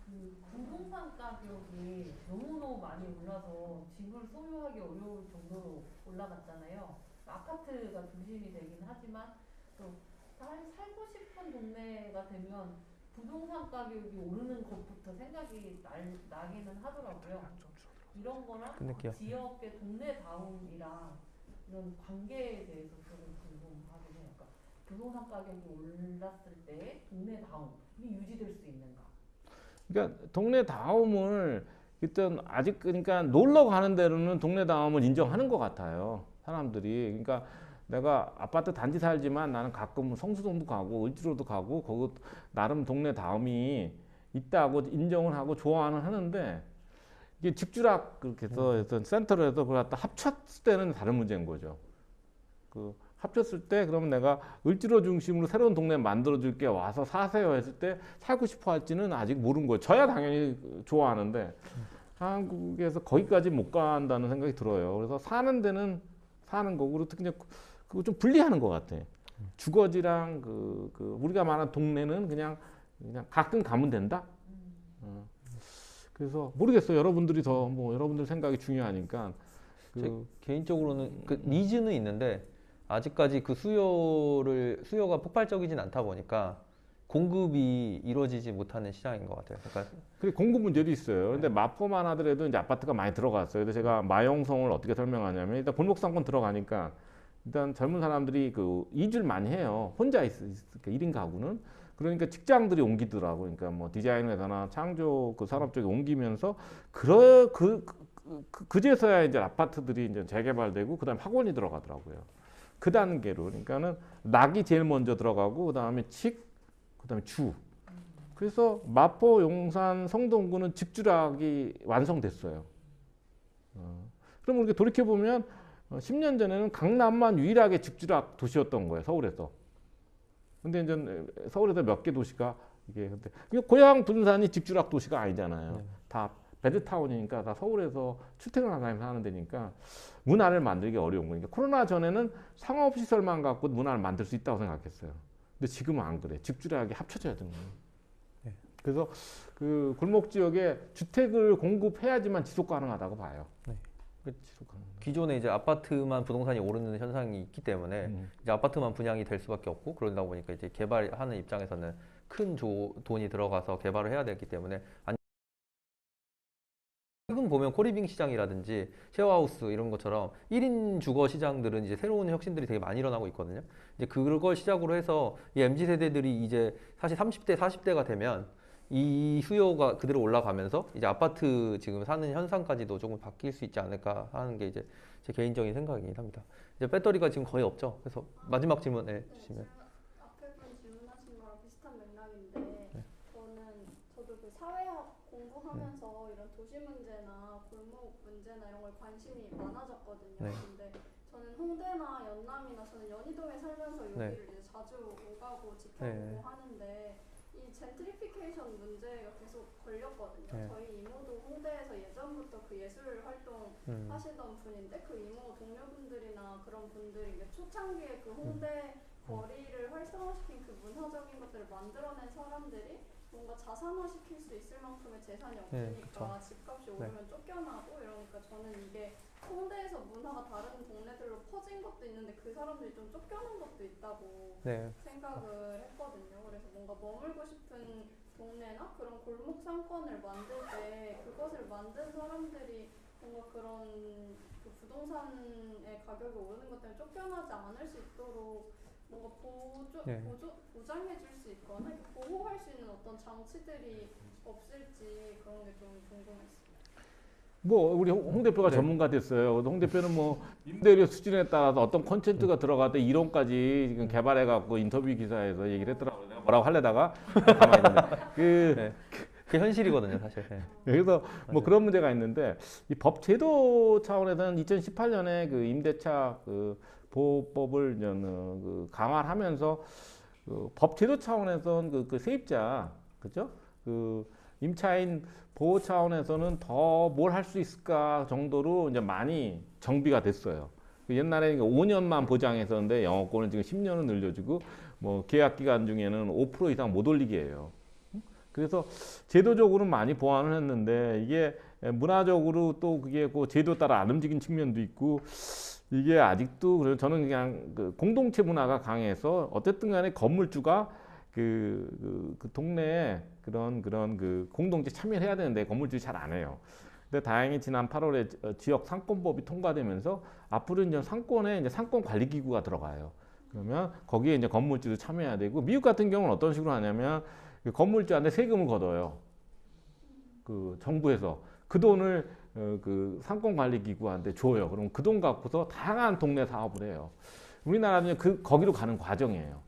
그 부동산 가격이 너무너무 많이 올라서 집을 소유하기 어려울 정도로 올라갔잖아요. 아파트가 중심이 되긴 하지만 또 살고 싶은 동네가 되면 부동산 가격이 오르는 것부터 생각이 나기는 하더라고요. 이런 거랑 끝낼게요. 지역의 동네다움이랑 이런 관계에 대해서 조금 궁금하긴 해요. 그러니까 부동산 가격이 올랐을 때 동네다움이 유지될 수 있는가? 그러니까 동네다움을 일단 아직 그러니까 놀러 가는 데로는 동네다움을 인정하는 것 같아요. 사람들이. 그러니까 내가 아파트 단지 살지만 나는 가끔 성수동도 가고 을지로도 가고 거기 나름 동네다움이 있다고 인정을 하고 좋아는 하는데 이게 집주락 그렇게 해서 센터로 해서 그걸 갖다 합쳤을 때는 다른 문제인 거죠. 그 합쳤을 때 그러면 내가 을지로 중심으로 새로운 동네 만들어 줄게 와서 사세요 했을 때 살고 싶어 할지는 아직 모르는 거예요. 저야 당연히 좋아하는데 한국에서 거기까지 못 간다는 생각이 들어요. 그래서 사는 데는 사는 거고 그리고 그냥 그거 좀 분리하는 것 같아. 주거지랑 그 우리가 말하는 동네는 그냥 가끔 가면 된다. 그래서 모르겠어요. 여러분들이 더 뭐 여러분들 생각이 중요하니까. 제 개인적으로는 그 니즈는 있는데 아직까지 그 수요가 폭발적이진 않다 보니까 공급이 이루어지지 못하는 시장인 것 같아요. 그러니까 그리고 공급 문제도 있어요. 근데 마포만 하더라도 이제 아파트가 많이 들어갔어요. 그래서 제가 마용성을 어떻게 설명하냐면 일단 골목상권 들어가니까 일단 젊은 사람들이 그 이주를 많이 해요. 혼자 있으니까 1인 가구는. 그러니까 직장들이 옮기더라고. 그러니까 뭐 디자인 회사나 창조 그 산업 쪽에 옮기면서 그제서야 이제 아파트들이 이제 재개발되고 그다음에 학원이 들어가더라고요. 그 단계로. 그러니까는 낙이 제일 먼저 들어가고 그다음에 그다음에 주. 그래서 마포, 용산, 성동구는 집주락이 완성됐어요. 그럼 이렇게 돌이켜 보면 10년 전에는 강남만 유일하게 집주락 도시였던 거예요. 서울에서. 근데 이제 서울에서 몇 개 도시가 이게 근데 고향 분산이 집주락 도시가 아니잖아요. 다 베드타운이니까 다 서울에서 출퇴근 하는 사람 사는 데니까 문화를 만들기 어려운 거니까 코로나 전에는 상업시설만 갖고 문화를 만들 수 있다고 생각했어요. 근데 지금은 안 그래. 집주락이 합쳐져야 되는 거예요. 그래서 그 골목 지역에 주택을 공급해야지만 지속 가능하다고 봐요. 지속 가능. 기존에 이제 아파트만 부동산이 오르는 현상이 있기 때문에 이제 아파트만 분양이 될 수밖에 없고 그러다 보니까 이제 개발하는 입장에서는 큰 돈이 들어가서 개발을 해야 되기 때문에 최근 보면 코리빙 시장이라든지 쉐어하우스 이런 것처럼 1인 주거 시장들은 이제 새로운 혁신들이 되게 많이 일어나고 있거든요. 이제 그걸 시작으로 해서 이 MZ 세대들이 이제 사실 30대, 40대가 되면 이 수요가 그대로 올라가면서 이제 아파트 지금 사는 현상까지도 조금 바뀔 수 있지 않을까 하는 게 이제 제 개인적인 생각이긴 합니다. 이제 배터리가 지금 거의 없죠. 그래서 마지막 질문 주시면. 앞에 분 질문하신 거랑 비슷한 맥락인데 저도 그 사회학 공부하면서 이런 도시 문제나 골목 문제나 이런 걸 관심이 많아졌거든요. 근데 저는 홍대나 연남이나 저는 연희동에 살면서 여기를 이제 자주 오가고 지켜보고 하는데 이 젠트리피케이션 문제가 계속 걸렸거든요. 저희 이모도 홍대에서 예전부터 그 예술 활동 하시던 분인데 그 이모 동료분들이나 그런 분들이 이제 초창기에 그 홍대 거리를 활성화시킨 그 문화적인 것들을 만들어낸 사람들이 뭔가 자산화시킬 수 있을 만큼의 재산이 없으니까 집값이 오르면 쫓겨나고 이러니까 저는 이게 홍대에서 문화가 다른 동네들로 퍼진 것도 있는데 그 사람들이 좀 쫓겨난 것도 있다고 생각을 했거든요. 그래서 뭔가 머물고 싶은 동네나 그런 골목 상권을 만들 때 그것을 만든 사람들이 뭔가 그런 그 부동산의 가격이 오르는 것 때문에 쫓겨나지 않을 수 있도록 뭔가 보장해 줄 수 있거나 보호할 수 있는 어떤 장치들이 없을지 그런 게 좀 궁금했어요. 뭐 우리 홍 대표가 네. 전문가 됐어요. 홍 대표는 뭐 임대료 수준에 따라서 어떤 콘텐츠가 들어갈 때 이론까지 지금 개발해갖고 인터뷰 기사에서 얘기를 했더라고요. 내가 뭐라고 하려다가 가만히 있는데 네. 그게 현실이거든요, 사실. 네. 그래서 뭐 그런 문제가 있는데 이 법 제도 차원에서는 2018년에 그 임대차 그 보호법을 그 강화하면서 그 법 제도 차원에서는 그 세입자 그죠? 그 임차인 보호 차원에서는 더 뭘 할 수 있을까 정도로 이제 많이 정비가 됐어요. 옛날에 5년만 보장했었는데 영업권을 지금 10년은 늘려주고 뭐 계약 기간 중에는 5% 이상 못 올리게 해요. 그래서 제도적으로는 많이 보완을 했는데 이게 문화적으로 또 그게 그 제도 따라 안 움직인 측면도 있고 이게 아직도 그래서 저는 그냥 그 공동체 문화가 강해서 어쨌든 간에 건물주가 그 동네에 그런 그 공동체 참여를 해야 되는데 건물주들이 잘 안 해요. 근데 다행히 지난 8월에 지역 상권법이 통과되면서 앞으로 이제 상권에 이제 상권 관리 기구가 들어가요. 그러면 거기에 이제 건물주도 참여해야 되고 미국 같은 경우는 어떤 식으로 하냐면 그 건물주한테 세금을 걷어요. 그 정부에서 그 돈을 그 상권 관리 기구한테 줘요. 그럼 그 돈 갖고서 다양한 동네 사업을 해요. 우리나라는 거기로 가는 과정이에요.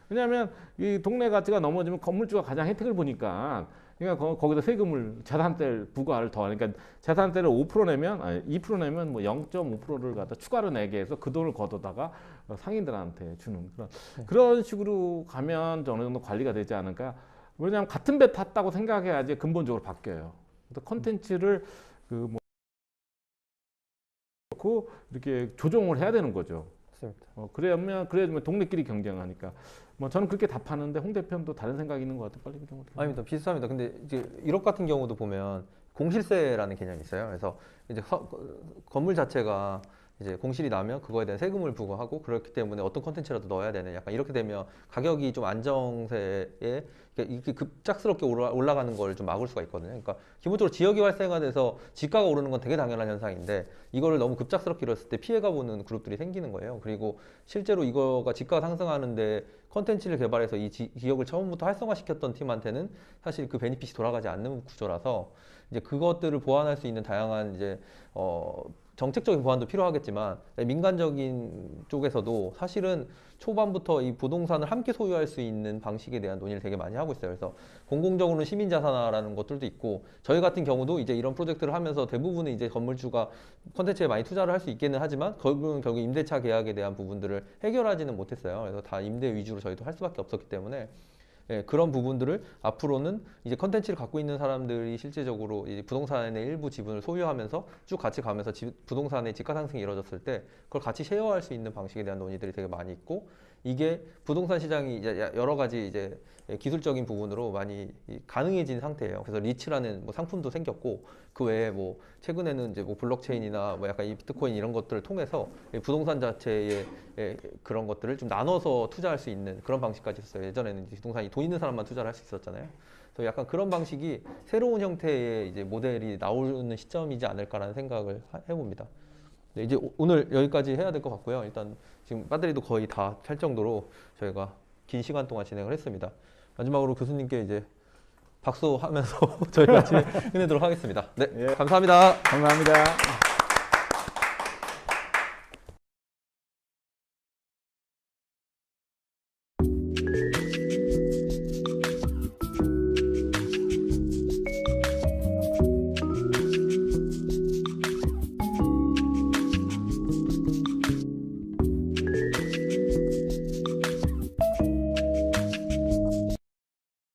왜냐하면 이 동네 가치가 넘어지면 건물주가 가장 혜택을 보니까 그러니까 거기다 세금을 자산세 부과를 더 하니까 자산세를 5% 내면 아니 2% 내면 뭐 0.5%를 갖다 추가로 내게 해서 그 돈을 걷어다가 상인들한테 주는 그런 식으로 가면 어느 정도 관리가 되지 않을까. 왜냐하면 같은 배 탔다고 생각해야지 근본적으로 바뀌어요. 그래서 컨텐츠를 그 뭐 이렇게 조정을 해야 되는 거죠. 맞습니다. 그래야면 동네끼리 경쟁하니까. 뭐 저는 그렇게 답하는데 홍 대표는 또 다른 생각이 있는 것 같아요. 빨리 좀 어떻게. 아닙니다. 비슷합니다. 근데 이제 1억 같은 경우도 보면 공실세라는 개념이 있어요. 그래서 이제 건물 자체가 이제 공실이 나면 그거에 대한 세금을 부과하고 그렇기 때문에 어떤 컨텐츠라도 넣어야 되는 약간 이렇게 되면 가격이 좀 안정세에 이렇게 급작스럽게 올라가는 걸 좀 막을 수가 있거든요. 그러니까 기본적으로 지역이 활성화돼서 지가가 오르는 건 되게 당연한 현상인데 이거를 너무 급작스럽게 이뤘을 때 피해가 보는 그룹들이 생기는 거예요. 그리고 실제로 이거가 지가가 상승하는데 컨텐츠를 개발해서 이 지역을 처음부터 활성화시켰던 팀한테는 사실 그 베니핏이 돌아가지 않는 구조라서 이제 그것들을 보완할 수 있는 다양한 이제 정책적인 보완도 필요하겠지만 민간적인 쪽에서도 사실은 초반부터 이 부동산을 함께 소유할 수 있는 방식에 대한 논의를 되게 많이 하고 있어요. 그래서 공공적으로는 시민자산화라는 것들도 있고 저희 같은 경우도 이제 이런 프로젝트를 하면서 대부분은 이제 건물주가 콘텐츠에 많이 투자를 할 수 있기는 하지만 결국 임대차 계약에 대한 부분들을 해결하지는 못했어요. 그래서 다 임대 위주로 저희도 할 수밖에 없었기 때문에 예, 그런 부분들을 앞으로는 이제 컨텐츠를 갖고 있는 사람들이 실제적으로 이제 부동산의 일부 지분을 소유하면서 쭉 같이 가면서 부동산의 지가 상승이 이루어졌을 때 그걸 같이 쉐어할 수 있는 방식에 대한 논의들이 되게 많이 있고 이게 부동산 시장이 이제 여러 가지 이제 기술적인 부분으로 많이 가능해진 상태예요. 그래서 리츠라는 뭐 상품도 생겼고 그 외에 뭐 최근에는 이제 뭐 블록체인이나 뭐 약간 이 비트코인 이런 것들을 통해서 부동산 자체의 그런 것들을 좀 나눠서 투자할 수 있는 그런 방식까지 있었어요. 예전에는 이제 부동산이 돈 있는 사람만 투자를 할 수 있었잖아요. 그래서 약간 그런 방식이 새로운 형태의 이제 모델이 나오는 시점이지 않을까라는 생각을 해봅니다. 네, 이제 오늘 여기까지 해야 될 것 같고요. 일단 지금 배터리도 거의 다 찰 정도로 저희가 긴 시간 동안 진행을 했습니다. 마지막으로 교수님께 이제 박수하면서 저희가 끝내도록 하겠습니다. 네, 예. 감사합니다. 감사합니다.